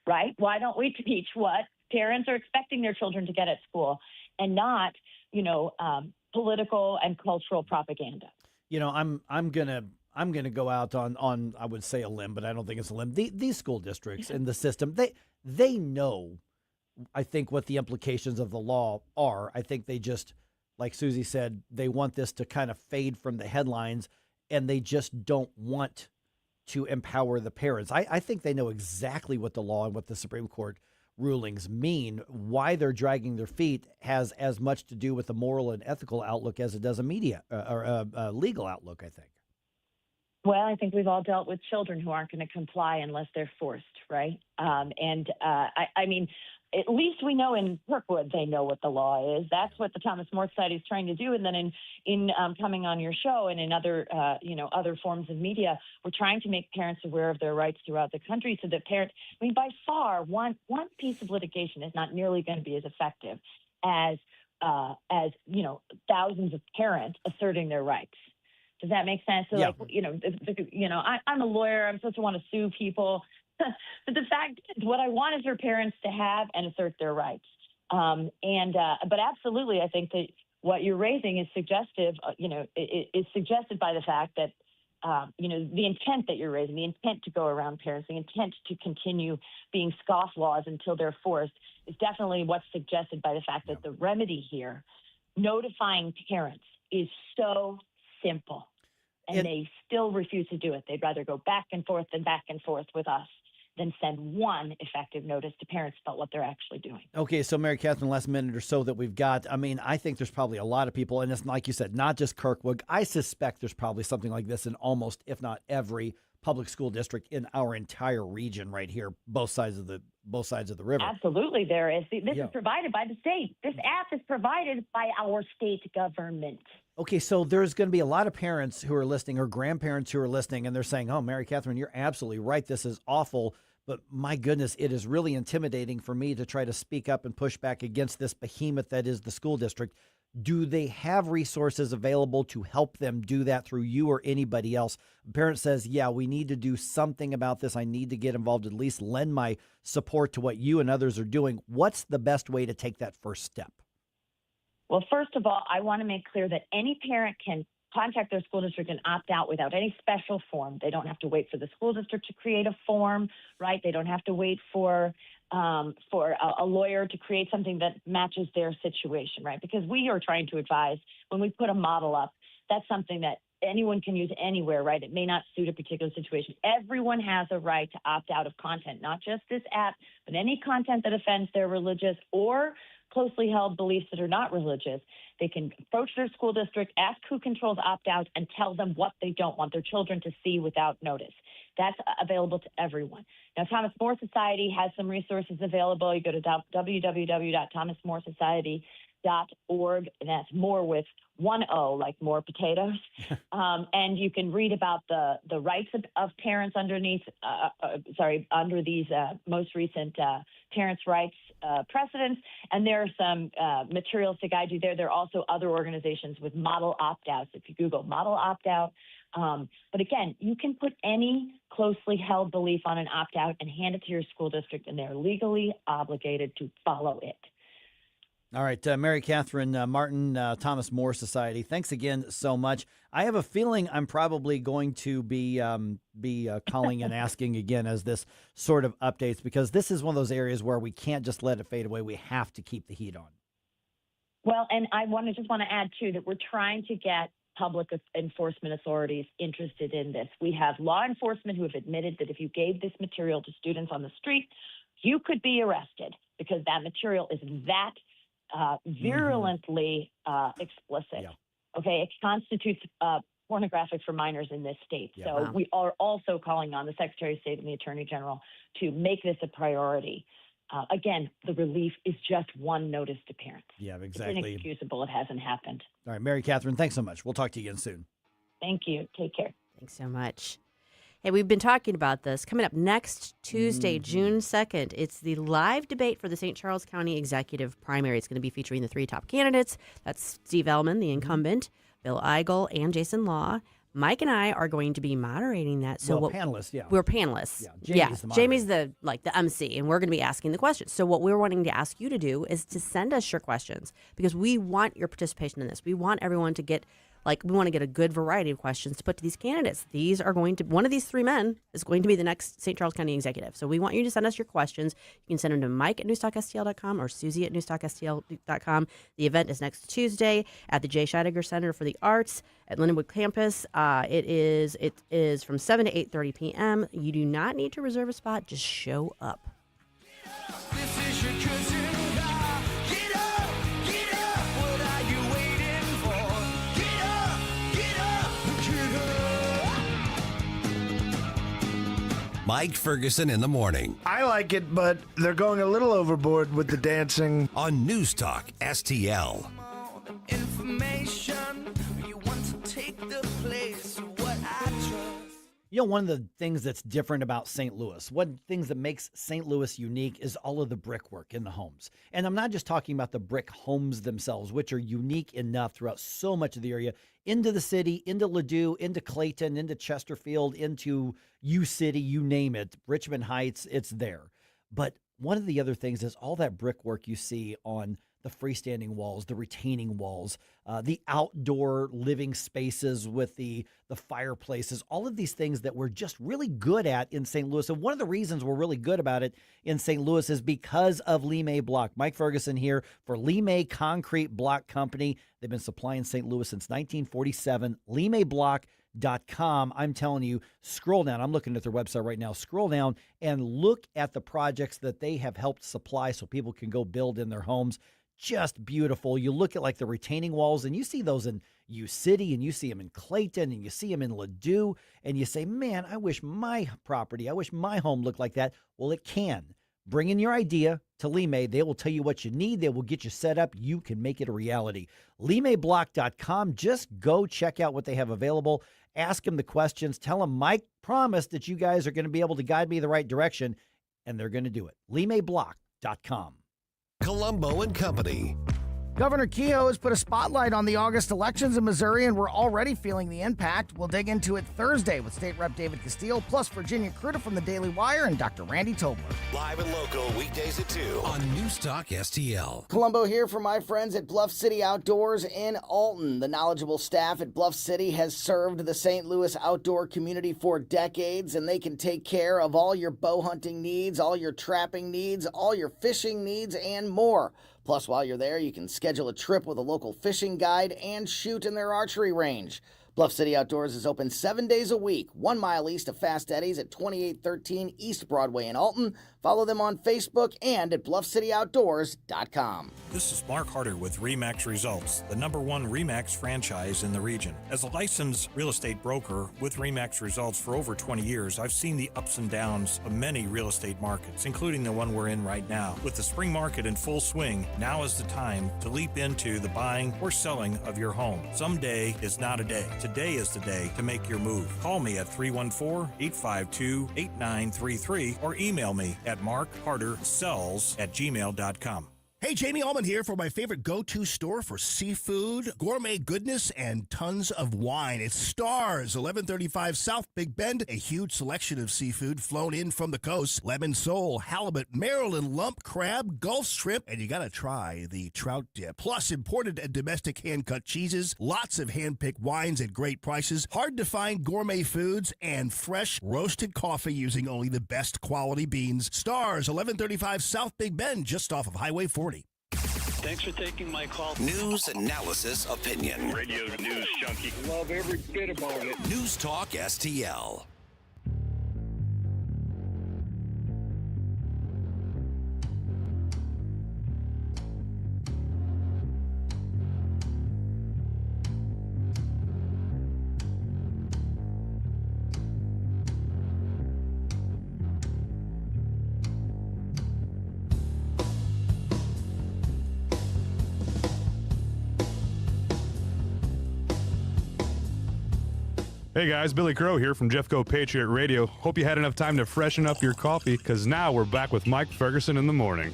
right? Why don't we teach what parents are expecting their children to get at school and not, political and cultural propaganda? I'm gonna go out on I would say a limb, but I don't think it's a limb. These school districts in the system, they know, I think, what the implications of the law are. I think they just, like Susie said, they want this to kind of fade from the headlines, and they just don't want to empower the parents. I think they know exactly what the law and what the Supreme Court rulings mean. Why they're dragging their feet has as much to do with a moral and ethical outlook as it does a media or a legal outlook, I think. Well, I think we've all dealt with children who aren't going to comply unless they're forced, right? I mean, at least we know in Kirkwood they know what the law is. That's what the Thomas More Society is trying to do. And then in coming on your show and in other forms of media, we're trying to make parents aware of their rights throughout the country so that parents, by far, one piece of litigation is not nearly going to be as effective as thousands of parents asserting their rights. Does that make sense? So, I'm a lawyer. I'm supposed to want to sue people. But the fact is, what I want is for parents to have and assert their rights. But absolutely, I think that what you're raising is suggestive, is suggested by the fact that, the intent that you're raising, the intent to go around parents, the intent to continue being scofflaws until they're forced is definitely what's suggested by the fact that the remedy here, notifying parents, is so simple. And they still refuse to do it. They'd rather go back and forth with us than send one effective notice to parents about what they're actually doing. Okay, so Mary Catharine, last minute or so that we've got, I think there's probably a lot of people, and it's like you said, not just Kirkwood. I suspect there's probably something like this in almost, if not every, public school district in our entire region right here, both sides of the both sides of the river. Absolutely, there is. This Yeah. is provided by the state. This app is provided by our state government. Okay, so there's going to be a lot of parents who are listening or grandparents who are listening, and they're saying, oh, Mary Catharine, you're absolutely right. This is awful. But my goodness, it is really intimidating for me to try to speak up and push back against this behemoth that is the school district. Do they have resources available to help them do that through you or anybody else? A parent says, yeah, we need to do something about this. I need to get involved, at least lend my support to what you and others are doing. What's the best way to take that first step? Well, first of all, I want to make clear that any parent can contact their school district and opt out without any special form. They don't have to wait for the school district to create a form, right? They don't have to wait for a lawyer to create something that matches their situation, right? Because we are trying to advise when we put a model up, that's something that anyone can use anywhere, right? It may not suit a particular situation. Everyone has a right to opt out of content, not just this app, but any content that offends their religious or closely held beliefs that are not religious. They can approach their school district, ask who controls opt-out, and tell them what they don't want their children to see without notice. That's available to everyone. Now, Thomas More Society has some resources available. You go to www.thomasmoresociety.org, and that's more with one O, like more potatoes. And you can read about the rights of parents under these most recent parents' rights precedents. And there are some materials to guide you there. There are also other organizations with model opt-outs. If you Google model opt-out. But again, you can put any closely held belief on an opt-out and hand it to your school district, and they're legally obligated to follow it. All right, Mary Catharine Martin, Thomas More Society, thanks again so much. I have a feeling I'm probably going to be calling and asking again as this sort of updates, because this is one of those areas where we can't just let it fade away. We have to keep the heat on. Well, and I just want to add, too, that we're trying to get public enforcement authorities interested in this. We have law enforcement who have admitted that if you gave this material to students on the street, you could be arrested because that material is that virulently explicit. Yeah. Okay, it constitutes pornographic for minors in this state. Yeah. So Wow. we are also calling on the Secretary of State and the Attorney General to make this a priority. Again, the relief is just one notice to parents. Yeah, exactly. It's inexcusable. It hasn't happened. All right, Mary Catharine, thanks so much. We'll talk to you again soon. Thank you. Take care. Thanks so much. Hey, we've been talking about this. Coming up next Tuesday, June 2nd, it's the live debate for the St. Charles County Executive Primary. It's going to be featuring the three top candidates. That's Steve Ellman, the incumbent, Bill Eigel, and Jason Law. Mike and I are going to be moderating that. So panelists, yeah. We're panelists. Yeah, Jamie's the MC, and we're going to be asking the questions. So what we're wanting to ask you to do is to send us your questions, because we want your participation in this. We want everyone to get, we want to get a good variety of questions to put to these candidates. These are going to, one of these three men is going to be the next St. Charles County executive. So we want you to send us your questions. You can send them to Mike at NewsTalkSTL.com or Susie at NewsTalkSTL.com. The event is next Tuesday at the J. Scheidegger Center for the Arts at Lindenwood Campus. It is from 7 to 8:30 p.m. You do not need to reserve a spot. Just show up. Mike Ferguson in the morning. I like it, but they're going a little overboard with the dancing. On News Talk STL. Information, you want to take the place of what I trust. You know, one of the things that's different about St. Louis, one of the things that makes St. Louis unique is all of the brickwork in the homes. And I'm not just talking about the brick homes themselves, which are unique enough throughout so much of the area, into the city, into Ladue, into Clayton, into Chesterfield, into U-City, you name it, Richmond Heights, it's there. But one of the other things is all that brickwork you see on the freestanding walls, the retaining walls, the outdoor living spaces with the fireplaces, all of these things that we're just really good at in St. Louis. And one of the reasons we're really good about it in St. Louis is because of Lee May Block. Mike Ferguson here for Lee May Concrete Block Company. They've been supplying St. Louis since 1947. LeeMayBlock.com. I'm telling you, scroll down. I'm looking at their website right now. Scroll down and look at the projects that they have helped supply so people can go build in their homes. Just beautiful. You look at like the retaining walls and you see those in U-City and you see them in Clayton and you see them in Ladue and you say, man, I wish my property, I wish my home looked like that. Well, it can. Bring in your idea to Lime. They will tell you what you need. They will get you set up. You can make it a reality. LimeBlock.com. Just go check out what they have available. Ask them the questions. Tell them Mike promised that you guys are going to be able to guide me the right direction, and they're going to do it. LimeBlock.com. Colombo and Company. Governor Kehoe has put a spotlight on the August elections in Missouri, and we're already feeling the impact. We'll dig into it Thursday with State Rep David Castile, plus Virginia Cruda from the Daily Wire and Dr. Randy Tobler. Live and local, weekdays at 2 on NewsTalk STL. Colombo here for my friends at Bluff City Outdoors in Alton. The knowledgeable staff at Bluff City has served the St. Louis outdoor community for decades, and they can take care of all your bow hunting needs, all your trapping needs, all your fishing needs, and more. Plus, while you're there, you can schedule a trip with a local fishing guide and shoot in their archery range. Bluff City Outdoors is open 7 days a week, 1 mile east of Fast Eddie's at 2813 East Broadway in Alton. Follow them on Facebook and at BluffCityOutdoors.com. This is Mark Harder with RE/MAX Results, the #1 RE/MAX franchise in the region. As a licensed real estate broker with RE/MAX Results for over 20 years, I've seen the ups and downs of many real estate markets, including the one we're in right now. With the spring market in full swing, now is the time to leap into the buying or selling of your home. Someday is not a day. Today is the day to make your move. Call me at 314-852-8933 or email me at markhardersells@gmail.com. Hey, Jamie Allman here for my favorite go-to store for seafood, gourmet goodness, and tons of wine. It's Stars, 1135 South Big Bend. A huge selection of seafood flown in from the coast. Lemon sole, halibut, Maryland lump crab, Gulf shrimp, and you gotta try the trout dip. Plus, imported and domestic hand-cut cheeses, lots of hand-picked wines at great prices, hard-to-find gourmet foods, and fresh roasted coffee using only the best quality beans. Stars, 1135 South Big Bend, just off of Highway 40. Thanks for taking my call. News, analysis, opinion. Radio news junkie. Love every bit about it. News Talk STL. Hey guys, Billy Crow here from Jeffco Patriot Radio. Hope you had enough time to freshen up your coffee, because now we're back with Mike Ferguson in the morning.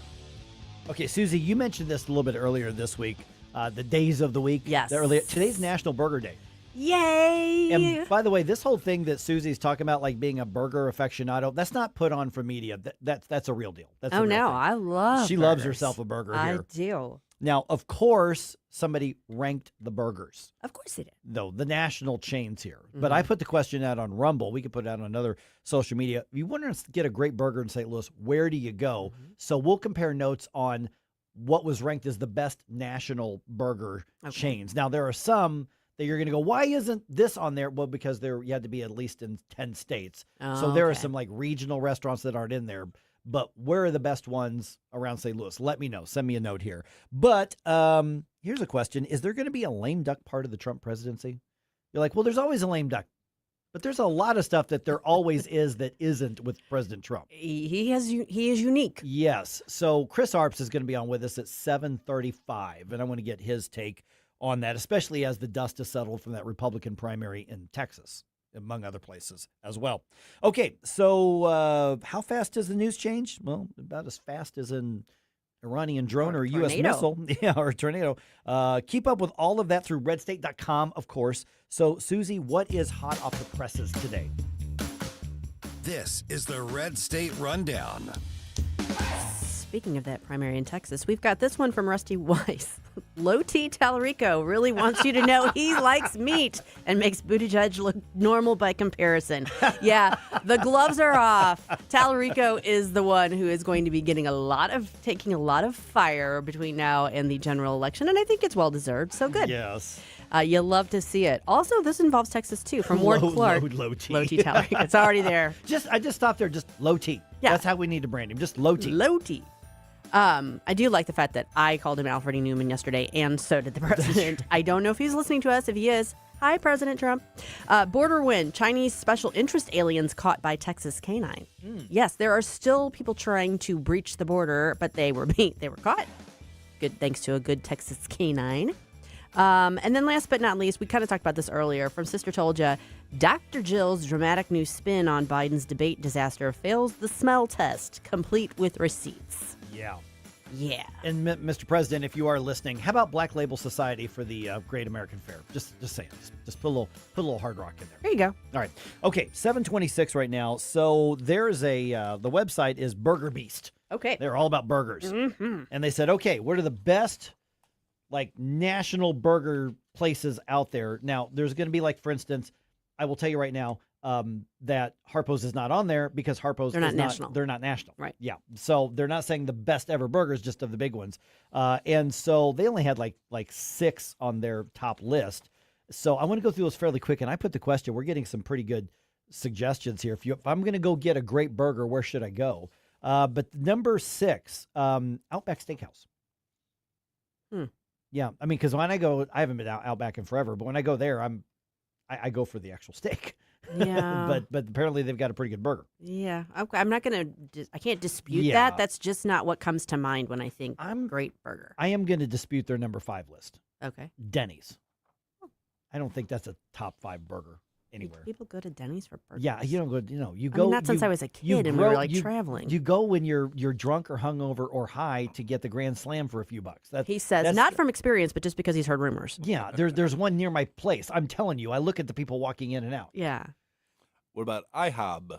Okay, Susie, you mentioned this a little bit earlier this week, the days of the week. Yes. Today's National Burger Day. Yay! And by the way, this whole thing that Susie's talking about, like being a burger aficionado, that's not put on for media. That's a real deal. That's a real thing. I love She burgers. loves herself a burger here. I do. Now, of course, somebody ranked the burgers. Of course they did. Though the national chains here. But I put the question out on Rumble. We could put it out on another social media. If you want to get a great burger in St. Louis, where do you go? So we'll compare notes on what was ranked as the best national burger chains. Now, there are some that you're going to go, why isn't this on there? Well, because you had to be at least in 10 states. So there are some like regional restaurants that aren't in there. But where are the best ones around St. Louis? Let me know. Send me a note here. But here's a question. Is there going to be a lame duck part of the Trump presidency? You're like, well, there's always a lame duck. But there's a lot of stuff that there always is that isn't with President Trump. He is unique. Yes. So Chris Arps is going to be on with us at 7:35, and I want to get his take on that, especially as the dust has settled from that Republican primary in Texas, among other places as well. Okay, so how fast does the news change? Well, about as fast as an Iranian drone or a U.S. missile. Yeah, or a tornado. Keep up with all of that through redstate.com, of course. So, Susie, what is hot off the presses today? This is the Red State Rundown. Speaking of that primary in Texas, we've got this one from Rusty Weiss. Low T Tallarico really wants you to know he likes meat and makes Buttigieg look normal by comparison. Yeah, the gloves are off. Tallarico is the one who is going to be taking a lot of fire between now and the general election, and I think it's well deserved. So good. Yes. You love to see it. Also, this involves Texas too. From Ward Clark. Low T. Low T Tallarico. It's already there. I just stopped there. Just low T. Yeah. That's how we need to brand him. Just low T. Low T. I do like the fact that I called him Alfred E. Newman yesterday, and so did the president. I don't know if he's listening to us. If he is, Hi, President Trump. Border win. Chinese special interest aliens caught by Texas canine. Yes, there are still people trying to breach the border, but they were caught. Good, thanks to a good Texas canine. And then last but not least, we kind of talked about this earlier. From Sister Told Ya, Dr. Jill's dramatic new spin on Biden's debate disaster fails the smell test, complete with receipts. Yeah. Yeah. And Mr. President, if you are listening, how about Black Label Society for the Great American Fair? Just saying. Just put a little Hard Rock in there. There you go. All right. Okay, 7:26 right now. So there's the website is Burger Beast. Okay. They're all about burgers. Mm-hmm. And they said, okay, what are the best national burger places out there? Now, there's going to be for instance, I will tell you right now, that Harpo's is not on there because Harpo's They're not national. They're not national. Right. Yeah. So they're not saying the best ever burgers, just of the big ones. And so they only had like 6 on their top list. So I want to go through those fairly quick. And I put the question, we're getting some pretty good suggestions here. If I'm going to go get a great burger, where should I go? But number 6, Outback Steakhouse. Yeah. I mean, because when I go, I haven't been Outback in forever, but when I go there, I go for the actual steak. Yeah. but apparently they've got a pretty good burger. Yeah. Okay. I'm not going to, I can't dispute Yeah. that. That's just not what comes to mind when I think great burger. I am going to dispute their number 5 list. Okay. Denny's. I don't think that's a top 5 burger anywhere. People go to Denny's for burgers. Yeah, you don't go. You I go. mean, not since I was a kid and we were traveling. You go when you're drunk or hungover or high to get the Grand Slam for a few bucks. He says not from experience, but just because he's heard rumors. Yeah, there's one near my place. I'm telling you, I look at the people walking in and out. Yeah. What about IHOB?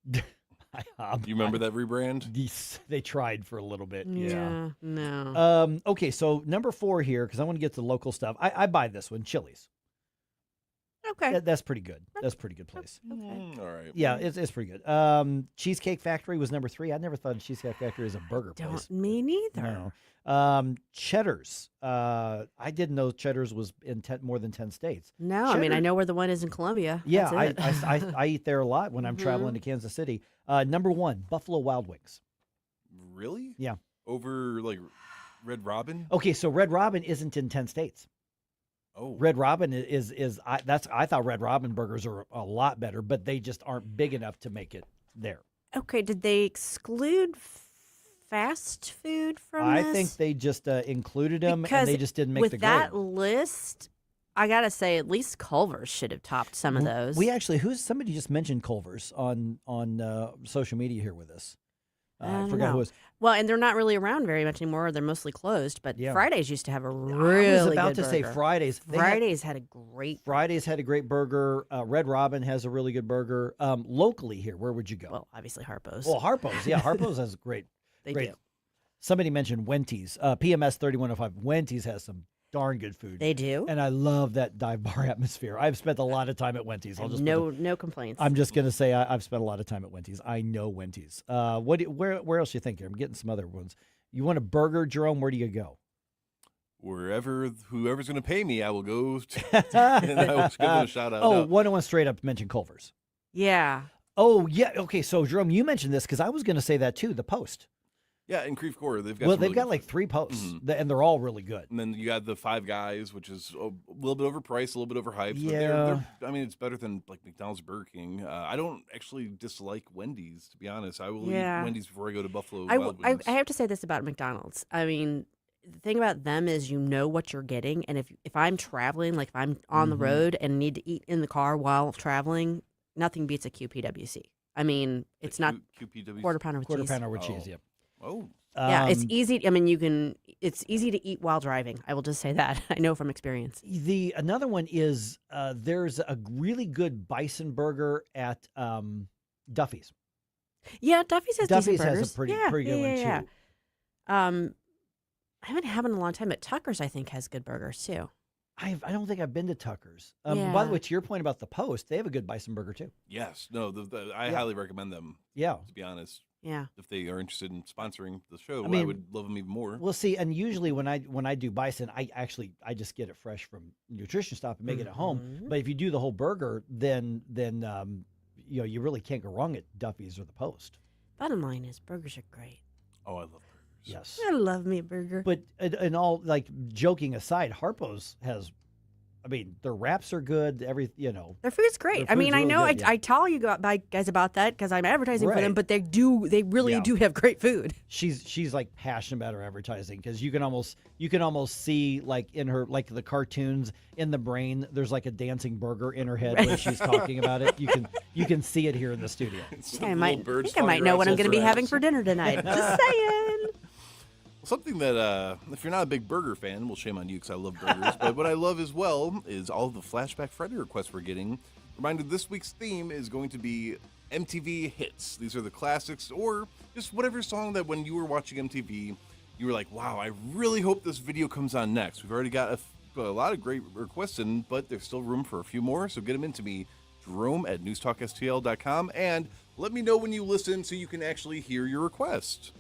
IHOB. You remember that rebrand? They tried for a little bit. Yeah. No. Okay, so number 4 here, because I want to get to the local stuff. I buy this one, Chili's. Okay. That's pretty good. That's a pretty good place. Okay. All right. Yeah, it's pretty good. Cheesecake Factory was number 3. I never thought of Cheesecake Factory as a burger place. Me neither. No. Cheddar's. I didn't know Cheddar's was in more than 10 states. No, I mean, I know where the one is in Columbia. Yeah, That's it. I eat there a lot when I'm traveling to Kansas City. Number 1, Buffalo Wild Wings. Really? Yeah. Over Red Robin? Okay, so Red Robin isn't in 10 states. Oh, Red Robin I thought Red Robin burgers are a lot better, but they just aren't big enough to make it there. Okay, did they exclude fast food from I this? think they just included them, Because and they just didn't make with the that grade. list, I gotta say, at least Culver's should have topped some of those. We actually, somebody just mentioned Culver's on social media here with us. I forgot who it was. Well, and they're not really around very much anymore. They're mostly closed. But Yeah. Fridays used to have a really I was about good to say burger. Fridays. Fridays had a great. Fridays had a great burger. Red Robin has a really good burger. Locally here, where would you go? Well, obviously Harpo's. Well, Harpo's. Yeah, Harpo's has great. They great. do. Somebody mentioned Wendy's. PMS 3105. Wendy's has some darn good food. They do. And I love that dive bar atmosphere. I've spent a lot of time at Wendy's. No complaints. I'm just going to say I've spent a lot of time at Wendy's. I know Wendy's. Where else do you think here? I'm getting some other ones. You want a burger, Jerome? Where do you go? Whoever's going to pay me, I will go to, and I will give them a shout out. Oh, No. 101 straight up mentioned Culver's. Yeah. Oh, yeah. Okay, so Jerome, you mentioned this because I was going to say that too, the Post. Yeah, in Creve Coeur, they've got Well, some they've really got good like food. 3 posts, Mhm. and they're all really good. And then you got the Five Guys, which is a little bit overpriced, a little bit overhyped. But Yeah. I mean, it's better than like McDonald's, Burger King. I don't actually dislike Wendy's, to be honest. I will Yeah. eat Wendy's before I go to Buffalo I Wild Wings. have to say this about McDonald's. I mean, the thing about them is you know what you're getting, and if I'm traveling, like if I'm on the Mhm. road and need to eat in the car while traveling, nothing beats a QPWC. I mean, it's not QPWC? quarter pounder with Quarter cheese. pounder with cheese, yeah. Oh. Yeah, it's easy. I mean, it's easy to eat while driving. I will just say that. I know from experience. Another one is there's a really good bison burger at Duffy's. Yeah, Duffy's has decent Duffy's has burgers. a pretty Yeah, good one yeah. too. I haven't had one in a long time, but Tucker's I think has good burgers too. I don't think I've been to Tucker's. By Yeah. the way, to your point about the Post, they have a good bison burger too. Yes. No, I highly recommend them. Yeah. To be honest. Yeah. If they are interested in sponsoring the show, I I mean, would love them even more. Well, see, and usually when I do bison, I just get it fresh from Nutrition Stop and make it at home. Mhm. But if you do the whole burger, then you really can't go wrong at Duffy's or the Post. Bottom line is burgers are great. Oh, I love burgers. Yes. I love me a burger. But and all joking aside, Harpo's has I mean, their wraps are good. Their food's great. Their food's I really know good, I tell you guys about that because I'm advertising for them, Right. but they really do have great food. She's like passionate about her advertising because you can almost see like in her like the cartoons in the brain. There's like a dancing burger in her head when she's talking about it. You can see it here in the studio. I might know what I'm going to be having for dinner tonight. Just saying. Something that, if you're not a big burger fan, well, shame on you because I love burgers, but what I love as well is all of the Flashback Friday requests we're getting. Reminded this week's theme is going to be MTV hits. These are the classics or just whatever song that when you were watching MTV, you were like, wow, I really hope this video comes on next. We've already got a lot of great requests in, but there's still room for a few more, so get them into me, Jerome at NewsTalkSTL.com, and let me know when you listen so you can actually hear your request.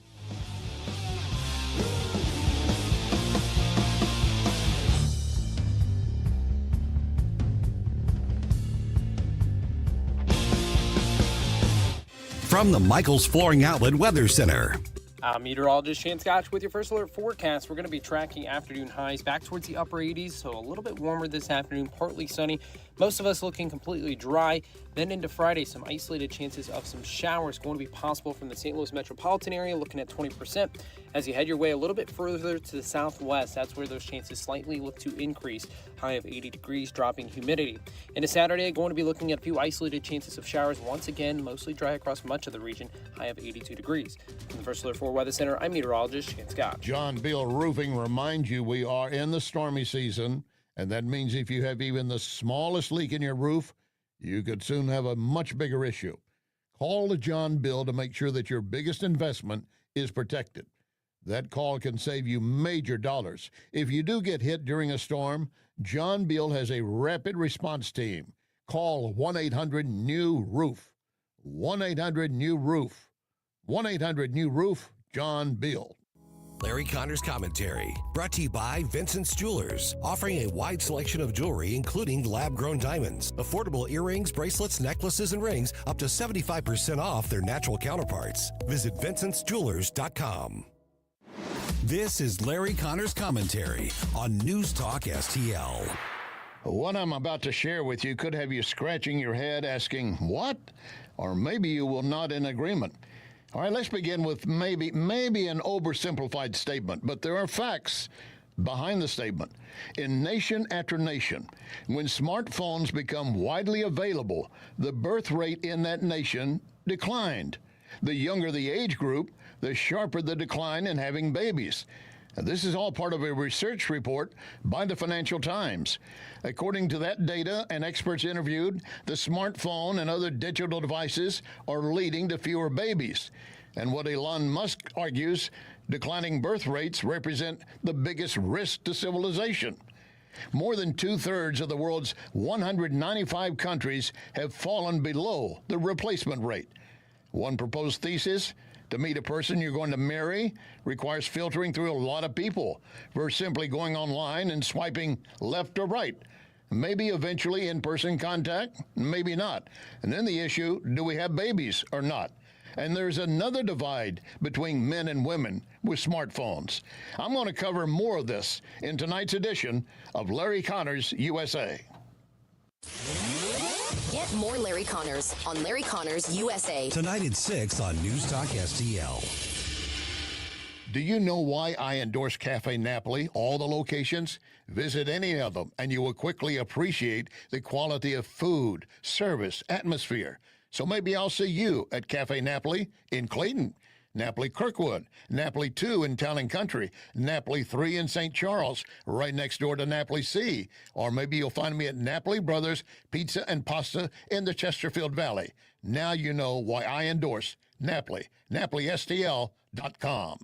From the Michaels Flooring Outlet Weather Center. I'm meteorologist Shane Scotch with your first alert forecast. We're going to be tracking afternoon highs back towards the upper 80s, so a little bit warmer this afternoon, partly sunny. Most of us looking completely dry. Then into Friday, some isolated chances of some showers going to be possible from the St. Louis metropolitan area, looking at 20%. As you head your way a little bit further to the southwest, that's where those chances slightly look to increase. High of 80 degrees, dropping humidity. Into Saturday, going to be looking at a few isolated chances of showers. Once again, mostly dry across much of the region. High of 82 degrees. From the First Alert 4 Weather Center, I'm meteorologist Shane Scott. John Beal Roofing reminds you we are in the stormy season, and that means if you have even the smallest leak in your roof, you could soon have a much bigger issue. Call the John Bill to make sure that your biggest investment is protected. That call can save you major dollars. If you do get hit during a storm, John Bill has a rapid response team. Call 1-800-NEW-ROOF. 1-800-NEW-ROOF. 1-800-NEW-ROOF, John Bill. Larry Connor's Commentary, brought to you by Vincent's Jewelers, offering a wide selection of jewelry, including lab-grown diamonds, affordable earrings, bracelets, necklaces, and rings, up to 75% off their natural counterparts. Visit Vincent'sJewelers.com. This is Larry Connor's Commentary on News Talk STL. What I'm about to share with you could have you scratching your head asking, what? Or maybe you will nod in agreement. All right, let's begin with maybe an oversimplified statement, but there are facts behind the statement. In nation after nation, when smartphones become widely available, the birth rate in that nation declined. The younger the age group, the sharper the decline in having babies. Now, this is all part of a research report by the Financial Times. According to that data and experts interviewed, the smartphone and other digital devices are leading to fewer babies. And what Elon Musk argues, declining birth rates represent the biggest risk to civilization. More than 2/3 of the world's 195 countries have fallen below the replacement rate. One proposed thesis: to meet a person you're going to marry requires filtering through a lot of people versus simply going online and swiping left or right. Maybe eventually in-person contact, maybe not. And then the issue, do we have babies or not? And there's another divide between men and women with smartphones. I'm going to cover more of this in tonight's edition of Larry Connor's USA. Get more Larry Connors on Larry Connors USA. Tonight at 6 on News Talk STL. Do you know why I endorse Cafe Napoli, all the locations? Visit any of them, and you will quickly appreciate the quality of food, service, atmosphere. So maybe I'll see you at Cafe Napoli in Clayton, Napoli Kirkwood, Napoli 2 in Town and Country, Napoli 3 in St. Charles, right next door to Napoli C. Or maybe you'll find me at Napoli Brothers Pizza and Pasta in the Chesterfield Valley. Now you know why I endorse Napoli. NapoliSTL.com.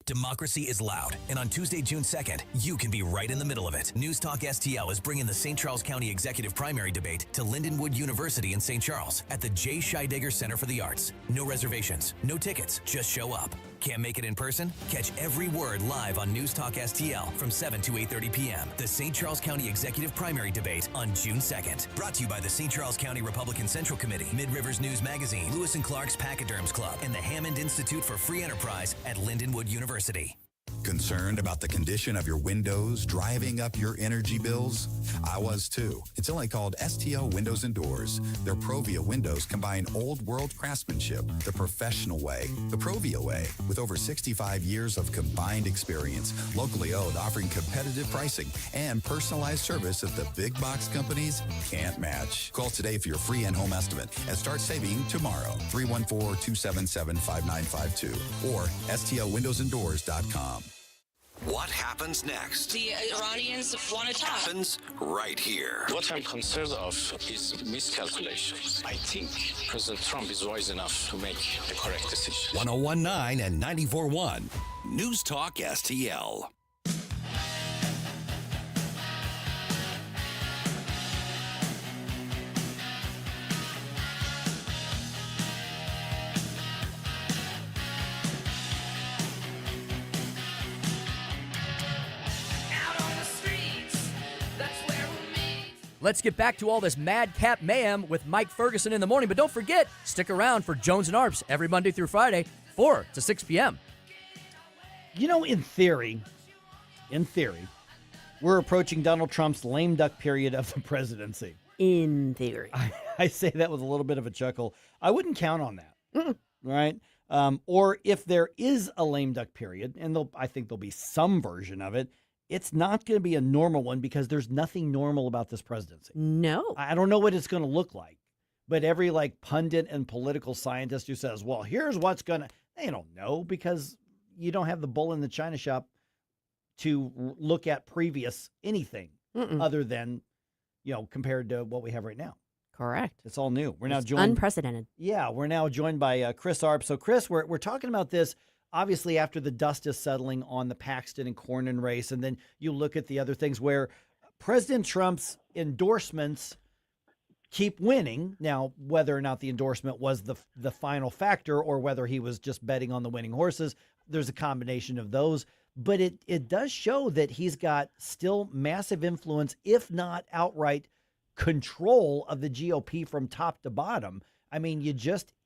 Democracy is loud, and on Tuesday, June 2nd, you can be right in the middle of it. News Talk STL is bringing the St. Charles County Executive Primary Debate to Lindenwood University in St. Charles at the J. Scheidegger Center for the Arts. No reservations, no tickets, just show up. Can't make it in person? Catch every word live on News Talk STL from 7 to 8:30 p.m. The St. Charles County Executive Primary Debate on June 2nd. Brought to you by the St. Charles County Republican Central Committee, Mid-Rivers News Magazine, Lewis & Clark's Pachyderms Club, and the Hammond Institute for Free Enterprise at Lindenwood University. Concerned about the condition of your windows driving up your energy bills? I was too. It's only called STL Windows and Doors. Their Provia windows combine old world craftsmanship the professional way, the Provia way, with over 65 years of combined experience, locally owned, offering competitive pricing and personalized service that the big box companies can't match. Call today for your free in-home estimate and start saving tomorrow. 314-277-5952 or stlwindowsanddoors.com. What happens next? The Iranians want to talk. Happens right here. What I'm concerned of is miscalculations. I think President Trump is wise enough to make the correct decision. 1019 and 94.1 News Talk STL. Let's get back to all this madcap mayhem with Mike Ferguson in the morning. But don't forget, stick around for Jones and Arps every Monday through Friday, 4 to 6 p.m. You know, in theory, we're approaching Donald Trump's lame duck period of the presidency. In theory. I say that with a little bit of a chuckle. I wouldn't count on that, right? Or if there is a lame duck period, and I think there'll be some version of it, it's not going to be a normal one because there's nothing normal about this presidency. No. I don't know what it's going to look like, but every pundit and political scientist who says, well, here's what's going to, they don't know because you don't have the bull in the china shop to look at previous anything other than, compared to what we have right now. Correct. It's all new. We're now It's joined. unprecedented. Yeah. We're now joined by Chris Arps. So Chris, we're talking about this obviously after the dust is settling on the Paxton and Cornyn race, and then you look at the other things where President Trump's endorsements keep winning. Now, whether or not the endorsement was the final factor or whether he was just betting on the winning horses, there's a combination of those. But it does show that he's got still massive influence, if not outright control of the GOP from top to bottom. I mean,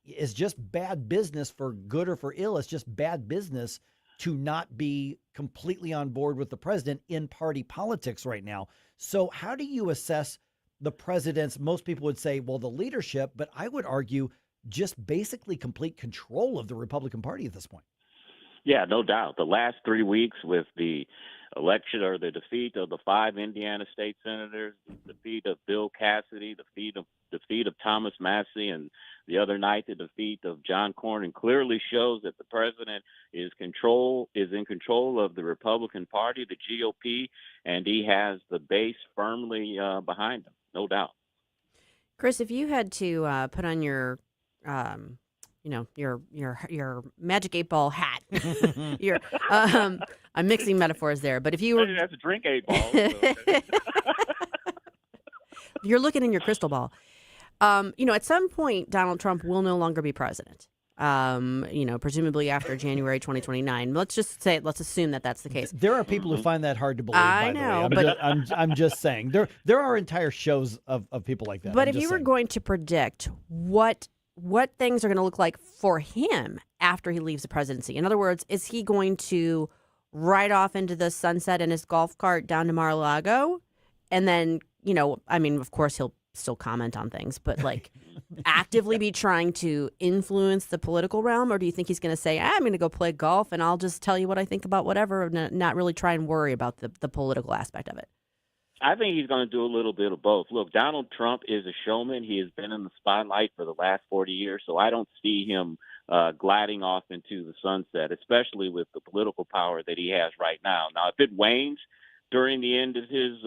it's just bad business for good or for ill. It's just bad business to not be completely on board with the president in party politics right now. So how do you assess the president's, most people would say, well, the leadership, but I would argue just basically complete control of the Republican Party at this point? Yeah, no doubt. The last 3 weeks with the election or the defeat of the 5 Indiana state senators, the defeat of Bill Cassidy, the defeat of Thomas Massey, and the other night the defeat of John Cornyn clearly shows that the president is in control of the Republican Party, the GOP, and he has the base firmly behind him, no doubt. Chris, if you had to put on your your Magic 8-Ball hat. I'm mixing metaphors there, but if you were, I didn't have to drink 8 balls. You're looking in your crystal ball. At some point, Donald Trump will no longer be president. Presumably after January 2029. Let's assume that that's the case. There are people who find that hard to believe. I know, but I'm just saying there are entire shows of people like that. But if you were going to predict what things are going to look like for him after he leaves the presidency, in other words, is he going to ride off into the sunset in his golf cart down to Mar-a-Lago, and then of course he'll still comment on things, but actively be trying to influence the political realm? Or do you think he's going to say, I'm going to go play golf and I'll just tell you what I think about whatever, and not really try and worry about the political aspect of it? I think he's going to do a little bit of both. Look, Donald Trump is a showman. He has been in the spotlight for the last 40 years, so I don't see him gliding off into the sunset, especially with the political power that he has right now. Now, if it wanes during the end of his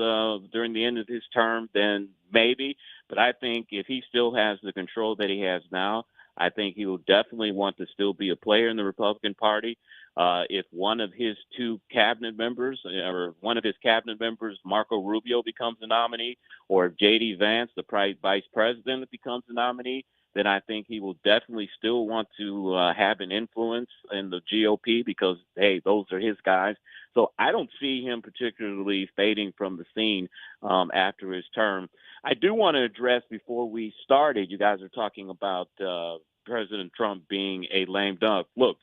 term, then maybe. But I think if he still has the control that he has now, I think he will definitely want to still be a player in the Republican Party. If one of his cabinet members, Marco Rubio, becomes a nominee, or if J.D. Vance, the vice president, becomes a nominee, then I think he will definitely still want to have an influence in the GOP because, hey, those are his guys. So I don't see him particularly fading from the scene after his term. I do want to address, before we started, you guys are talking about President Trump being a lame duck. Look,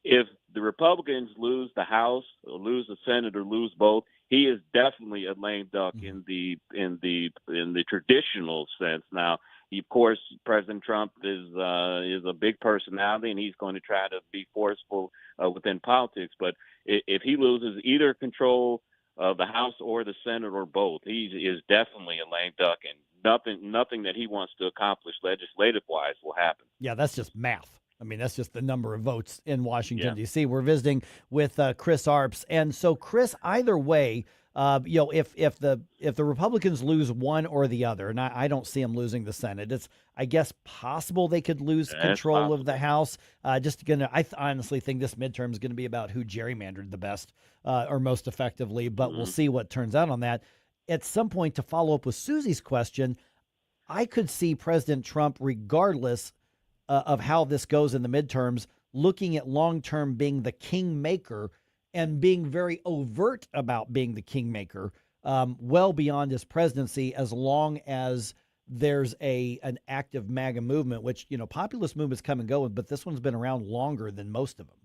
if the Republicans lose the House or lose the Senate or lose both, he is definitely a lame duck in the traditional sense. Now, of course, President Trump is a big personality, and he's going to try to be forceful within politics. But if he loses either control of the House or the Senate or both, he is definitely a lame duck, and nothing that he wants to accomplish legislative-wise will happen. Yeah, that's just math. I mean, that's just the number of votes in Washington, D.C. We're visiting with Chris Arps. And so, Chris, either way, if the Republicans lose one or the other, and I don't see them losing the Senate, it's, I guess, possible they could lose control of the House. I honestly think this midterm is going to be about who gerrymandered the best or most effectively, but we'll see what turns out on that. At some point, to follow up with Susie's question, I could see President Trump, regardless of how this goes in the midterms, looking at long-term being the kingmaker and being very overt about being the kingmaker well beyond his presidency, as long as there's an active MAGA movement, which, populist movements come and go, but this one's been around longer than most of them.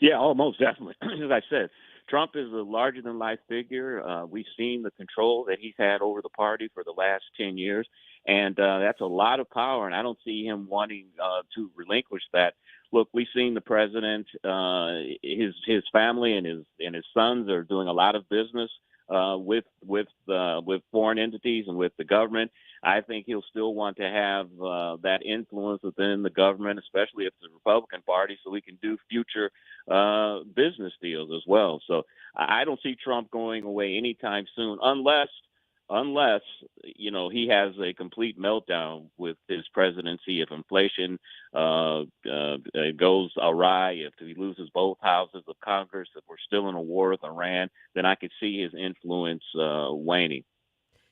Yeah, most definitely. As I said, Trump is a larger-than-life figure. We've seen the control that he's had over the party for the last 10 years, and that's a lot of power, and I don't see him wanting to relinquish that. Look, we've seen the president, his family and his sons are doing a lot of business with foreign entities and with the government. I think he'll still want to have that influence within the government, especially if it's the Republican Party, so we can do future business deals as well. So I don't see Trump going away anytime soon, unless he has a complete meltdown with his presidency. If inflation goes awry, if he loses both houses of Congress, if we're still in a war with Iran, then I could see his influence waning.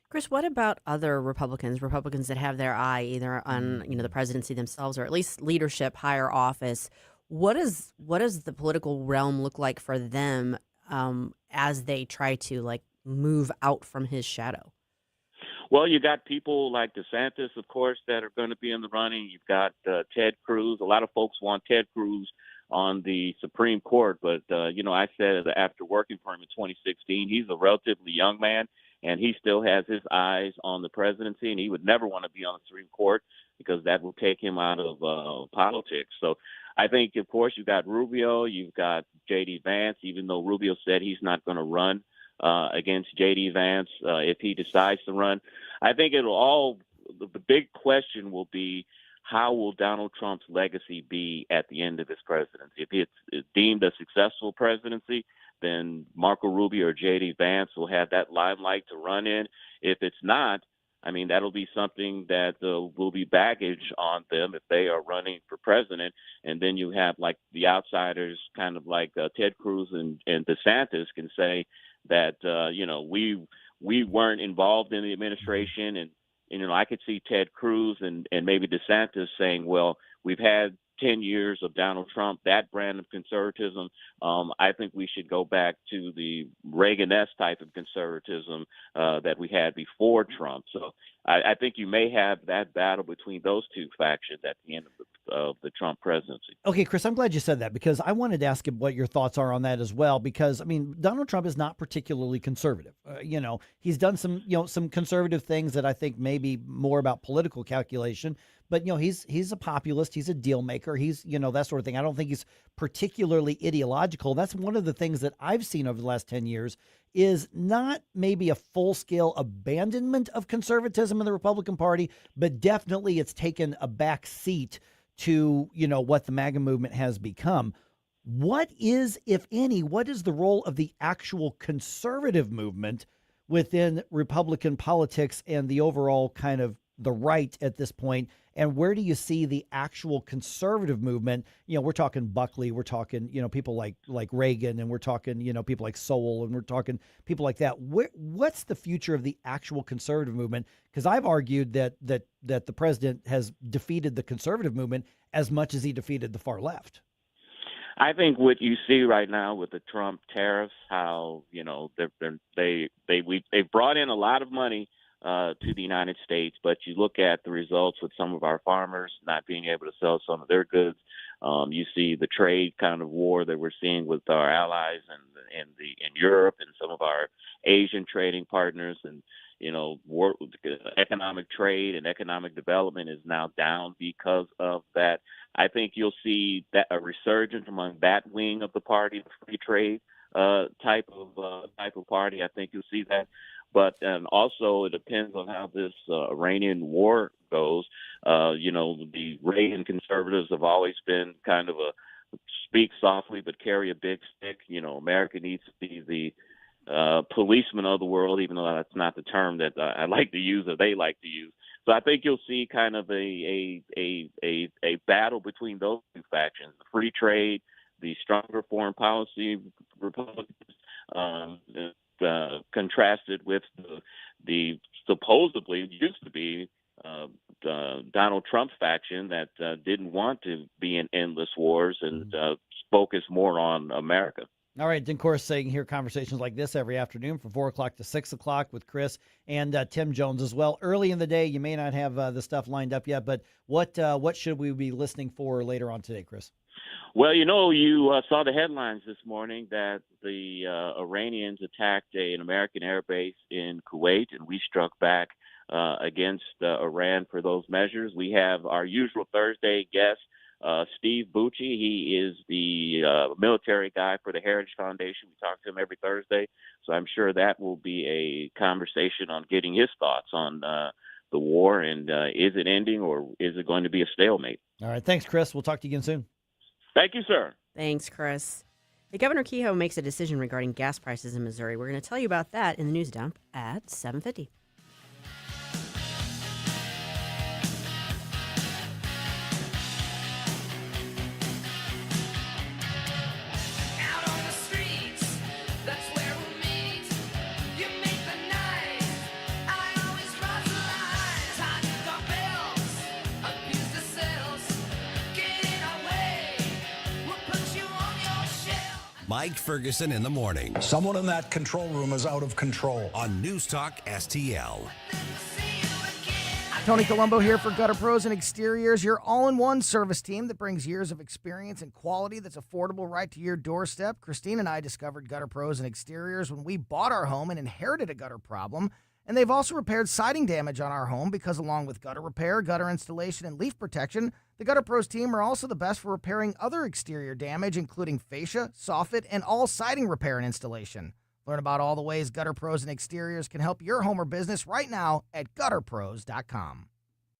Chris, what about other Republicans that have their eye either on the presidency themselves or at least leadership, higher office? What does the political realm look like for them as they try to move out from his shadow? Well, you got people like DeSantis, of course, that are going to be in the running. You've got Ted Cruz. A lot of folks want Ted Cruz on the Supreme Court, but I said after working for him in 2016, he's a relatively young man, and he still has his eyes on the presidency, and he would never want to be on the Supreme Court because that will take him out of politics. So I think, of course, you've got Rubio, you've got J.D. Vance, even though Rubio said he's not going to run against J.D. Vance if he decides to run. I think the big question will be, how will Donald Trump's legacy be at the end of his presidency? If it's deemed a successful presidency, then Marco Rubio or J.D. Vance will have that limelight to run in. If it's not, I mean, that'll be something that will be baggage on them if they are running for president. And then you have the outsiders, kind of like Ted Cruz and DeSantis, can say that we weren't involved in the administration, and I could see Ted Cruz and maybe DeSantis saying, well, we've had 10 years of Donald Trump, that brand of conservatism. I think we should go back to the Reagan-esque type of conservatism that we had before Trump. So I think you may have that battle between those two factions at the end of the Trump presidency. Okay, Chris, I'm glad you said that, because I wanted to ask you what your thoughts are on that as well, because, Donald Trump is not particularly conservative. He's done some conservative things that I think may be more about political calculation, but, he's a populist. He's a deal maker. He's, that sort of thing. I don't think he's particularly ideological. That's one of the things that I've seen over the last 10 years is not maybe a full-scale abandonment of conservatism in the Republican Party, but definitely it's taken a back seat to, what the MAGA movement has become. What is, if any, what is the role of the actual conservative movement within Republican politics and the overall kind of the right at this point? And where do you see the actual conservative movement? We're talking Buckley, we're talking, people like Reagan, and we're talking, people like Sowell, and we're talking people like that. What's the future of the actual conservative movement? Because I've argued that the president has defeated the conservative movement as much as he defeated the far left. I think what you see right now with the Trump tariffs, how they've brought in a lot of money to the United States, but you look at the results with some of our farmers not being able to sell some of their goods. You see the trade kind of war that we're seeing with our allies in Europe and some of our Asian trading partners, and economic trade and economic development is now down because of that. I think you'll see that a resurgence among that wing of the party, the free trade type of party. I think you'll see that. But also it depends on how this Iranian war goes. The Reagan conservatives have always been kind of a speak softly but carry a big stick. America needs to be the policeman of the world, even though that's not the term that I like to use or they like to use. So I think you'll see kind of a battle between those two factions: the free trade, the stronger foreign policy Republicans, contrasted with the supposedly used to be Donald Trump faction that didn't want to be in endless wars and focus more on America. All right, of course, you can hear conversations like this every afternoon from 4 o'clock to 6 o'clock with Chris and Tim Jones as well. Early in the day, you may not have the stuff lined up yet, but what should we be listening for later on today, Chris? Well, you saw the headlines this morning that the Iranians attacked an American air base in Kuwait, and we struck back against Iran for those measures. We have our usual Thursday guest, Steve Bucci. He is the military guy for the Heritage Foundation. We talk to him every Thursday, so I'm sure that will be a conversation on getting his thoughts on the war and is it ending or is it going to be a stalemate? All right, thanks, Chris. We'll talk to you again soon. Thank you, sir. Thanks, Chris. Hey, Governor Kehoe makes a decision regarding gas prices in Missouri. We're going to tell you about that in the news dump at 7:50. Mike Ferguson in the morning. Someone in that control room is out of control. On News Talk STL. Tony Colombo here for Gutter Pros and Exteriors, your all-in-one service team that brings years of experience and quality that's affordable right to your doorstep. Christine and I discovered Gutter Pros and Exteriors when we bought our home and inherited a gutter problem. And they've also repaired siding damage on our home because along with gutter repair, gutter installation, and leaf protection, the Gutter Pros team are also the best for repairing other exterior damage, including fascia, soffit, and all siding repair and installation. Learn about all the ways Gutter Pros and Exteriors can help your home or business right now at gutterpros.com.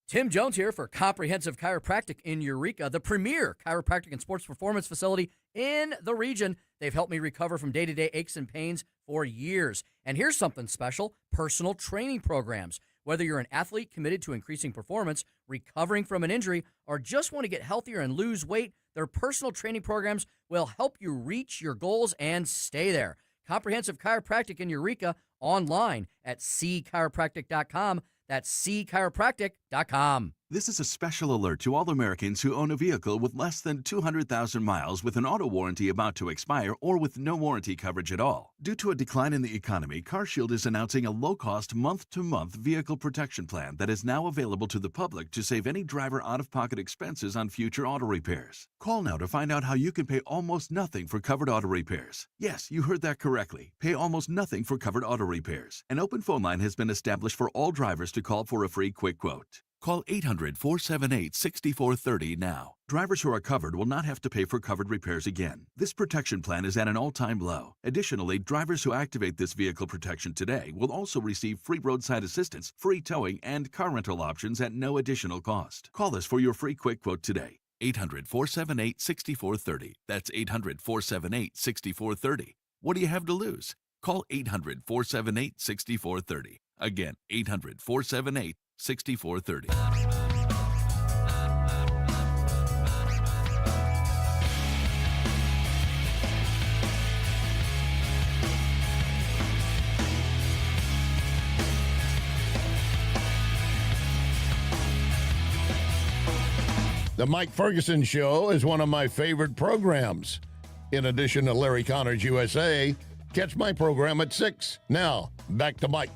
Tim Jones here for Comprehensive Chiropractic in Eureka, the premier chiropractic and sports performance facility in the region. They've helped me recover from day-to-day aches and pains for years. And here's something special, personal training programs. Whether you're an athlete committed to increasing performance, recovering from an injury, or just want to get healthier and lose weight, their personal training programs will help you reach your goals and stay there. Comprehensive Chiropractic in Eureka, online at cchiropractic.com. That's cchiropractic.com. This is a special alert to all Americans who own a vehicle with less than 200,000 miles with an auto warranty about to expire or with no warranty coverage at all. Due to a decline in the economy, CarShield is announcing a low-cost month-to-month vehicle protection plan that is now available to the public to save any driver out-of-pocket expenses on future auto repairs. Call now to find out how you can pay almost nothing for covered auto repairs. Yes, you heard that correctly. Pay almost nothing for covered auto repairs. An open phone line has been established for all drivers to call for a free quick quote. Call 800-478-6430 now. Drivers who are covered will not have to pay for covered repairs again. This protection plan is at an all-time low. Additionally, drivers who activate this vehicle protection today will also receive free roadside assistance, free towing, and car rental options at no additional cost. Call us for your free quick quote today. 800-478-6430. That's 800-478-6430. What do you have to lose? Call 800-478-6430. Again, 800-478-6430. The Mike Ferguson Show is one of my favorite programs. In addition to Larry Connor's USA, catch my program at 6. Now, back to Mike.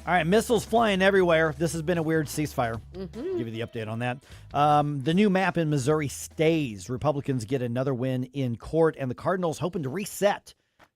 All right, missiles flying everywhere. This has been a weird ceasefire. Mm-hmm. Give you the update on that. The new map in Missouri stays. Republicans get another win in court, and the Cardinals hoping to reset.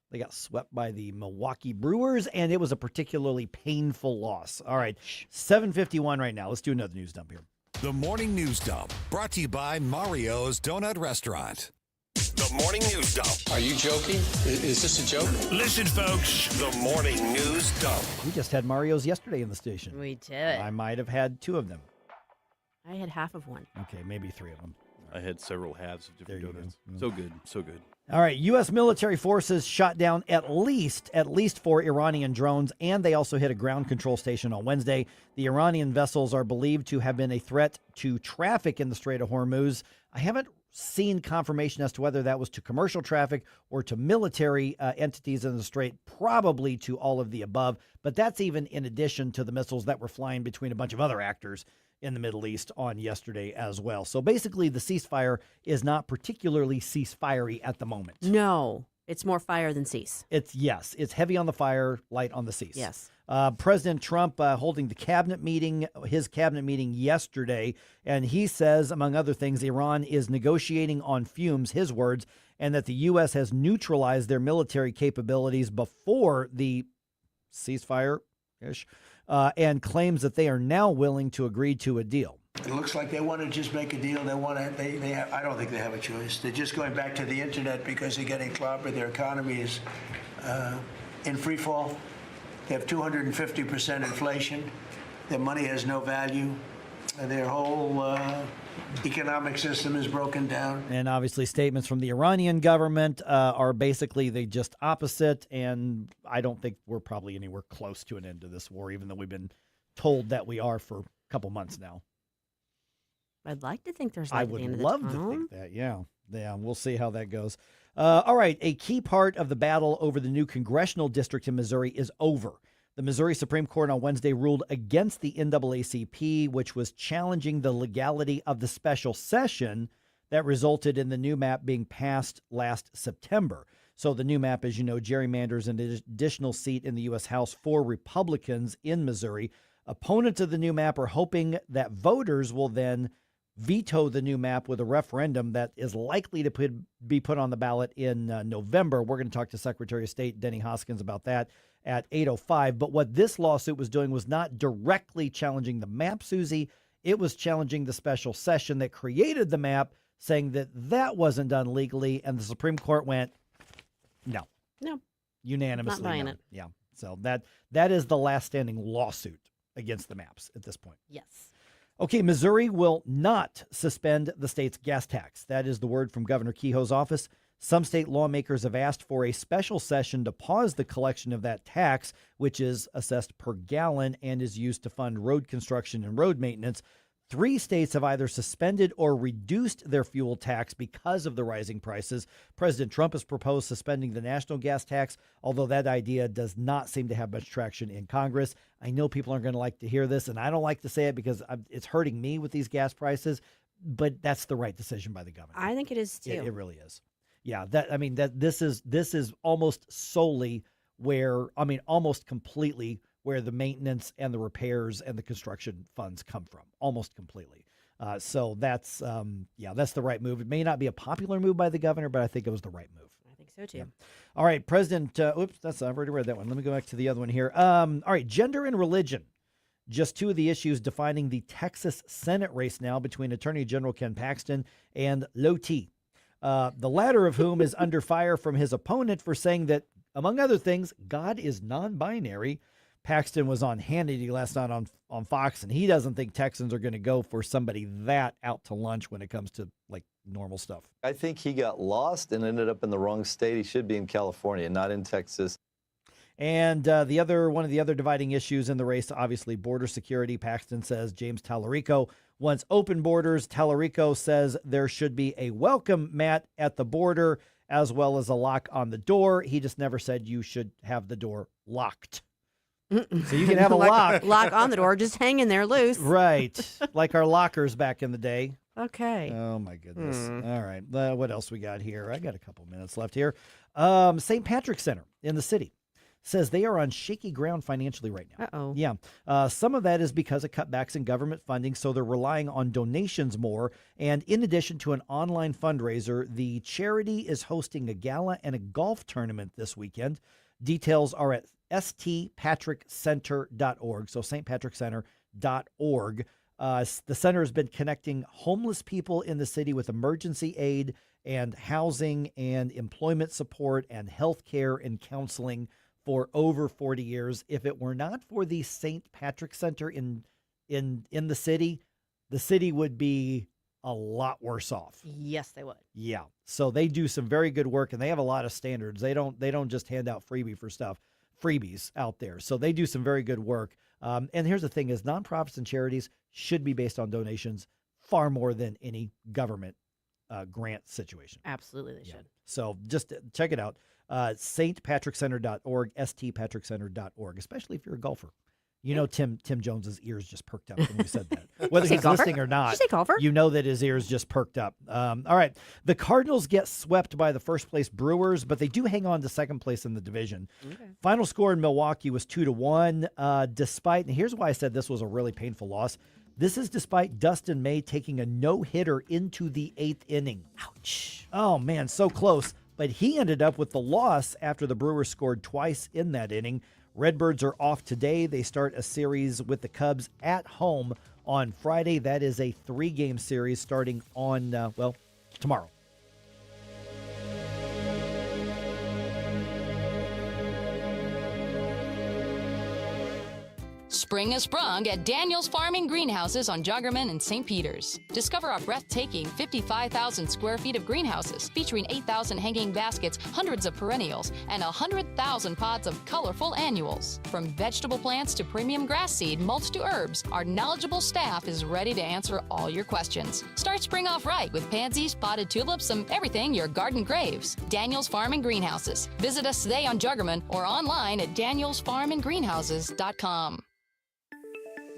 They got swept by the Milwaukee Brewers, and it was a particularly painful loss. All right, 7:51 right now. Let's do another news dump here. The Morning News Dump, brought to you by Mario's Donut Restaurant. The Morning News Dump. Are you joking? Is this a joke? Listen, folks. The Morning News Dump. We just had Mario's yesterday in the station. We did. I might have had 2 of them. I had half of one. Okay, maybe 3 of them. I had several halves of different There you donuts. go. So good, so good. All right, U.S. military forces shot down at least 4 Iranian drones, and they also hit a ground control station on Wednesday. The Iranian vessels are believed to have been a threat to traffic in the Strait of Hormuz. I haven't seen confirmation as to whether that was to commercial traffic or to military entities in the strait, probably to all of the above. But that's even in addition to the missiles that were flying between a bunch of other actors in the Middle East on yesterday as well. So basically, the ceasefire is not particularly ceasefire-y at the moment. No, it's more fire than cease. It's heavy on the fire, light on the cease. Yes. President Trump holding his cabinet meeting yesterday, and he says, among other things, Iran is negotiating on fumes, his words, and that the U.S. has neutralized their military capabilities before the ceasefire-ish, and claims that they are now willing to agree to a deal. It looks like they want to just make a deal. I don't think they have a choice. They're just going back to the internet because they're getting clobbered. Their economy is in free fall. They have 250% inflation. Their money has no value. Their whole economic system is broken down. And obviously statements from the Iranian government are basically the just opposite, and I don't think we're probably anywhere close to an end to this war, even though we've been told that we are for a couple months now. I'd like to think there's light at the end of the I would love to think that, yeah. We'll see how that goes. All right, a key part of the battle over the new congressional district in Missouri is over. The Missouri Supreme Court on Wednesday ruled against the NAACP, which was challenging the legality of the special session that resulted in the new map being passed last September. So the new map, as you know, gerrymanders an additional seat in the U.S. House for Republicans in Missouri. Opponents of the new map are hoping that voters will then veto the new map with a referendum that is likely to be put on the ballot in November. We're going to talk to Secretary of State Denny Hoskins about that at 8:05. But what this lawsuit was doing was not directly challenging the map, Susie. It was challenging the special session that created the map, saying that that wasn't done legally. And the Supreme Court went, no. Unanimously. Not buying no. it. Yeah. So that is the last standing lawsuit against the maps at this point. Yes. Okay, Missouri will not suspend the state's gas tax. That is the word from Governor Kehoe's office. Some state lawmakers have asked for a special session to pause the collection of that tax, which is assessed per gallon and is used to fund road construction and road maintenance. 3 states have either suspended or reduced their fuel tax because of the rising prices. President Trump has proposed suspending the national gas tax, although that idea does not seem to have much traction in Congress. I know people aren't going to like to hear this, and I don't like to say it because it's hurting me with these gas prices, but that's the right decision by the governor. I think it is too. It really is. Yeah, this is almost solely almost completely where the maintenance and the repairs and the construction funds come from, almost completely. So that's the right move. It may not be a popular move by the governor, but I think it was the right move. I think so too. Yeah. All right, President. I've already read that one. Let me go back to the other one here. All right, gender and religion. Just 2 of the issues defining the Texas Senate race now between Attorney General Ken Paxton and Loti. The latter of whom is under fire from his opponent for saying that, among other things, God is non-binary. Paxton was on Hannity last night on Fox, and he doesn't think Texans are going to go for somebody that out to lunch when it comes to like normal stuff. I think he got lost and ended up in the wrong state. He should be in California, not in Texas. And one of the other dividing issues in the race, obviously border security. Paxton says James Tallarico wants open borders. Tallarico says there should be a welcome mat at the border as well as a lock on the door. He just never said you should have the door locked. So you can have a lock on the door, just hanging there loose. Right. Like our lockers back in the day. Okay. Oh, my goodness. All right. What else we got here? I got a couple minutes left here. St. Patrick's Center in the city. says they are on shaky ground financially right now. Uh-oh. Yeah. Some of that is because of cutbacks in government funding, so they're relying on donations more. And in addition to an online fundraiser, the charity is hosting a gala and a golf tournament this weekend. Details are at stpatrickcenter.org, so stpatrickcenter.org. The center has been connecting homeless people in the city with emergency aid and housing and employment support and health care and counseling for over 40 years. If it were not for the St. Patrick Center in the city would be a lot worse off. Yes, they would. Yeah. So they do some very good work, and they have a lot of standards. They don't just hand out freebies out there. So they do some very good work. And here's the thing is nonprofits and charities should be based on donations far more than any government grant situation. Absolutely, they should. So just check it out. stpatrickcenter.org, stpatrickcenter.org, especially if you're a golfer. You know, Tim Jones's ears just perked up when you said that. Whether he's listening or not, you know that his ears just perked up. All right. The Cardinals get swept by the first place Brewers, but they do hang on to second place in the division. Okay. Final score in Milwaukee was 2-1. Despite, and here's why I said this was a really painful loss. This is despite Dustin May taking a no-hitter into the 8th inning. Ouch. Oh, man, so close. But he ended up with the loss after the Brewers scored twice in that inning. Redbirds are off today. They start a series with the Cubs at home on Friday. That is a 3-game series starting on, tomorrow. Spring has sprung at Daniel's Farming Greenhouses on Joggerman and St. Peters. Discover our breathtaking 55,000 square feet of greenhouses featuring 8,000 hanging baskets, hundreds of perennials, and 100,000 pots of colorful annuals. From vegetable plants to premium grass seed, mulch to herbs, our knowledgeable staff is ready to answer all your questions. Start spring off right with pansies, potted tulips, and everything your garden craves. Daniel's Farming Greenhouses. Visit us today on Juggerman or online at danielsfarmandgreenhouses.com.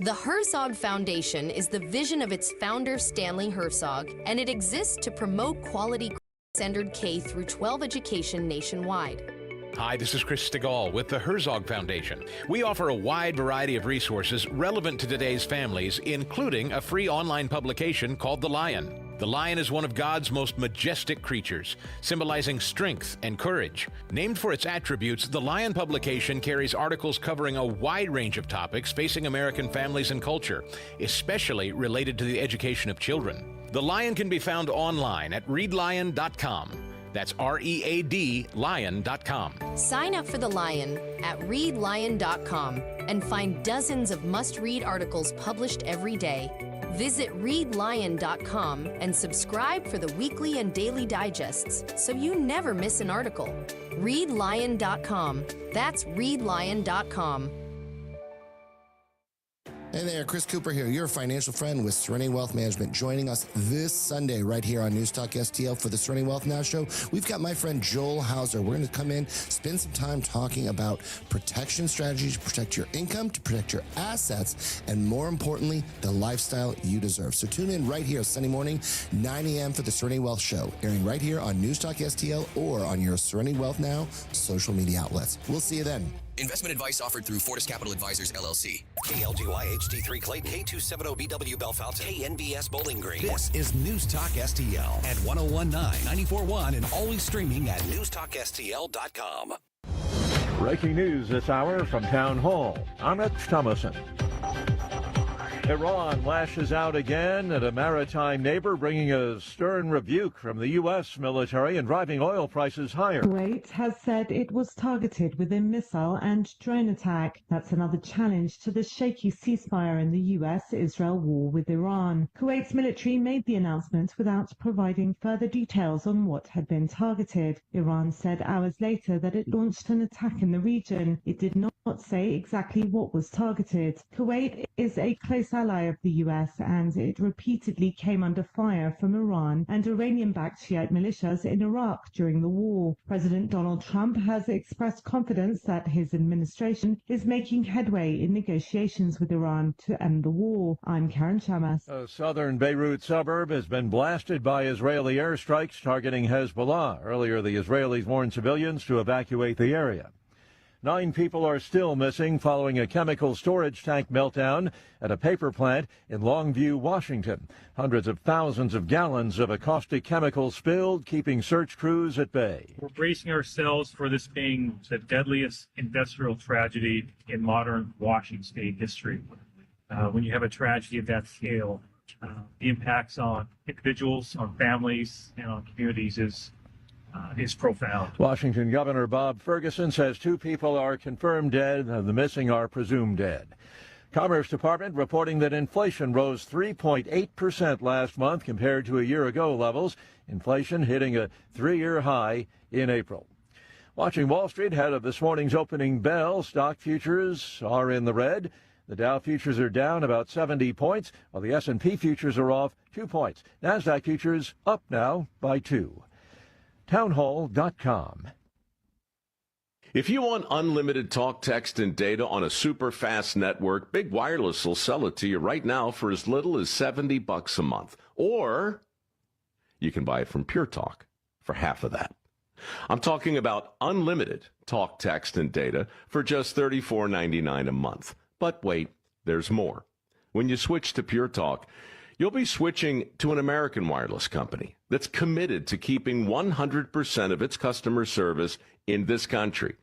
The Herzog Foundation is the vision of its founder, Stanley Herzog, and it exists to promote quality standard K through 12 education nationwide. Hi, this is Chris Stegall with the Herzog Foundation. We offer a wide variety of resources relevant to today's families, including a free online publication called The Lion. The lion is one of God's most majestic creatures, symbolizing strength and courage. Named for its attributes, the Lion publication carries articles covering a wide range of topics facing American families and culture, especially related to the education of children. The Lion can be found online at readlion.com. That's READ lion.com. Sign up for The Lion at readlion.com and find dozens of must-read articles published every day. Visit readlion.com and subscribe for the weekly and daily digests so you never miss an article. Readlion.com. That's readlion.com. Hey there, Chris Cooper here, your financial friend with Serenity Wealth Management, joining us this Sunday right here on News Talk STL for the Serenity Wealth Now Show. We've got my friend Joel Hauser. We're going to come in, spend some time talking about protection strategies to protect your income, to protect your assets, and more importantly, the lifestyle you deserve. So tune in right here Sunday morning, 9 a.m. for the Serenity Wealth Show, airing right here on News Talk STL or on your Serenity Wealth Now social media outlets. We'll see you then. Investment advice offered through Fortis Capital Advisors, LLC. KLGY HD3 Clayton, K270BW Bellefonte, KNBS Bowling Green. This is News Talk STL at 1019, 94.1, and always streaming at newstalkstl.com. Breaking news this hour from Town Hall. I'm Rich Thomason. Iran lashes out again at a maritime neighbor, bringing a stern rebuke from the U.S. military and driving oil prices higher. Kuwait has said it was targeted with a missile and drone attack. That's another challenge to the shaky ceasefire in the U.S.-Israel war with Iran. Kuwait's military made the announcement without providing further details on what had been targeted. Iran said hours later that it launched an attack in the region. It did not say exactly what was targeted. Kuwait is a close ally of the U.S. and it repeatedly came under fire from Iran and Iranian-backed Shiite militias in Iraq during the war. President Donald Trump has expressed confidence that his administration is making headway in negotiations with Iran to end the war. I'm Karen Chamas. A southern Beirut suburb has been blasted by Israeli airstrikes targeting Hezbollah. Earlier, the Israelis warned civilians to evacuate the area. 9 people are still missing following a chemical storage tank meltdown at a paper plant in Longview, Washington. Hundreds of thousands of gallons of a caustic chemical spilled, keeping search crews at bay. We're bracing ourselves for this being the deadliest industrial tragedy in modern Washington state history. When you have a tragedy of that scale, the impacts on individuals, on families, and on communities is profound. Washington Governor Bob Ferguson says 2 people are confirmed dead and the missing are presumed dead. Commerce Department reporting that inflation rose 3.8% last month compared to a year ago levels. Inflation hitting a 3-year high in April. Watching Wall Street ahead of this morning's opening bell, stock futures are in the red. The Dow futures are down about 70 points, while the S&P futures are off 2 points. NASDAQ futures up now by 2. Townhall.com. If you want unlimited talk, text, and data on a super fast network, Big Wireless will sell it to you right now for as little as $70 a month. Or you can buy it from Pure Talk for half of that. I'm talking about unlimited talk, text, and data for just $34.99 a month. But wait, there's more. When you switch to Pure Talk, you'll be switching to an American wireless company that's committed to keeping 100% of its customer service in this country.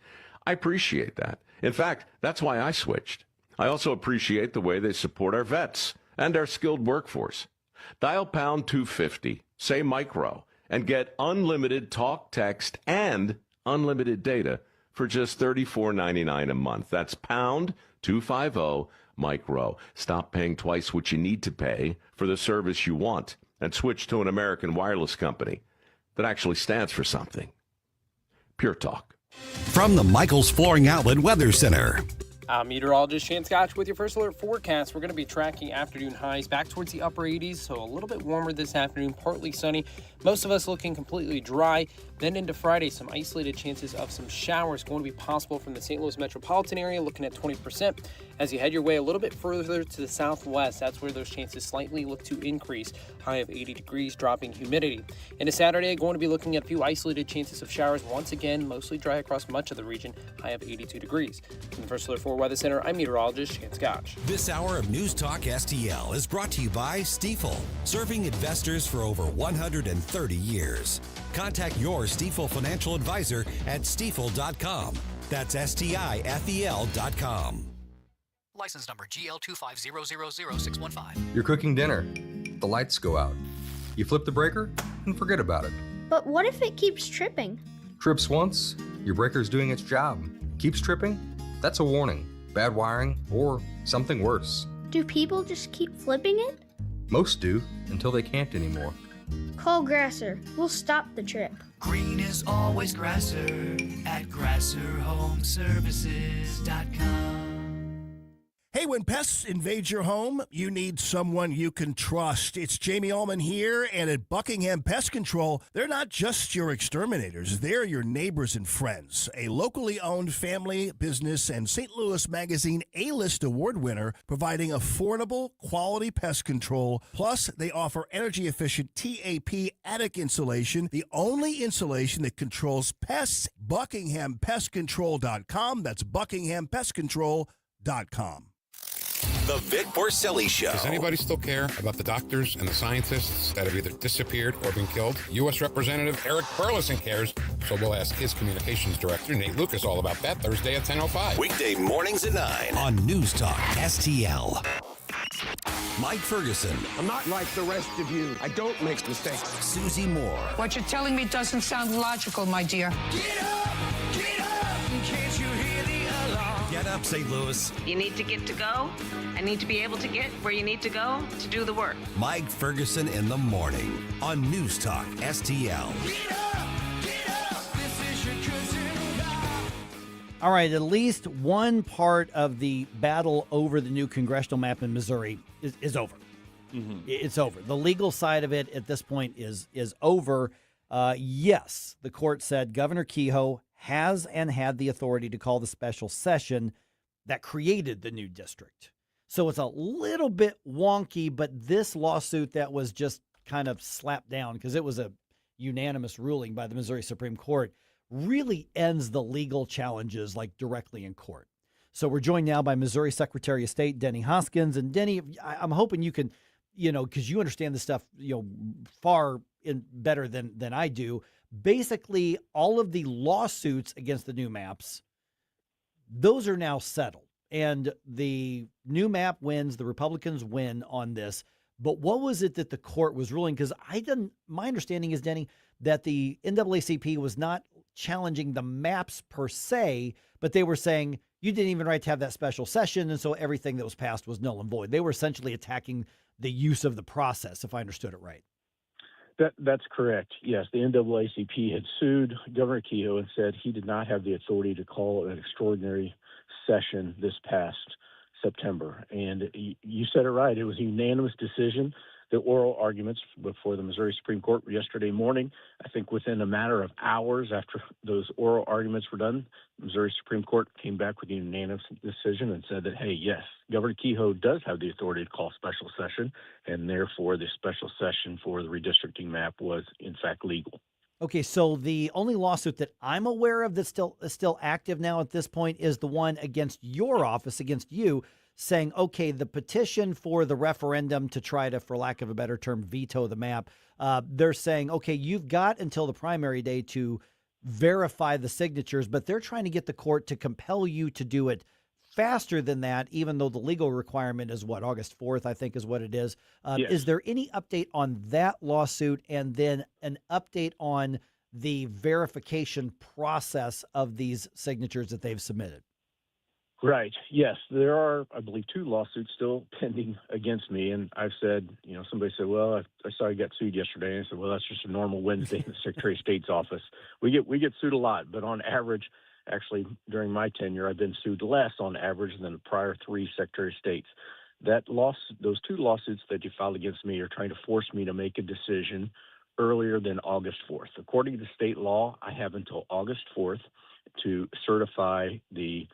I appreciate that. In fact, that's why I switched. I also appreciate the way they support our vets and our skilled workforce. Dial pound 250, say micro, and get unlimited talk, text, and unlimited data for just $34.99 a month. That's pound 250 micro. Stop paying twice what you need to pay for the service you want and switch to an American wireless company that actually stands for something. Pure Talk. From the Michaels Flooring Outlet Weather Center. I'm meteorologist Shane Scotch with your first alert forecast. We're going to be tracking afternoon highs back towards the upper 80s, so a little bit warmer this afternoon, partly sunny. Most of us looking completely dry. Then into Friday, some isolated chances of some showers going to be possible from the St. Louis metropolitan area, looking at 20%. As you head your way a little bit further to the southwest, that's where those chances slightly look to increase. High of 80 degrees, dropping humidity. Into Saturday, going to be looking at a few isolated chances of showers once again, mostly dry across much of the region. High of 82 degrees. From the First Alert 4 Weather Center, I'm meteorologist Shane Scotch. This hour of News Talk STL is brought to you by Stifel, serving investors for over 130 years. Contact your Stifel financial advisor at stifel.com. That's STIFEL.com. License number GL250000615. You're cooking dinner. The lights go out. You flip the breaker and forget about it. But what if it keeps tripping? Trips once, your breaker's doing its job. Keeps tripping? That's a warning. Bad wiring or something worse. Do people just keep flipping it? Most do, until they can't anymore. Call Grasser. We'll stop the trip. Green is always Grasser at GrasserHomeservices.com. Hey, when pests invade your home, you need someone you can trust. It's Jamie Allman here, and at Buckingham Pest Control, they're not just your exterminators. They're your neighbors and friends. A locally owned family business and St. Louis Magazine A-List award winner, providing affordable, quality pest control. Plus, they offer energy-efficient TAP attic insulation, the only insulation that controls pests. BuckinghamPestControl.com. That's BuckinghamPestControl.com. The Vic Porcelli Show. Does anybody still care about the doctors and the scientists that have either disappeared or been killed? U.S. Representative Eric Burleson cares, so we'll ask his communications director, Nate Lucas, all about that Thursday at 10:05. Weekday mornings at 9 on News Talk STL. Mike Ferguson. I'm not like the rest of you. I don't make mistakes. Susie Moore. What you're telling me doesn't sound logical, my dear. Get up, can't you hear the alarm? Get up, St. Louis. You need to get to go. I need to be able to get where you need to go to do the work. Mike Ferguson in the morning on News Talk STL. Get up, this is your cousin Rob. All right, at least one part of the battle over the new congressional map in Missouri is over. Mm-hmm. It's over. The legal side of it at this point is over. Yes, the court said Governor Kehoe has and had the authority to call the special session that created the new district. So it's a little bit wonky, but this lawsuit that was just kind of slapped down because it was a unanimous ruling by the Missouri Supreme Court really ends the legal challenges like directly in court. So we're joined now by Missouri Secretary of State Denny Hoskins. And Denny, I'm hoping you can, because you understand this stuff, far better than I do. Basically, all of the lawsuits against the new maps, those are now settled. And the new map wins, the Republicans win on this. But what was it that the court was ruling? Because my understanding is, Denny, that the NAACP was not challenging the maps per se, but they were saying you didn't even right to have that special session, and so everything that was passed was null and void. They were essentially attacking the use of the process, if I understood it right. That's correct. Yes, the NAACP had sued Governor Kehoe and said he did not have the authority to call an extraordinary session this past September. And you said it right. It was a unanimous decision. The oral arguments before the Missouri Supreme Court were yesterday morning. I think within a matter of hours after those oral arguments were done, the Missouri Supreme Court came back with a unanimous decision and said that, hey, yes, Governor Kehoe does have the authority to call special session, and therefore the special session for the redistricting map was, in fact, legal. Okay, so the only lawsuit that I'm aware of that's still active now at this point is the one against your office, against you, saying, okay, the petition for the referendum to try to, for lack of a better term, veto the map, they're saying, okay, you've got until the primary day to verify the signatures, but they're trying to get the court to compel you to do it faster than that, even though the legal requirement is August 4th, I think is what it is. Yes. Is there any update on that lawsuit, and then an update on the verification process of these signatures that they've submitted? Right. Yes, there are, I believe, 2 lawsuits still pending against me. And I've said, somebody said, well, I saw you got sued yesterday. And I said, well, that's just a normal Wednesday in the Secretary of State's office. We get sued a lot, but on average, actually, during my tenure, I've been sued less on average than the prior 3 Secretary of States. Those 2 lawsuits that you filed against me are trying to force me to make a decision earlier than August 4th. According to state law, I have until August 4th to certify the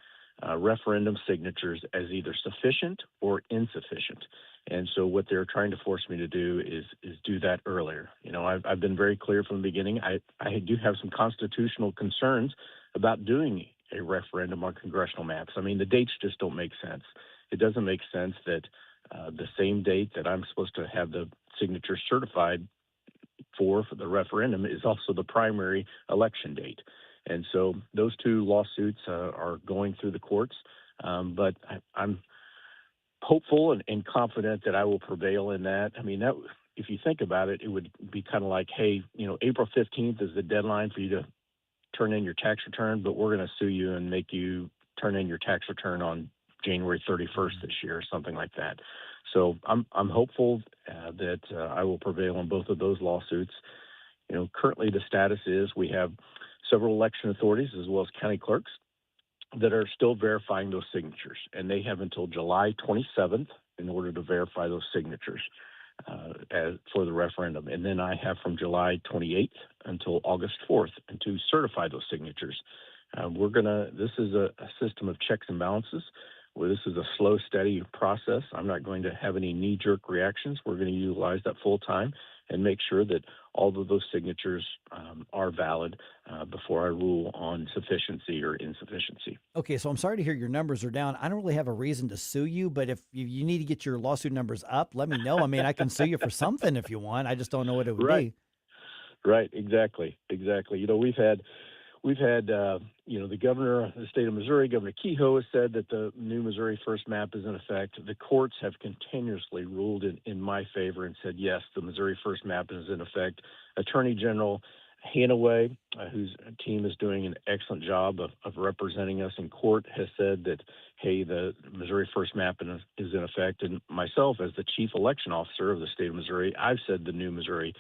referendum signatures as either sufficient or insufficient. And so what they're trying to force me to do is do that earlier. I've been very clear from the beginning. I do have some constitutional concerns about doing a referendum on congressional maps. I mean, the dates just don't make sense. It doesn't make sense that the same date that I'm supposed to have the signatures certified for the referendum is also the primary election date. And so those 2 lawsuits are going through the courts, but I'm hopeful and confident that I will prevail in that. I mean, if you think about it, it would be kind of like, hey, April 15th is the deadline for you to turn in your tax return, but we're going to sue you and make you turn in your tax return on January 31st this year or something like that. So I'm hopeful that I will prevail on both of those lawsuits. Currently the status is we have several election authorities as well as county clerks that are still verifying those signatures, and they have until July 27th in order to verify those signatures for the referendum. And then I have from July 28th until August 4th and to certify those signatures. This is a system of checks and balances where this is a slow, steady process. I'm not going to have any knee-jerk reactions. We're going to utilize that full time and make sure that all of those signatures are valid before I rule on sufficiency or insufficiency. Okay, so I'm sorry to hear your numbers are down. I don't really have a reason to sue you, but if you need to get your lawsuit numbers up, let me know. I mean, I can sue you for something if you want. I just don't know what it would be. Right, exactly. We've had the governor of the state of Missouri, Governor Kehoe, has said that the new Missouri First map is in effect. The courts have continuously ruled in my favor and said, yes, the Missouri First map is in effect. Attorney General Hanaway, whose team is doing an excellent job of representing us in court, has said that, hey, the Missouri First map is in effect. And myself, as the chief election officer of the state of Missouri, I've said the new Missouri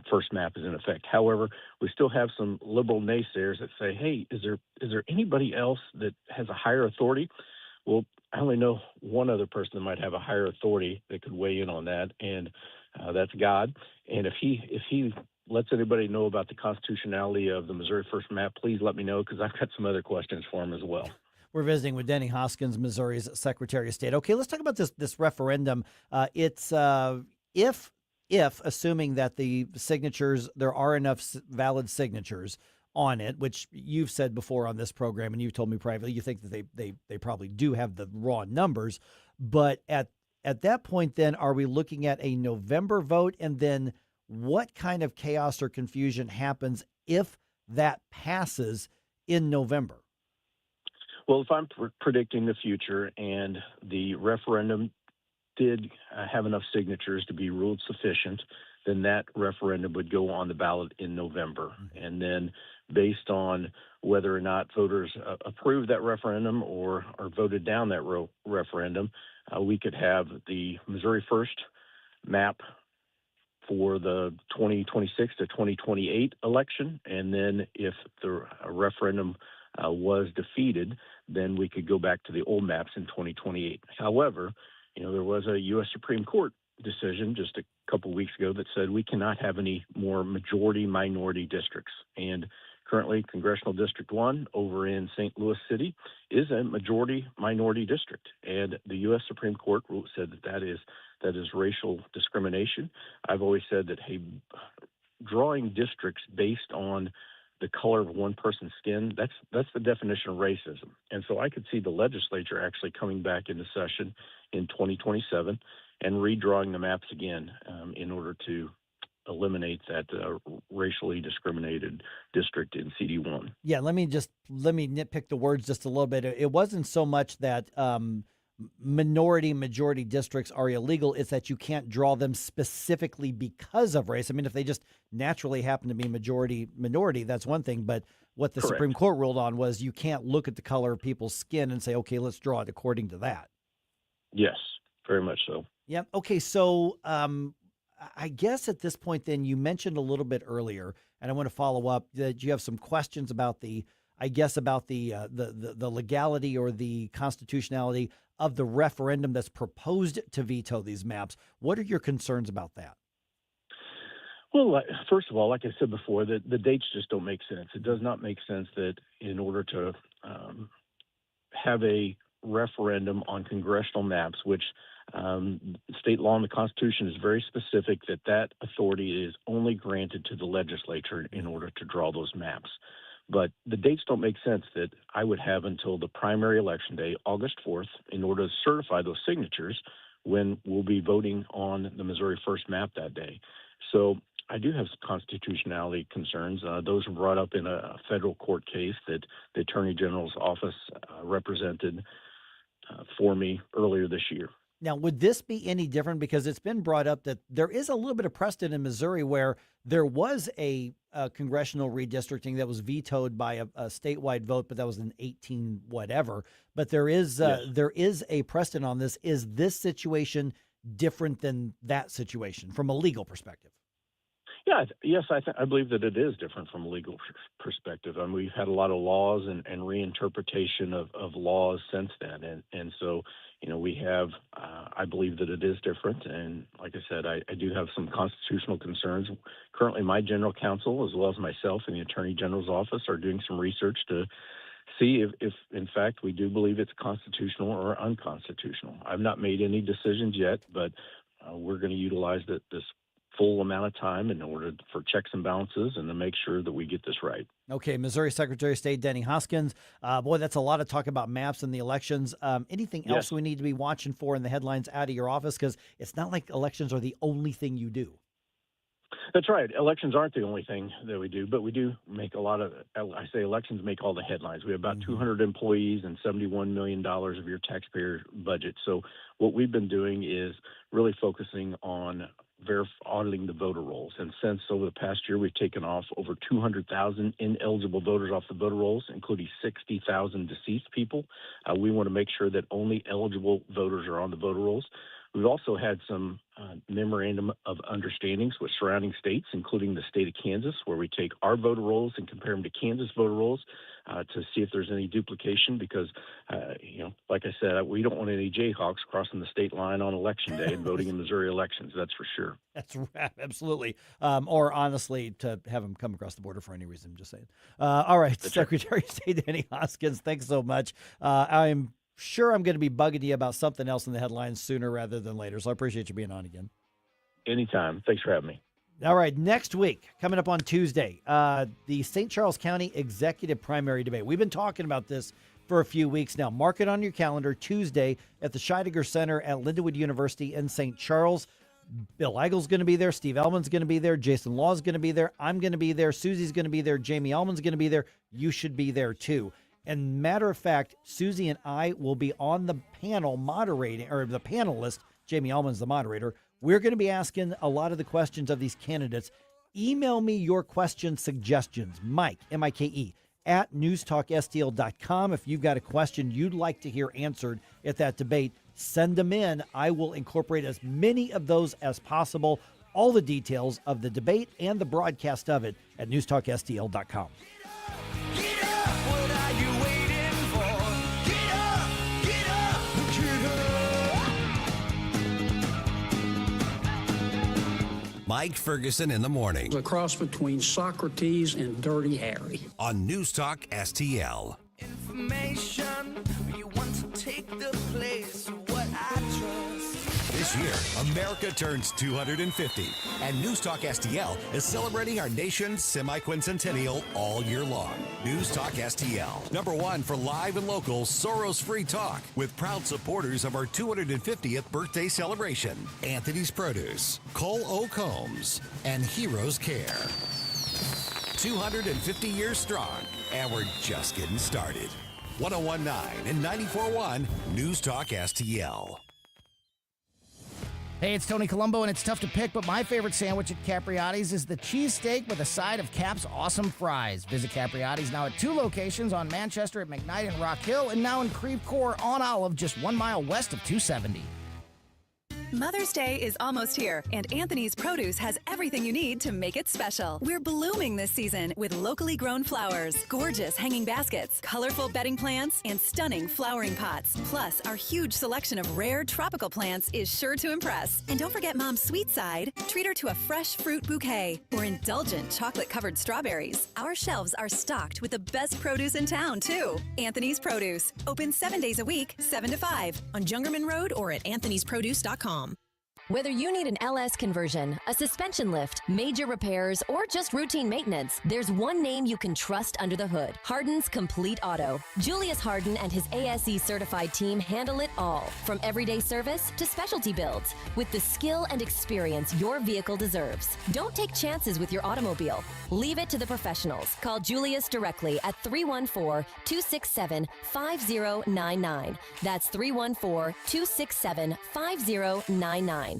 First map is in effect. However, we still have some liberal naysayers that say, hey, is there anybody else that has a higher authority? Well, I only know one other person that might have a higher authority that could weigh in on that, and that's God. And if he lets anybody know about the constitutionality of the Missouri First map, please let me know, because I've got some other questions for him as well. We're visiting with Denny Hoskins, Missouri's Secretary of State. Okay, let's talk about this referendum. It's if assuming that the signatures, there are enough valid signatures on it, which you've said before on this program, and you've told me privately, you think that they probably do have the raw numbers. But at that point, then, are we looking at a November vote? And then what kind of chaos or confusion happens if that passes in November? Well, if I'm predicting the future and the referendum did have enough signatures to be ruled sufficient, then that referendum would go on the ballot in November. And then based on whether or not voters approve that referendum or voted down that referendum, we could have the Missouri First map for the 2026 to 2028 election. And then if the referendum was defeated, then we could go back to the old maps in 2028. However, there was a U.S. Supreme Court decision just a couple of weeks ago that said we cannot have any more majority-minority districts. And currently, Congressional District 1 over in St. Louis City is a majority-minority district. And the U.S. Supreme Court said that is racial discrimination. I've always said that, hey, drawing districts based on the color of one person's skin, that's the definition of racism. And so I could see the legislature actually coming back into session in 2027 and redrawing the maps again in order to eliminate that racially discriminated district in CD1. Yeah, let me nitpick the words just a little bit. It wasn't so much that majority districts are illegal. It's that you can't draw them specifically because of race. I mean, if they just naturally happen to be minority, that's one thing. But what the Correct. Supreme Court ruled on was you can't look at the color of people's skin and say, okay, let's draw it according to that. Yes, very much so. Yeah. Okay. So I guess at this point, then, you mentioned a little bit earlier, and I want to follow up that you have some questions about the legality or the constitutionality of the referendum that's proposed to veto these maps. What are your concerns about that? Well, first of all, like I said before, the dates just don't make sense. It does not make sense that in order to have a referendum on congressional maps, which state law and the Constitution is very specific that authority is only granted to the legislature in order to draw those maps. But the dates don't make sense that I would have until the primary election day, August 4th, in order to certify those signatures when we'll be voting on the Missouri First map that day. So I do have some constitutionality concerns. Those were brought up in a federal court case that the Attorney General's office represented for me earlier this year. Now, would this be any different? Because it's been brought up that there is a little bit of precedent in Missouri where there was a congressional redistricting that was vetoed by a statewide vote, but that was an 18 whatever. But there is a precedent on this. Is this situation different than that situation from a legal perspective? Yeah, yes, I believe that it is different from a legal perspective. I mean, we've had a lot of laws and reinterpretation of laws since then. And so, we have, I believe that it is different. And like I said, I do have some constitutional concerns. Currently, my general counsel, as well as myself and the Attorney General's office, are doing some research to see if in fact, we do believe it's constitutional or unconstitutional. I've not made any decisions yet, but we're going to utilize this full amount of time in order for checks and balances and to make sure that we get this right. Okay, Missouri Secretary of State Denny Hoskins. Boy, that's a lot of talk about maps and the elections. Anything else we need to be watching for in the headlines out of your office? Because it's not like elections are the only thing you do. That's right. Elections aren't the only thing that we do, but we do make a lot of, I say elections make all the headlines. We have about 200 employees and $71 million of your taxpayer budget. So what we've been doing is really focusing on auditing the voter rolls. And since over the past year, we've taken off over 200,000 ineligible voters off the voter rolls, including 60,000 deceased people. We want to make sure that only eligible voters are on the voter rolls. We've also had some memorandum of understandings with surrounding states, including the state of Kansas, where we take our voter rolls and compare them to Kansas voter rolls to see if there's any duplication. Because, like I said, we don't want any Jayhawks crossing the state line on election day and voting in Missouri elections. That's for sure. That's right, absolutely. Or honestly, to have them come across the border for any reason. I'm just saying. All right, that's Secretary of State Denny Hoskins, thanks so much. I'm sure I'm going to be bugging you about something else in the headlines sooner rather than later. So I appreciate you being on again. Anytime. Thanks for having me. All right, next week, coming up on Tuesday, the St. Charles County Executive Primary Debate. We've been talking about this for a few weeks now. Mark it on your calendar, Tuesday at the Scheidegger Center at Lindenwood University in St. Charles. Bill Eigel's going to be there. Steve Ellman's going to be there. Jason Law's going to be there. I'm going to be there. Susie's going to be there. Jamie Allman's going to be there. You should be there too. And matter of fact, Susie and I will be on the panel moderating, or the panelist, Jamie Allman's the moderator. We're going to be asking a lot of the questions of these candidates. Email me your question suggestions, Mike, M-I-K-E, at newstalkstl.com. If you've got a question you'd like to hear answered at that debate, send them in. I will incorporate as many of those as possible. All the details of the debate and the broadcast of it at newstalkstl.com. Mike Ferguson in the morning. A cross between Socrates and Dirty Harry. On NewsTalk STL. Information, you want to take the place of what I trust. This year, America turns 250, and NewsTalk STL is celebrating our nation's semi-quincentennial all year long. NewsTalk STL, #1 for live and local Soros-free talk, with proud supporters of our 250th birthday celebration. Anthony's Produce, Cole O. Combs, and Heroes Care. 250 years strong, and we're just getting started. 101.9 and 94.1 NewsTalk STL. Hey, it's Tony Colombo, and it's tough to pick, but my favorite sandwich at Capriotti's is the cheesesteak with a side of Cap's awesome fries. Visit Capriotti's now at 2 locations on Manchester at McKnight and Rock Hill, and now in Creve Coeur on Olive, just 1 mile west of 270. Mother's Day is almost here, and Anthony's Produce has everything you need to make it special. We're blooming this season with locally grown flowers, gorgeous hanging baskets, colorful bedding plants, and stunning flowering pots. Plus, our huge selection of rare tropical plants is sure to impress. And don't forget Mom's sweet side. Treat her to a fresh fruit bouquet or indulgent chocolate-covered strawberries. Our shelves are stocked with the best produce in town, too. Anthony's Produce. Open 7 days a week, 7 to 5 on Jungerman Road or at anthonysproduce.com. Whether you need an LS conversion, a suspension lift, major repairs, or just routine maintenance, there's one name you can trust under the hood: Hardin's Complete Auto. Julius Hardin and his ASE certified team handle it all, from everyday service to specialty builds, with the skill and experience your vehicle deserves. Don't take chances with your automobile. Leave it to the professionals. Call Julius directly at 314-267-5099. That's 314-267-5099.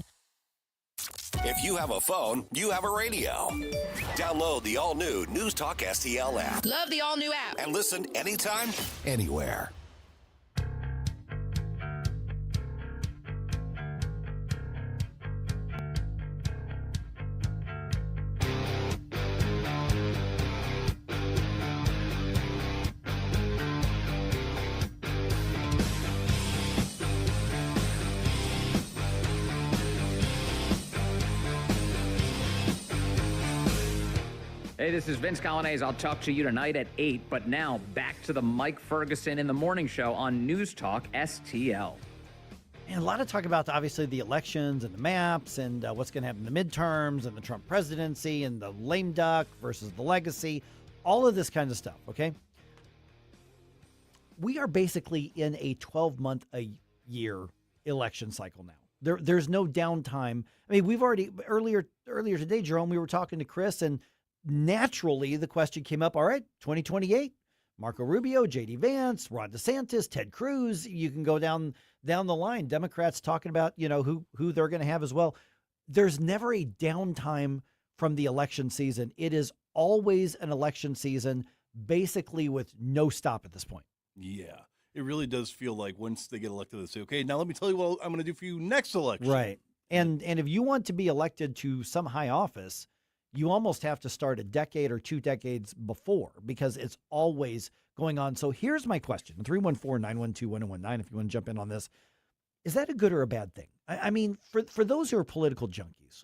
If you have a phone, you have a radio. Download the all-new NewsTalk STL app. Love the all-new app. And listen anytime, anywhere. Hey, this is Vince Colonnese. I'll talk to you tonight at 8, but now back to the Mike Ferguson in the Morning Show on NewsTalk STL. And a lot of talk about, obviously, the elections and the maps and what's going to happen in the midterms and the Trump presidency and the lame duck versus the legacy, all of this kind of stuff, okay? We are basically in a 12-month-a-year election cycle now. There's no downtime. I mean, we've already, earlier today, Jerome, we were talking to Chris, and naturally, the question came up, all right, 2028, Marco Rubio, J.D. Vance, Ron DeSantis, Ted Cruz. You can go down the line. Democrats talking about, who they're going to have as well. There's never a downtime from the election season. It is always an election season, basically with no stop at this point. Yeah, it really does feel like once they get elected, they say, okay, now let me tell you what I'm going to do for you next election. Right. And if you want to be elected to some high office, you almost have to start a decade or 2 decades before, because it's always going on. So here's my question, 314-912-1019, if you want to jump in on this. Is that a good or a bad thing? I mean, for those who are political junkies,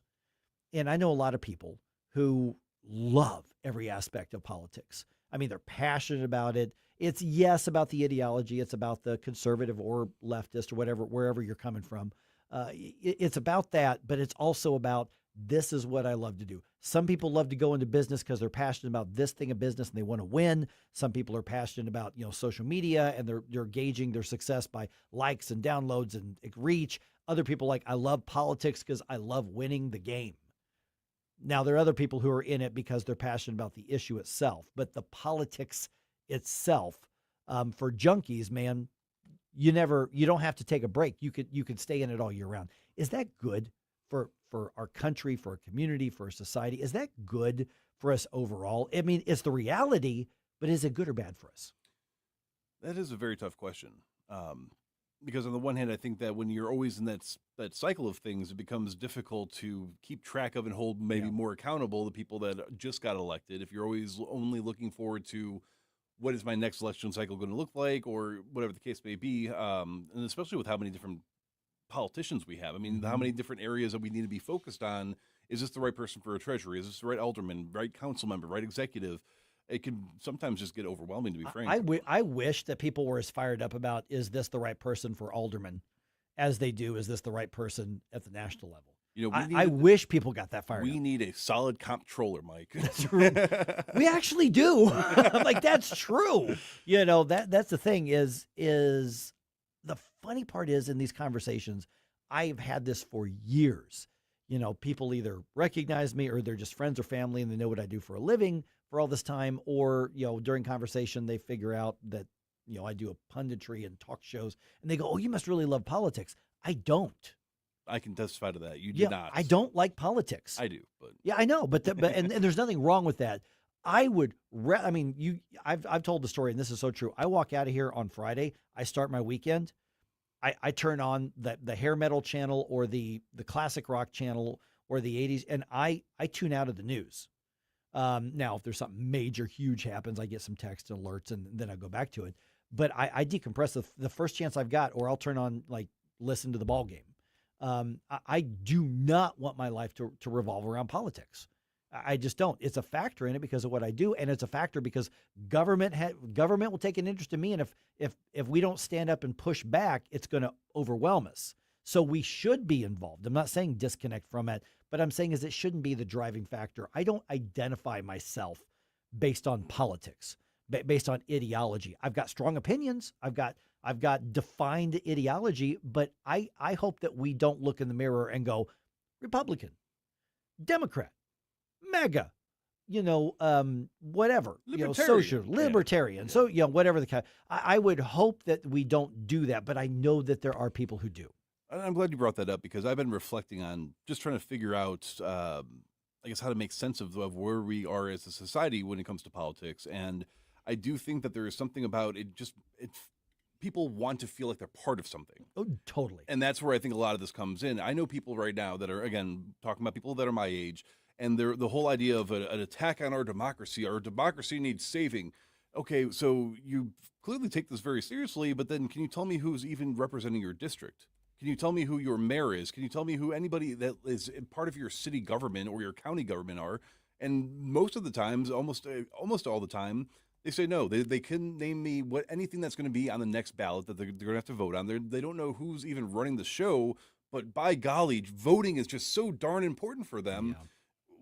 and I know a lot of people who love every aspect of politics. I mean, they're passionate about it. It's, yes, about the ideology. It's about the conservative or leftist or whatever, wherever you're coming from. It's about that, but it's also about this is what I love to do. Some people love to go into business because they're passionate about this thing of business and they want to win. Some people are passionate about, social media, and they're gauging their success by likes and downloads and reach. Other people I love politics because I love winning the game. Now, there are other people who are in it because they're passionate about the issue itself, but the politics itself, for junkies, man, you don't have to take a break. You could stay in it all year round. Is that good for our country, for our community, for our society? Is that good for us overall? I mean, it's the reality, but is it good or bad for us? That is a very tough question. Because on the one hand, I think that when you're always in that cycle of things, it becomes difficult to keep track of and hold maybe more accountable the people that just got elected. If you're always only looking forward to what is my next election cycle going to look like, or whatever the case may be, and especially with how many different politicians we have. I mean, how many different areas that we need to be focused on. Is this the right person for a treasury? Is this the right alderman, right council member, right executive? It can sometimes just get overwhelming, to be frank. I wish that people were as fired up about, is this the right person for alderman, as they do, is this the right person at the national level? I wish people got that fired up. We need a solid comptroller, Mike. We actually do. That's true. That's the thing is the funny part is, in these conversations, I've had this for years. People either recognize me, or they're just friends or family and they know what I do for a living for all this time, or, during conversation, they figure out that, I do a punditry and talk shows, and they go, "Oh, you must really love politics." I don't. I can testify to that. You do not. I don't like politics. I do, but yeah, I know, but and there's nothing wrong with that. I would, I've told the story, and this is so true. I walk out of here on Friday. I start my weekend. I turn on the hair metal channel, or the classic rock channel, or the 80s, and I tune out of the news. Now, if there's something major, huge happens, I get some text and alerts, and then I go back to it. But I decompress the first chance I've got, or I'll turn on, listen to the ball game. I do not want my life to revolve around politics. I just don't. It's a factor in it because of what I do, and it's a factor because government will take an interest in me, and if we don't stand up and push back, it's going to overwhelm us. So we should be involved. I'm not saying disconnect from it, but I'm saying it shouldn't be the driving factor. I don't identify myself based on politics, based on ideology. I've got strong opinions. I've got defined ideology, but I hope that we don't look in the mirror and go, Republican, Democrat, MAGA, whatever, social, libertarian. So, whatever the kind. I would hope that we don't do that, but I know that there are people who do. I'm glad you brought that up, because I've been reflecting on just trying to figure out, I guess, how to make sense of where we are as a society when it comes to politics. And I do think that there is something about it. People want to feel like they're part of something. Oh, totally. And that's where I think a lot of this comes in. I know people right now that are, again, talking about people that are my age, and the whole idea of an attack on our democracy needs saving. Okay, so you clearly take this very seriously, but then can you tell me who's even representing your district? Can you tell me who your mayor is? Can you tell me who anybody that is part of your city government or your county government are? And most of the times, almost all the time, they say no. They couldn't name me anything that's going to be on the next ballot that they're going to have to vote on. They don't know who's even running the show, but by golly, voting is just so darn important for them. Yeah.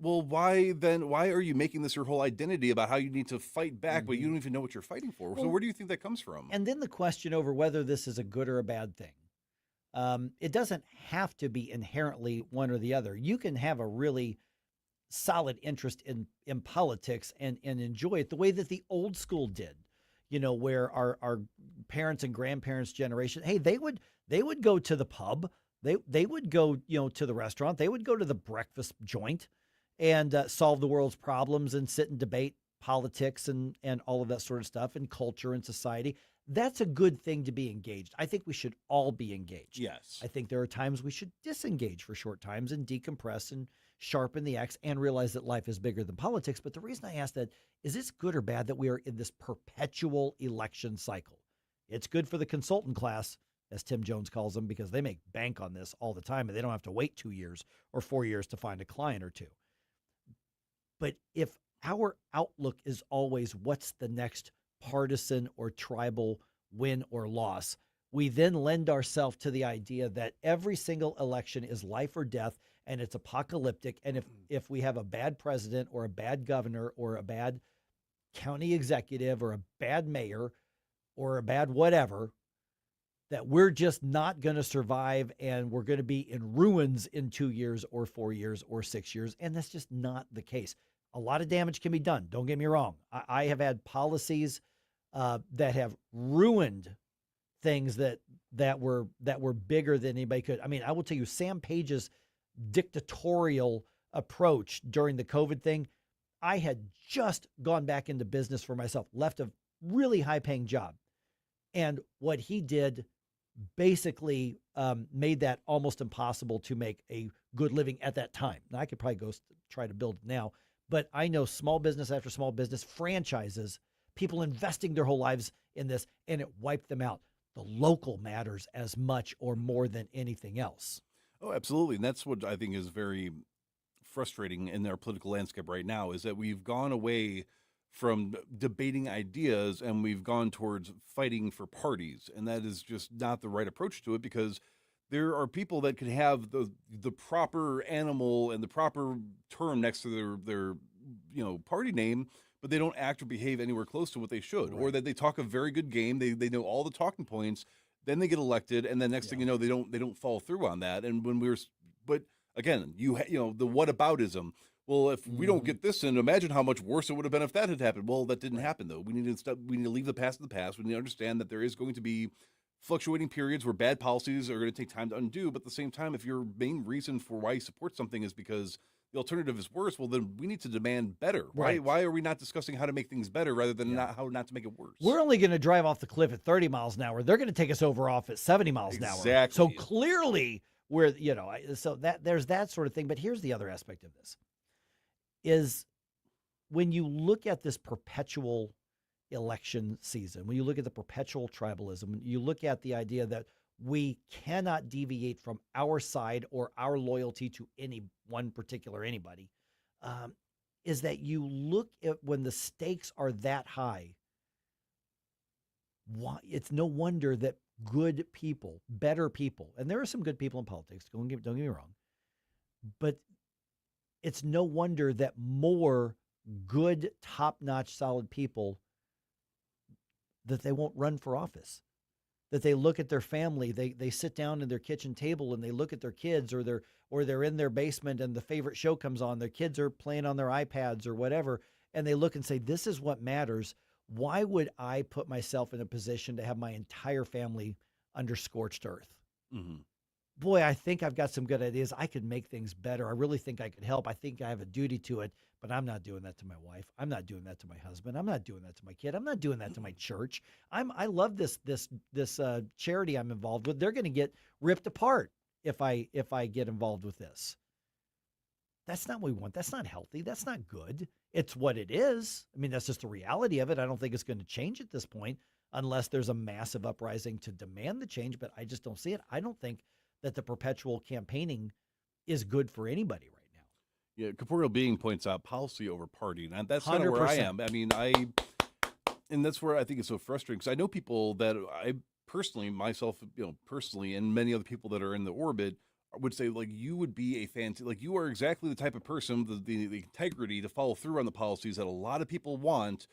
Well, why are you making this your whole identity about how you need to fight back, but you don't even know what you're fighting for? So where do you think that comes from? And then the question over whether this is a good or a bad thing. It doesn't have to be inherently one or the other. You can have a really solid interest in politics and enjoy it the way that the old school did, where our parents and grandparents' generation, hey, they would go to the pub, they would go, to the restaurant, they would go to the breakfast joint and solve the world's problems and sit and debate politics and all of that sort of stuff, and culture and society. That's a good thing to be engaged. I think we should all be engaged. Yes. I think there are times we should disengage for short times and decompress and sharpen the axe and realize that life is bigger than politics. But the reason I ask that is, it's good or bad that we are in this perpetual election cycle. It's good for the consultant class, as Tim Jones calls them, because they make bank on this all the time and they don't have to wait 2 years or 4 years to find a client or two. But if our outlook is always what's the next partisan or tribal win or loss, we then lend ourselves to the idea that every single election is life or death, and it's apocalyptic. And if we have a bad president or a bad governor or a bad county executive or a bad mayor or a bad whatever, that we're just not going to survive and we're going to be in ruins in 2 years or 4 years or 6 years. And that's just not the case. A lot of damage can be done. Don't get me wrong. I have had policies that have ruined things that were bigger than anybody could. I mean, I will tell you, Sam Page's dictatorial approach during the COVID thing, I had just gone back into business for myself, left a really high-paying job. And what he did basically made that almost impossible to make a good living at that time. Now, I could probably go try to build it now, but I know small business after small business, franchises, people investing their whole lives in this, and it wiped them out. The local matters as much or more than anything else. Oh, absolutely. And that's what I think is very frustrating in our political landscape right now, is that we've gone away from debating ideas and we've gone towards fighting for parties. And that is just not the right approach to it, because there are people that could have the proper animal and the proper term next to their party name, but they don't act or behave anywhere close to what they should, or that they talk a very good game. They know all the talking points, then they get elected, and then next thing you know, they don't follow through on that. And but again, the whataboutism. Well, if we don't get this in, imagine how much worse it would have been if that had happened. Well, that didn't happen, though. We need to leave the past in the past. We need to understand that there is going to be fluctuating periods where bad policies are going to take time to undo. But at the same time, if your main reason for why you support something is because the alternative is worse, well, then we need to demand better. Right. Why are we not discussing how to make things better rather than how not to make it worse? We're only going to drive off the cliff at 30 miles an hour. They're going to take us off at 70 miles an hour. Exactly. So clearly there's that sort of thing. But here's the other aspect of this. Is when you look at this perpetual election season, when you look at the perpetual tribalism, you look at the idea that we cannot deviate from our side or our loyalty to any one particular anybody, is that you look at when the stakes are that high, it's no wonder that good people, better people, and there are some good people in politics, don't get me wrong, but it's no wonder that more good, top-notch, solid people, that they won't run for office, that they look at their family, they sit down at their kitchen table and they look at their kids, or they're in their basement and the favorite show comes on, their kids are playing on their iPads or whatever, and they look and say, this is what matters. Why would I put myself in a position to have my entire family under scorched earth? Mm-hmm. Boy, I think I've got some good ideas. I could make things better. I really think I could help. I think I have a duty to it, but I'm not doing that to my wife. I'm not doing that to my husband. I'm not doing that to my kid. I'm not doing that to my church. I love this charity I'm involved with. They're going to get ripped apart if I get involved with this. That's not what we want. That's not healthy. That's not good. It's what it is. I mean, that's just the reality of it. I don't think it's going to change at this point unless there's a massive uprising to demand the change, but I just don't see it. I don't think that the perpetual campaigning is good for anybody right now. Yeah, Corporeal Being points out policy over party, and that's kind of where I am. I mean, and that's where I think it's so frustrating, because I know people that I personally, myself, personally, and many other people that are in the orbit would say, like, you would be you are exactly the type of person, the integrity to follow through on the policies that a lot of people want.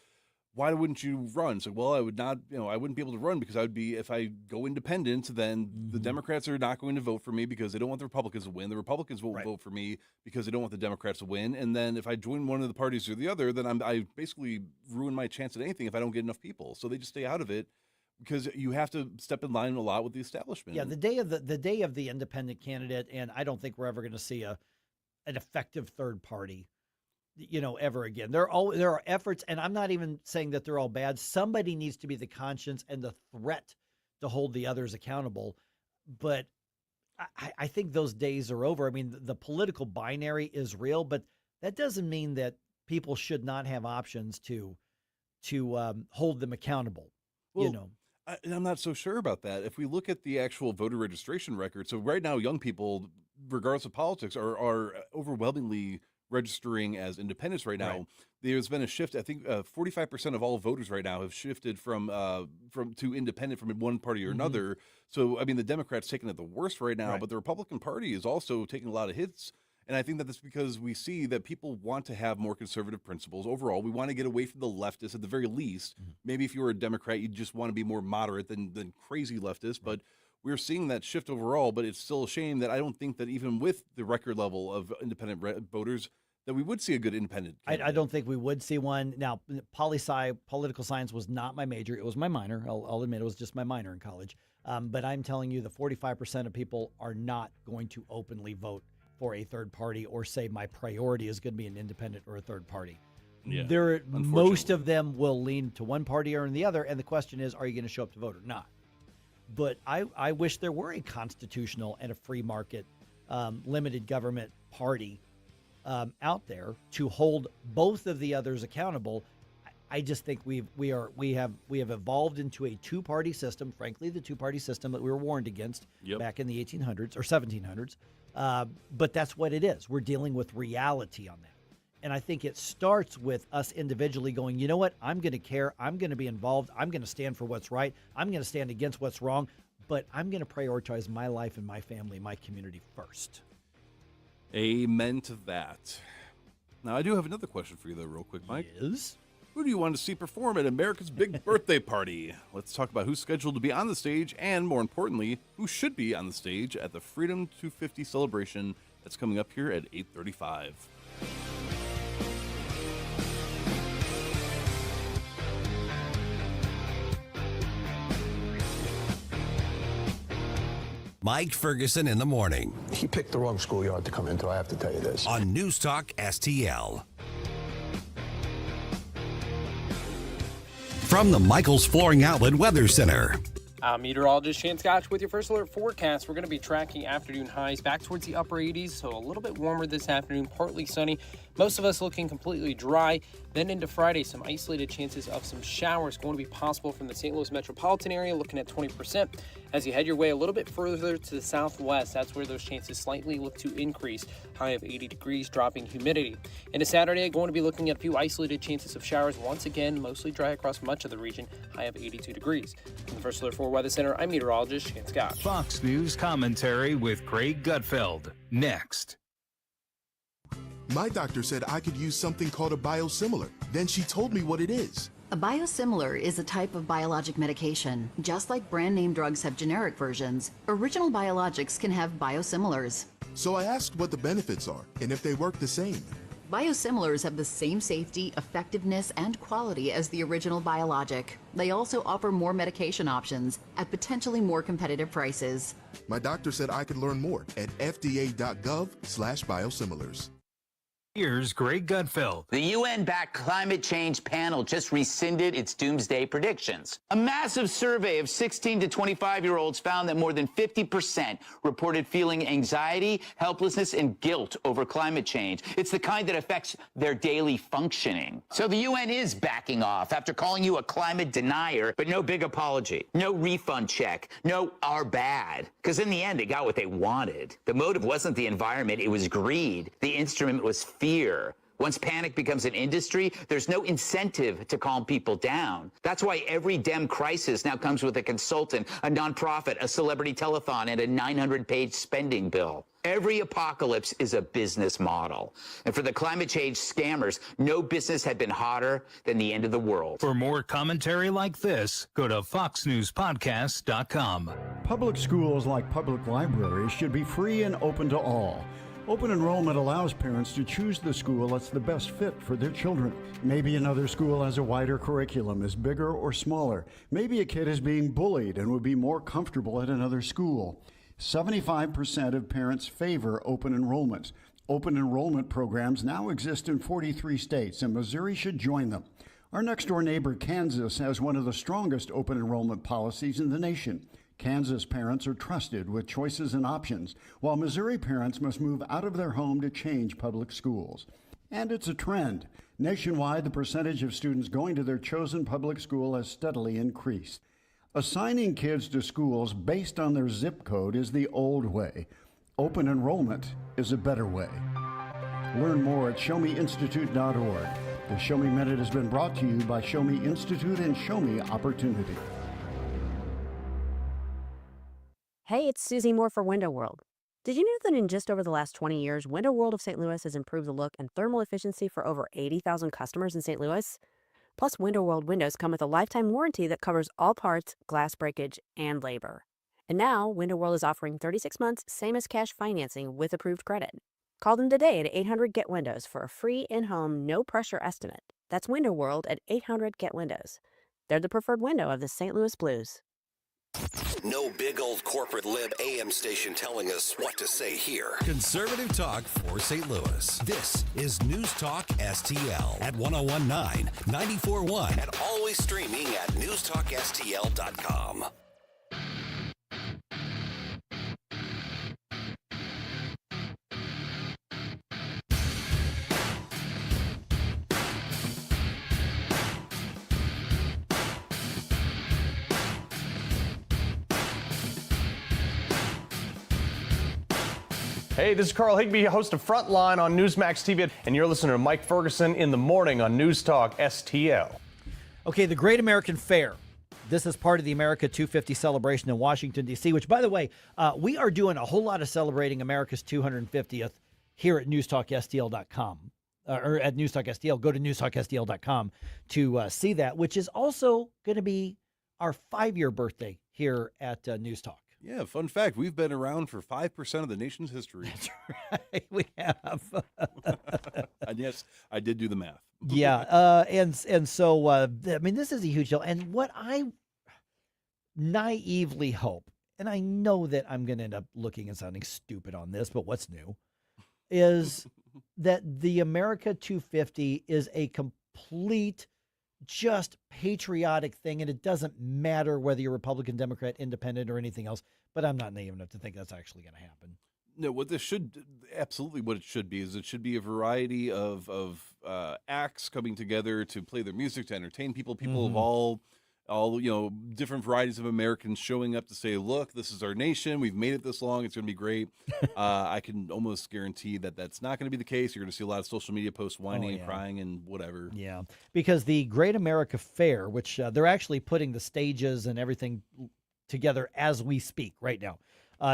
Why wouldn't you run? So, well, I would not, I wouldn't be able to run because if I go independent, then the Democrats are not going to vote for me because they don't want the Republicans to win. The Republicans won't vote for me because they don't want the Democrats to win. And then if I join one of the parties or the other, then I basically ruin my chance at anything if I don't get enough people. So they just stay out of it because you have to step in line a lot with the establishment. Yeah, the day of the independent candidate, and I don't think we're ever going to see an effective third party ever again. There are efforts, and I'm not even saying that they're all bad. Somebody needs to be the conscience and the threat to hold the others accountable. But I think those days are over. I mean, the political binary is real, but that doesn't mean that people should not have options to hold them accountable. Well, I'm not so sure about that. If we look at the actual voter registration record, so right now, young people, regardless of politics, are overwhelmingly registering as independents right now. Right. There's been a shift. I think 45% of all voters right now have shifted from to independent from one party or another. So I mean, the Democrats taking it the worst right now, but the Republican Party is also taking a lot of hits. And I think that that's because we see that people want to have more conservative principles overall. We want to get away from the leftists at the very least. Maybe if you were a Democrat, you just want to be more moderate than crazy leftists. But we're seeing that shift overall. But it's still a shame that I don't think that even with the record level of independent voters, that we would see a good independent candidate. I don't think we would see one. Now, poli-sci, political science was not my major. It was my minor. I'll admit it was just my minor in college. But I'm telling you, the 45% of people are not going to openly vote for a third party or say my priority is going to be an independent or a third party. Yeah, most of them will lean to one party or the other. And the question is, are you going to show up to vote or not? But I wish there were a constitutional and a free market, limited government party out there to hold both of the others accountable. I just think we have evolved into a two-party system. Frankly, the two-party system that we were warned against back in the 1800s or 1700s. But that's what it is. We're dealing with reality on that. And I think it starts with us individually going, you know what? I'm going to care. I'm going to be involved. I'm going to stand for what's right. I'm going to stand against what's wrong. But I'm going to prioritize my life and my family, my community first. Amen to that. Now, I do have another question for you, though, real quick, Mike. Yes? Who do you want to see perform at America's big birthday party? Let's talk about who's scheduled to be on the stage and, more importantly, who should be on the stage at the Freedom 250 celebration that's coming up here at 8:35. Mike Ferguson in the morning. He picked the wrong schoolyard to come into, I have to tell you this. On News Talk STL. From the Michaels Flooring Outlet Weather Center. I'm meteorologist Shane Scotch with your first alert forecast. We're going to be tracking afternoon highs back towards the upper 80s, so a little bit warmer this afternoon, partly sunny. Most of us looking completely dry. Then into Friday, some isolated chances of some showers going to be possible from the St. Louis metropolitan area, looking at 20%. As you head your way a little bit further to the southwest, that's where those chances slightly look to increase. High of 80 degrees, dropping humidity. Into Saturday, going to be looking at a few isolated chances of showers once again, mostly dry across much of the region. High of 82 degrees. From the First Alert 4 Weather Center, I'm meteorologist Shane Scott. Fox News commentary with Craig Gutfeld. Next. My doctor said I could use something called a biosimilar. Then she told me what it is. A biosimilar is a type of biologic medication. Just like brand name drugs have generic versions, original biologics can have biosimilars. So I asked what the benefits are and if they work the same. Biosimilars have the same safety, effectiveness, and quality as the original biologic. They also offer more medication options at potentially more competitive prices. My doctor said I could learn more at fda.gov/biosimilars. Here's Greg Gutfeld. The UN-backed climate change panel just rescinded its doomsday predictions. A massive survey of 16 to 25-year-olds found that more than 50% reported feeling anxiety, helplessness, and guilt over climate change. It's the kind that affects their daily functioning. So the UN is backing off after calling you a climate denier, but no big apology, no refund check, no our bad. Because in the end, they got what they wanted. The motive wasn't the environment, it was greed. The instrument was fear. Once panic becomes an industry, there's no incentive to calm people down. That's why every Dem crisis now comes with a consultant, a nonprofit, a celebrity telethon, and a 900-page spending bill. Every apocalypse is a business model. And for the climate change scammers, no business had been hotter than the end of the world. For more commentary like this, go to foxnewspodcast.com. Public schools, like public libraries, should be free and open to all. Open enrollment allows parents to choose the school that's the best fit for their children. Maybe another school has a wider curriculum, is bigger or smaller. Maybe a kid is being bullied and would be more comfortable at another school. 75% of parents favor open enrollment. Open enrollment programs now exist in 43 states, and Missouri should join them. Our next-door neighbor, Kansas, has one of the strongest open enrollment policies in the nation. Kansas parents are trusted with choices and options, while Missouri parents must move out of their home to change public schools. And it's a trend. Nationwide, the percentage of students going to their chosen public school has steadily increased. Assigning kids to schools based on their zip code is the old way. Open enrollment is a better way. Learn more at showmeinstitute.org. The Show Me Minute has been brought to you by Show Me Institute and Show Me Opportunity. Hey, it's Susie Moore for Window World. Did you know that in just over the last 20 years, Window World of St. Louis has improved the look and thermal efficiency for over 80,000 customers in St. Louis? Plus, Window World windows come with a lifetime warranty that covers all parts, glass breakage, and labor. And now, Window World is offering 36 months, same as cash financing with approved credit. Call them today at 800-GET-WINDOWS for a free in-home, no-pressure estimate. That's Window World at 800-GET-WINDOWS. They're the preferred window of the St. Louis Blues. No big old corporate lib AM station telling us what to say here. Conservative talk for St. Louis. This is News Talk STL at 1019, 94.1. And always streaming at NewsTalkSTL.com. Hey, this is Carl Higbee, host of Frontline on Newsmax TV, and you're listening to Mike Ferguson in the morning on News Talk STL. Okay, the Great American Fair. This is part of the America 250 celebration in Washington, D.C., which, by the way, we are doing a whole lot of celebrating America's 250th here at NewsTalkSTL.com. Or at NewsTalkSTL. Go to NewsTalkSTL.com to see that, which is also going to be our 5-year birthday here at News Talk. Yeah, fun fact, we've been around for 5% of the nation's history. That's right, we have. And yes, I did do the math. Yeah, and so, I mean, this is a huge deal. And what I naively hope, and I know that I'm going to end up looking and sounding stupid on this, but what's new, is that the America 250 is a complete just patriotic thing, and it doesn't matter whether you're Republican, Democrat, Independent, or anything else. But I'm not naive enough to think that's actually going to happen. No, what this should absolutely what it should be is it should be a variety of acts coming together to play their music, to entertain people. People of all different varieties of Americans showing up to say, look, this is our nation. We've made it this long. It's going to be great. I can almost guarantee that that's not going to be the case. You're going to see a lot of social media posts whining and crying and whatever. Yeah, because the Great America Fair, which they're actually putting the stages and everything together as we speak right now.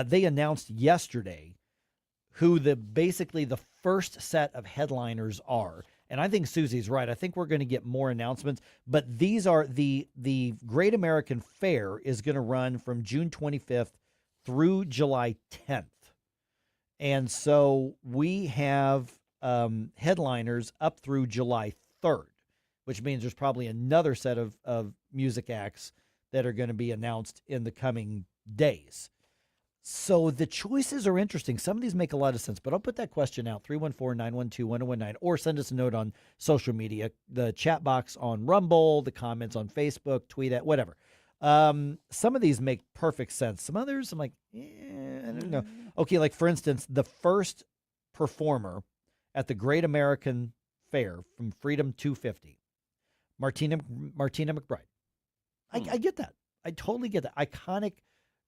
They announced yesterday who basically the first set of headliners are. And I think Susie's right. I think we're going to get more announcements. But these are the Great American Fair is going to run from June 25th through July 10th. And so we have headliners up through July 3rd, which means there's probably another set of music acts that are going to be announced in the coming days. So the choices are interesting. Some of these make a lot of sense, but I'll put that question out, 314-912-1019, or send us a note on social media, the chat box on Rumble, the comments on Facebook, tweet at, whatever. Some of these make perfect sense. Some others, I'm like, I don't know. Okay, like for instance, the first performer at the Great American Fair from Freedom 250, Martina McBride. I get that. I totally get that. Iconic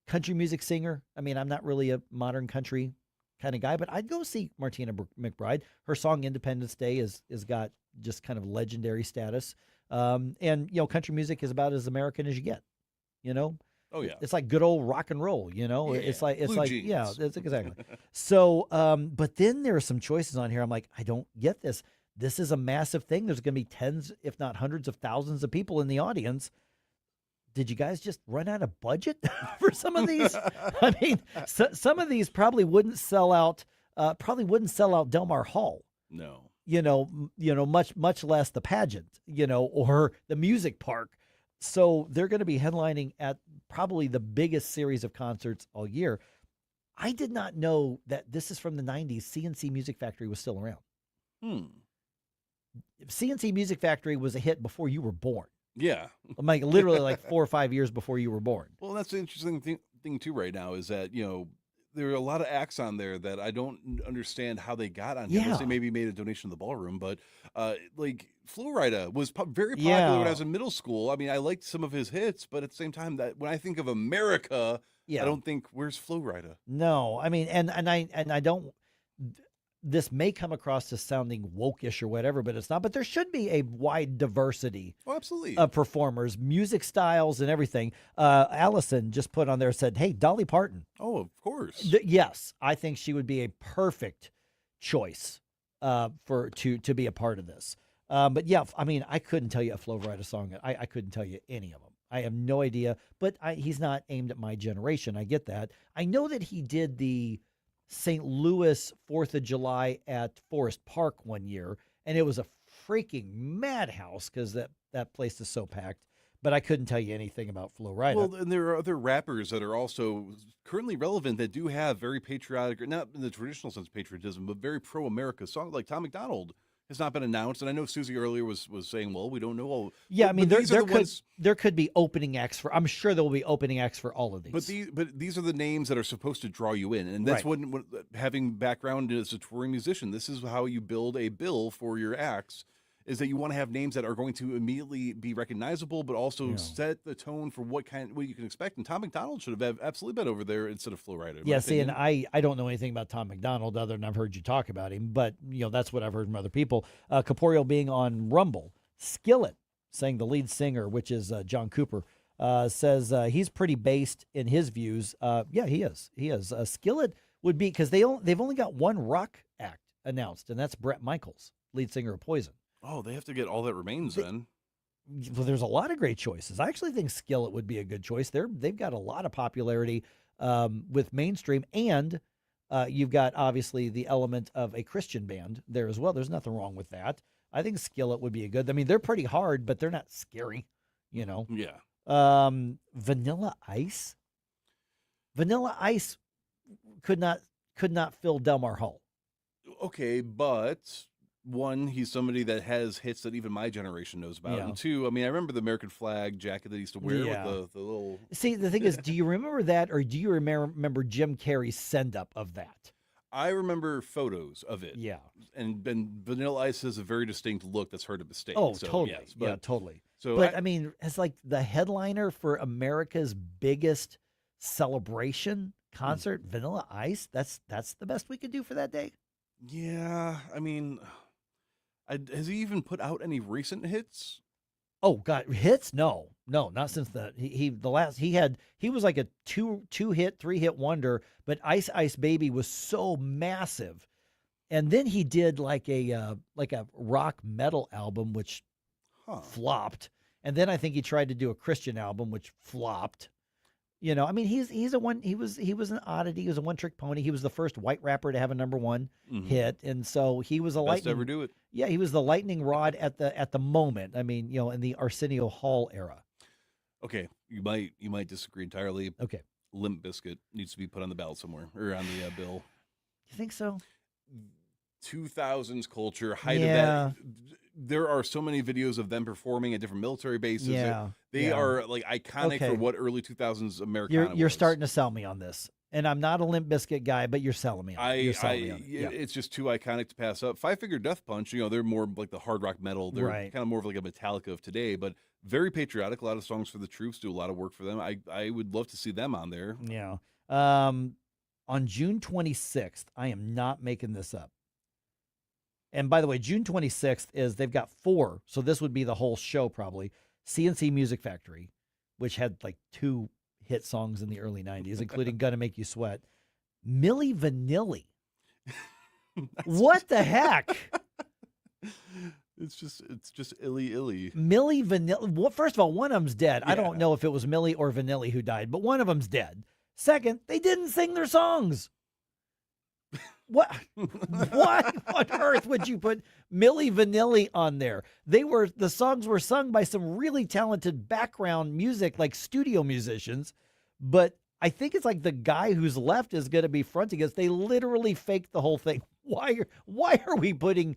country music singer. I mean, I'm not really a modern country kind of guy, but I'd go see Martina McBride. Her song Independence Day is got just kind of legendary status. And, country music is about as American as you get, Oh, yeah. It's like good old rock and roll, Yeah. It's like, Jeans. yeah, that's exactly. So, but then there are some choices on here. I'm like, I don't get this. This is a massive thing. There's going to be tens, if not hundreds of thousands of people in the audience. Did you guys just run out of budget for some of these? I mean, some of these probably wouldn't sell out. Del Mar Hall. No. Much less the pageant. Or the music park. So they're going to be headlining at probably the biggest series of concerts all year. I did not know that this is from the 90s. CNC Music Factory was still around. CNC Music Factory was a hit before you were born. Yeah. Like literally like 4 or 5 years before you were born. Well, that's the interesting thing too right now is that, there are a lot of acts on there that I don't understand how they got on here. Yeah. Unless they maybe made a donation to the ballroom, but like Flo Rida was very popular when I was in middle school. I mean, I liked some of his hits, but at the same time that when I think of America, I don't think where's Flo Rida? No, I mean, and I don't. this may come across as sounding woke-ish or whatever, but it's not. But there should be a wide diversity absolutely of performers, music styles, and everything. Allison just put on there, said, hey, Dolly Parton. Oh, of course. Yes, I think she would be a perfect choice to be a part of this. But yeah, I mean, I couldn't tell you a Flo Rida song. I couldn't tell you any of them. I have no idea. But he's not aimed at my generation. I get that. I know that he did the St. Louis 4th of July at Forest Park one year, and it was a freaking madhouse because that place is so packed. But I couldn't tell you anything about Flo Rida. Well, and there are other rappers that are also currently relevant that do have very patriotic, not in the traditional sense of patriotism, but very pro-America songs. Like Tom McDonald has not been announced, and I know Susie earlier was saying, well, we don't know all. Yeah, I mean, but there could be opening acts for. I'm sure there will be opening acts for all of these. But these are the names that are supposed to draw you in, and that's Right. what having background as a touring musician. This is how you build a bill for your acts. Is that you want to have names that are going to immediately be recognizable, but also set the tone for what you can expect. And Tom McDonald should have absolutely been over there instead of Flo Rida. Yeah, see, and I don't know anything about Tom McDonald other than I've heard you talk about him, but that's what I've heard from other people. Caporio being on Rumble, Skillet saying the lead singer, which is John Cooper, says he's pretty based in his views. Yeah, he is. He is. Skillet would be because they've only got one rock act announced, and that's Bret Michaels, lead singer of Poison. Oh, they have to get All That Remains then. Well, there's a lot of great choices. I actually think Skillet would be a good choice. They've got a lot of popularity with mainstream, and you've got obviously the element of a Christian band there as well. There's nothing wrong with that. I think Skillet would be a good. I mean, they're pretty hard, but they're not scary. Yeah. Vanilla Ice. Vanilla Ice could not fill Delmar Hall. Okay, but one, he's somebody that has hits that even my generation knows about. Yeah. And two, I mean, I remember the American flag jacket that he used to wear with the little... See, the thing is, do you remember that, or do you remember Jim Carrey's send-up of that? I remember photos of it. Yeah. And Vanilla Ice has a very distinct look that's hard to mistake. Oh, so, totally. Yes, Yeah, totally. So but I mean, as like the headliner for America's biggest celebration concert, Vanilla Ice, that's the best we could do for that day. Yeah, I mean, has he even put out any recent hits? Oh God, hits? No, not since he was like a two hit, 3-hit wonder. But Ice Ice Baby was so massive, and then he did like a rock metal album which flopped, and then I think he tried to do a Christian album which flopped. I mean, he's a one. He was an oddity. He was a one-trick pony. He was the first white rapper to have a #1 hit, and so he was a Best to ever do it. Yeah, he was the lightning rod at the moment. I mean, in the Arsenio Hall era. Okay, you might disagree entirely. Okay, Limp Bizkit needs to be put on the ballot somewhere or on the bill. You think so? 2000s culture, height of that. There are so many videos of them performing at different military bases. Yeah, they are like iconic for what early 2000s Americana You're was. starting to sell me on this, and I'm not a Limp Bizkit guy, but you're selling me on it. You're selling me on it. Yeah. It's just too iconic to pass up. Five Finger Death Punch, they're more like the hard rock metal. They're Right. kind of more of like a Metallica of today, but very patriotic. A lot of songs for the troops, do a lot of work for them. I would love to see them on there. Yeah. On June 26th, I am not making this up. And by the way, June 26th they've got 4, so this would be the whole show probably. CNC Music Factory, which had like 2 hit songs in the early 90s, including Gonna Make You Sweat. Milli Vanilli. What the heck? It's just illy. Milli Vanilli. Well, first of all, one of them's dead. I don't know if it was Milli or Vanilli who died, but one of them's dead. Second, they didn't sing their songs. What? Why on earth would you put Milli Vanilli on there? The songs were sung by some really talented background music, like studio musicians, but I think it's like the guy who's left is going to be fronting us. They literally faked the whole thing. Why are we putting?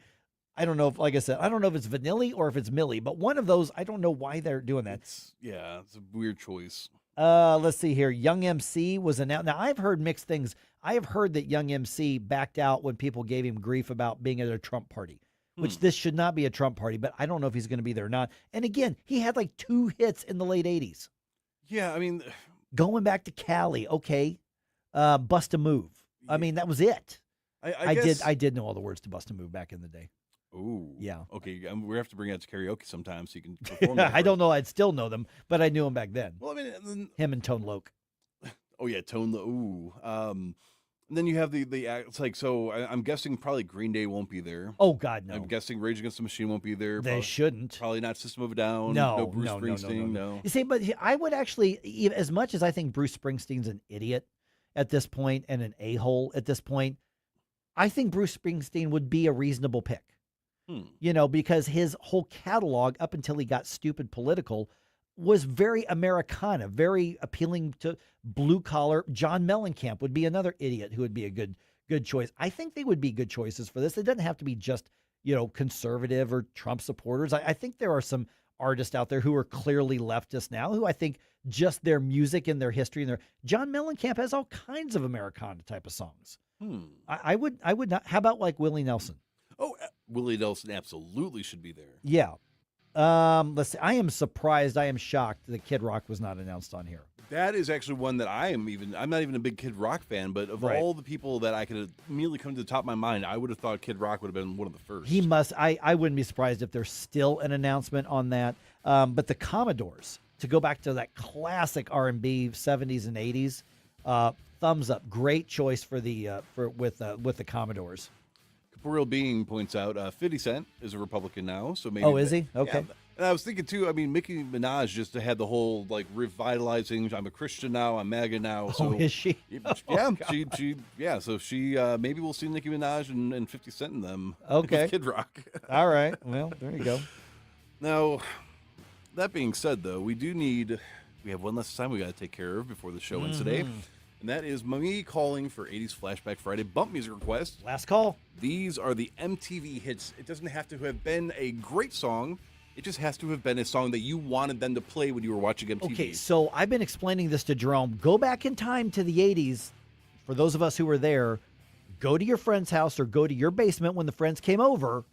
I don't know if, like I said, I don't know if it's Vanilli or if it's Milli, but one of those. I don't know why they're doing that. It's a weird choice. Let's see here. Young MC was announced. Now, I've heard mixed things. I have heard that Young MC backed out when people gave him grief about being at a Trump party, which this should not be a Trump party, but I don't know if he's going to be there or not. And again, he had like 2 hits in the late 80s. Yeah, I mean... Going back to Cali, okay. Bust a Move. I mean, that was it. I did know all the words to Bust a Move back in the day. Ooh. Yeah. Okay, we have to bring it out to karaoke sometime so you can perform. I don't know. I'd still know them, but I knew them back then. Well, I mean, him and Tone Loc. Oh yeah, Tone Loc. Ooh. And then you have the it's like, so I'm guessing probably Green Day won't be there. Oh God, no. I'm guessing Rage Against the Machine won't be there. They shouldn't. Probably not System of a Down. No, Bruce Springsteen. No. You see, but I would actually, as much as I think Bruce Springsteen's an idiot at this point and an a-hole at this point, I think Bruce Springsteen would be a reasonable pick. You know, because his whole catalog up until he got stupid political was very Americana, very appealing to blue collar. John Mellencamp would be another idiot who would be a good choice. I think they would be good choices for this. It doesn't have to be just, you know, conservative or Trump supporters. I think there are some artists out there who are clearly leftist now who I think just their music and their history and their John Mellencamp has all kinds of Americana type of songs. I would not. How about like Willie Nelson? Oh, Willie Nelson absolutely should be there. Yeah. Let's see. I am surprised. I am shocked that Kid Rock was not announced on here. That is actually one that I'm not even a big Kid Rock fan, but of all the people that I could immediately come to the top of my mind, I would have thought Kid Rock would have been one of the first. He must. I wouldn't be surprised if there's still an announcement on that. But the Commodores, to go back to that classic R&B 70s and 80s, thumbs up. Great choice for with the Commodores. Corporeal Being points out 50 Cent is a Republican now, so maybe. Oh, is he? Okay. Yeah. And I was thinking too. I mean, Nicki Minaj just had the whole like revitalizing. I'm a Christian now. I'm MAGA now. So is she? Yeah, yeah. So she maybe we'll see Nicki Minaj and 50 Cent in them. Okay. With Kid Rock. All right. Well, there you go. Now, that being said, though, we have one last time we got to take care of before the show ends today. And that is me calling for 80s Flashback Friday bump music requests. Last call. These are the MTV hits. It doesn't have to have been a great song. It just has to have been a song that you wanted them to play when you were watching MTV. Okay, so I've been explaining this to Jerome. Go back in time to the 80s. For those of us who were there, go to your friend's house or go to your basement when the friends came over.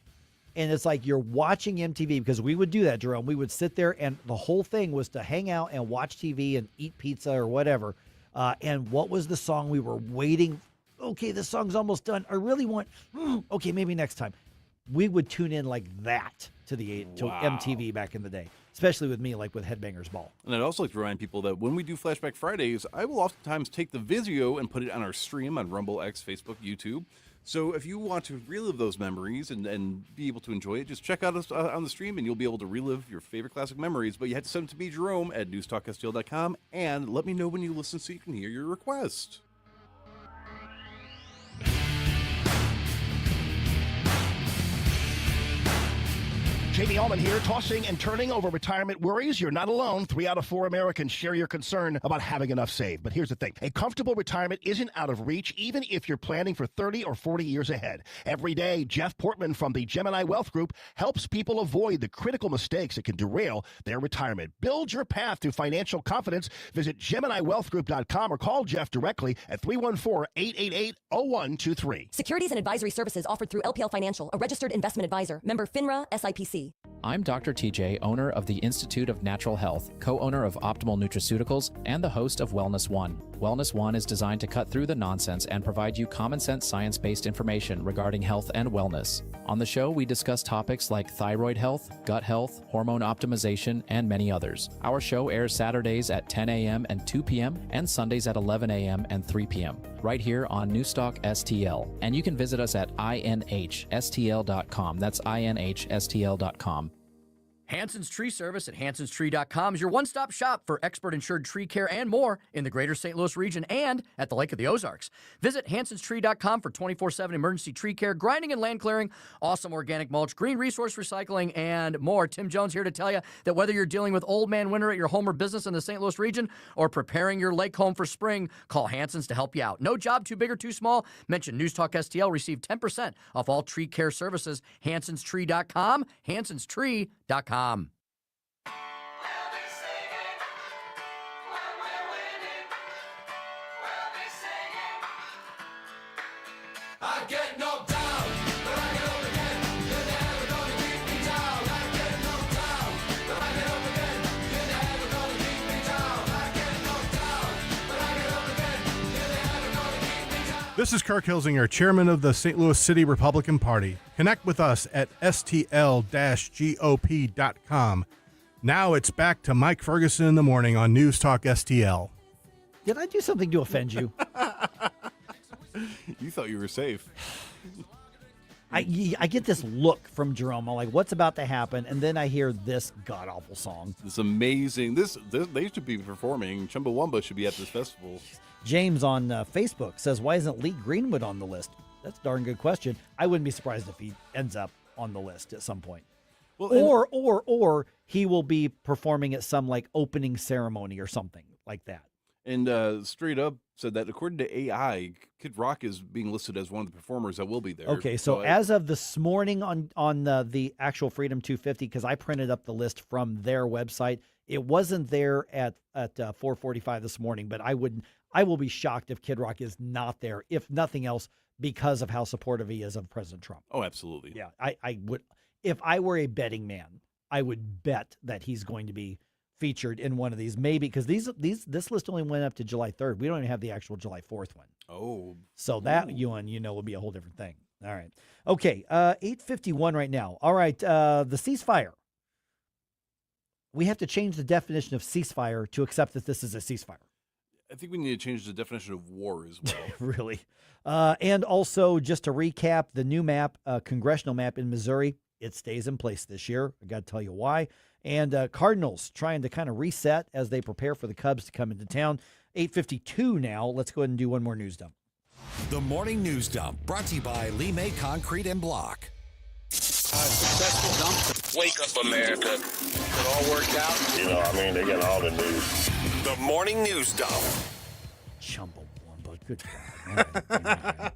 And it's like you're watching MTV, because we would do that, Jerome. We would sit there and the whole thing was to hang out and watch TV and eat pizza or whatever. And what was the song we were waiting? Okay, this song's almost done. I really want, okay, maybe next time. We would tune in like that to MTV back in the day, especially with me, like with Headbangers Ball. And I'd also like to remind people that when we do Flashback Fridays, I will oftentimes take the video and put it on our stream on Rumble, X, Facebook, YouTube. So if you want to relive those memories and be able to enjoy it, just check out us on the stream and you'll be able to relive your favorite classic memories. But you have to send them to me, Jerome, at NewsTalkSTL.com, and let me know when you listen so you can hear your request. Jamie Allman here, tossing and turning over retirement worries. You're not alone. 3 out of 4 Americans share your concern about having enough saved. But here's the thing. A comfortable retirement isn't out of reach, even if you're planning for 30 or 40 years ahead. Every day, Jeff Portman from the Gemini Wealth Group helps people avoid the critical mistakes that can derail their retirement. Build your path to financial confidence. Visit GeminiWealthGroup.com or call Jeff directly at 314-888-0123. Securities and advisory services offered through LPL Financial, a registered investment advisor. Member FINRA, SIPC. I'm Dr. TJ, owner of the Institute of Natural Health, co-owner of Optimal Nutraceuticals, and the host of Wellness One. Wellness One is designed to cut through the nonsense and provide you common-sense science-based information regarding health and wellness. On the show, we discuss topics like thyroid health, gut health, hormone optimization, and many others. Our show airs Saturdays at 10 a.m. and 2 p.m. and Sundays at 11 a.m. and 3 p.m. right here on NewsTalkSTL. And you can visit us at inhstl.com. That's inhstl.com. Hanson's Tree Service at hansonstree.com is your one-stop shop for expert insured tree care and more in the greater St. Louis region and at the Lake of the Ozarks. Visit hansonstree.com for 24/7 emergency tree care, grinding and land clearing, awesome organic mulch, green resource recycling, and more. Tim Jones here to tell you that whether you're dealing with old man winter at your home or business in the St. Louis region or preparing your lake home for spring, call Hanson's to help you out. No job too big or too small. Mention News Talk STL. Receive 10% off all tree care services. hansonstree.com, hansonstree.com. I get knocked down, but I get up again. You're never gonna keep me down. I get knocked down, but I get up again. You're never gonna keep me down. I get knocked down, but I get up again. You're never gonna keep me down. This is Kirk Hilsinger, chairman of the St. Louis City Republican Party. Connect with us at stl-gop.com. Now it's back to Mike Ferguson in the morning on News Talk STL. Did I do something to offend you? You thought you were safe. I get this look from Jerome. I'm like, what's about to happen? And then I hear this god-awful song. This amazing. This they should be performing. Chumbawamba should be at this festival. James on Facebook says, why isn't Lee Greenwood on the list? That's a darn good question. I wouldn't be surprised if he ends up on the list at some point. Well, or he will be performing at some like opening ceremony or something like that. And Straight Up said that according to AI, Kid Rock is being listed as one of the performers that will be there. Okay, so as of this morning on the actual Freedom 250, because I printed up the list from their website, it wasn't there at 4:45 this morning. But I will be shocked if Kid Rock is not there, if nothing else, because of how supportive he is of President Trump. Oh, absolutely. Yeah, I would. If I were a betting man, I would bet that he's going to be featured in one of these, maybe because this list only went up to July 3rd. We don't even have the actual July 4th one. Oh, so that will be a whole different thing. All right, okay, 8:51 right now. All right, the ceasefire. We have to change the definition of ceasefire to accept that this is a ceasefire. I think we need to change the definition of war as well. Really, and also just to recap, the new map, congressional map in Missouri, it stays in place this year. I got to tell you why. And Cardinals trying to kind of reset as they prepare for the Cubs to come into town. 8:52 now. Let's go ahead and do one more news dump. The Morning News Dump, brought to you by Lee May Concrete and Block. Successful dump. Wake up, America. It all worked out. They got all the news. The Morning News Dump. Chumbawamba. Good God.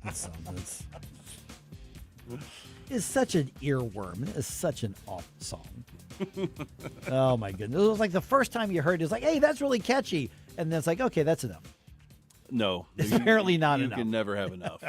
It's such an earworm. It's such an awful song. Oh, my goodness. It was like the first time you heard it, was like, hey, that's really catchy. And then it's like, okay, that's enough. No. It's apparently not enough. You can never have enough.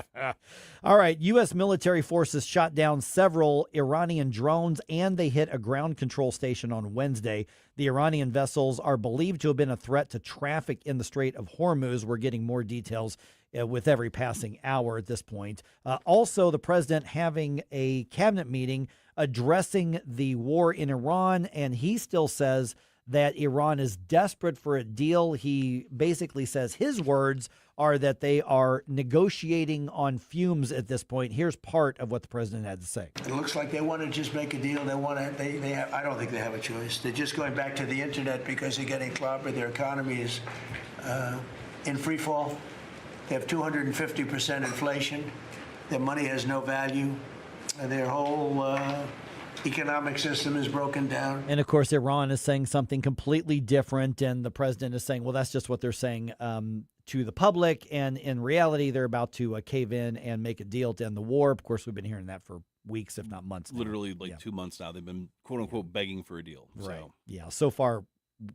All right. U.S. military forces shot down several Iranian drones, and they hit a ground control station on Wednesday. The Iranian vessels are believed to have been a threat to traffic in the Strait of Hormuz. We're getting more details with every passing hour at this point. Also, the president having a cabinet meeting addressing the war in Iran, and he still says that Iran is desperate for a deal. He basically says his words are that they are negotiating on fumes at this point. Here's part of what the president had to say. It looks like they want to just make a deal. They want to. They have, I don't think they have a choice. They're just going back to the internet because they're getting clobbered. Their economy is in free fall. They have 250% inflation. Their money has no value. Their whole economic system is broken down. And, of course, Iran is saying something completely different, and the president is saying, well, that's just what they're saying to the public, and in reality, they're about to cave in and make a deal to end the war. Of course, we've been hearing that for weeks, if not months. Literally 2 months now. They've been, quote-unquote, begging for a deal. Right. So. Yeah, so far,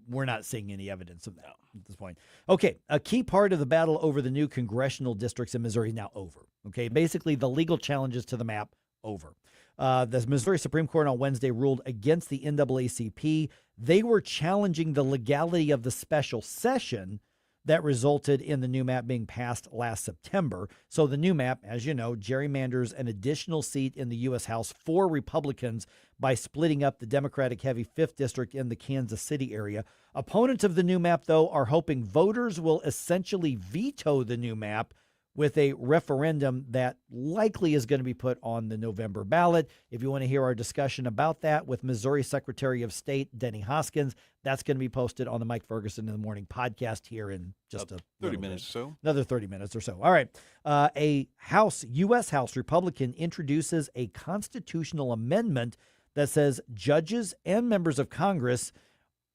we're not seeing any evidence of that at this point. Okay, a key part of the battle over the new congressional districts in Missouri is now over. Okay, basically, the legal challenges to the map, over. The Missouri Supreme Court on Wednesday ruled against the NAACP. They were challenging the legality of the special session that resulted in the new map being passed last September. So the new map, as you know, gerrymanders an additional seat in the U.S. House for Republicans by splitting up the Democratic-heavy 5th District in the Kansas City area. Opponents of the new map, though, are hoping voters will essentially veto the new map with a referendum that likely is going to be put on the November ballot. If you want to hear our discussion about that with Missouri Secretary of State Denny Hoskins, that's going to be posted on the Mike Ferguson in the Morning podcast here in just 30 minutes or so. Another 30 minutes or so. All right. A U.S. House Republican introduces a constitutional amendment that says judges and members of Congress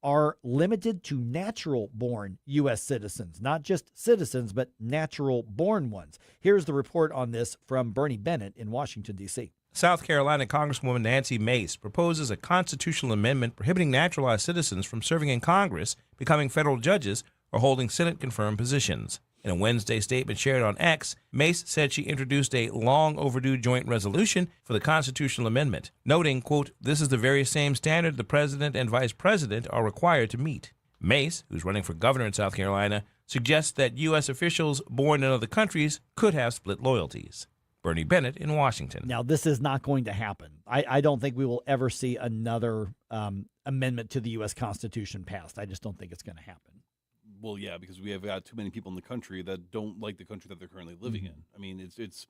are limited to natural-born U.S. citizens, not just citizens, but natural-born ones. Here's the report on this from Bernie Bennett in Washington, D.C. South Carolina Congresswoman Nancy Mace proposes a constitutional amendment prohibiting naturalized citizens from serving in Congress, becoming federal judges, or holding Senate-confirmed positions. In a Wednesday statement shared on X, Mace said she introduced a long-overdue joint resolution for the constitutional amendment, noting, quote, "This is the very same standard the president and vice president are required to meet." Mace, who's running for governor in South Carolina, suggests that U.S. officials born in other countries could have split loyalties. Bernie Bennett in Washington. Now, this is not going to happen. I don't think we will ever see another amendment to the U.S. Constitution passed. I just don't think it's going to happen. Well, yeah, because we have got too many people in the country that don't like the country that they're currently living in. I mean, it's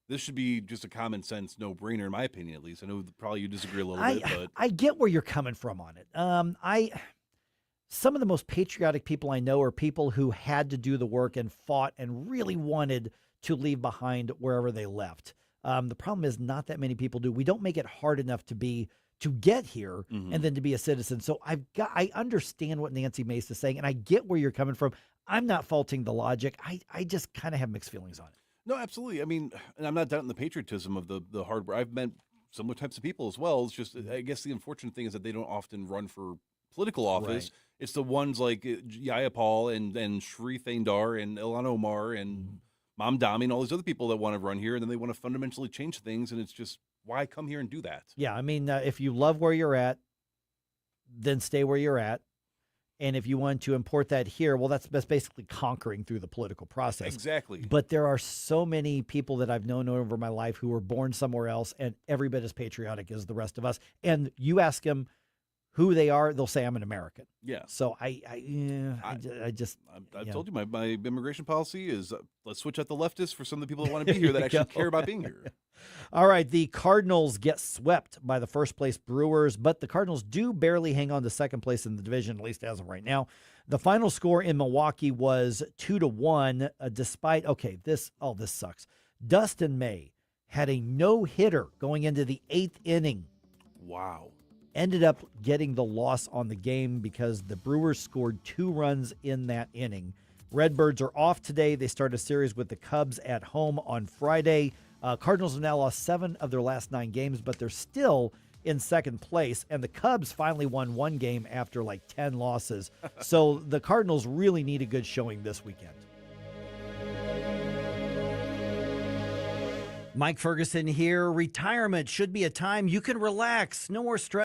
this should be just a common sense no-brainer, in my opinion, at least. I know probably you disagree a little bit, but I get where you're coming from on it. Some of the most patriotic people I know are people who had to do the work and fought and really wanted to leave behind wherever they left. The problem is not that many people do. We don't make it hard enough to get here and then to be a citizen. So I understand what Nancy Mace is saying, and I get where you're coming from. I'm not faulting the logic. I just kind of have mixed feelings on it. no, absolutely. I mean, and I'm not doubting the patriotism of the hard work. I've met similar types of people as well. It's just, I guess the unfortunate thing is that they don't often run for political office. Right. It's the ones like Yaya Paul and Shri Thandar and Ilhan Omar and Mom Dami and all these other people that want to run here, and then they want to fundamentally change things, and it's just, why come here and do that? Yeah, I mean, if you love where you're at, then stay where you're at. And if you want to import that here, well, that's basically conquering through the political process. Exactly. But there are so many people that I've known over my life who were born somewhere else and every bit as patriotic as the rest of us. And you ask them who they are, they'll say, I'm an American. Yeah. So I told you my immigration policy is let's switch out the leftists for some of the people that want to be here that actually care about being here. All right, the Cardinals get swept by the first place Brewers, but the Cardinals do barely hang on to second place in the division, at least as of right now. The final score in Milwaukee was 2-1, despite, this sucks. Dustin May had a no-hitter going into the 8th inning. Wow. Ended up getting the loss on the game because the Brewers scored 2 runs in that inning. Redbirds are off today. They start a series with the Cubs at home on Friday. Cardinals have now lost 7 of their last 9 games, but they're still in second place. And the Cubs finally won 1 game after like 10 losses. So the Cardinals really need a good showing this weekend. Mike Ferguson here. Retirement should be a time you can relax. No more stress.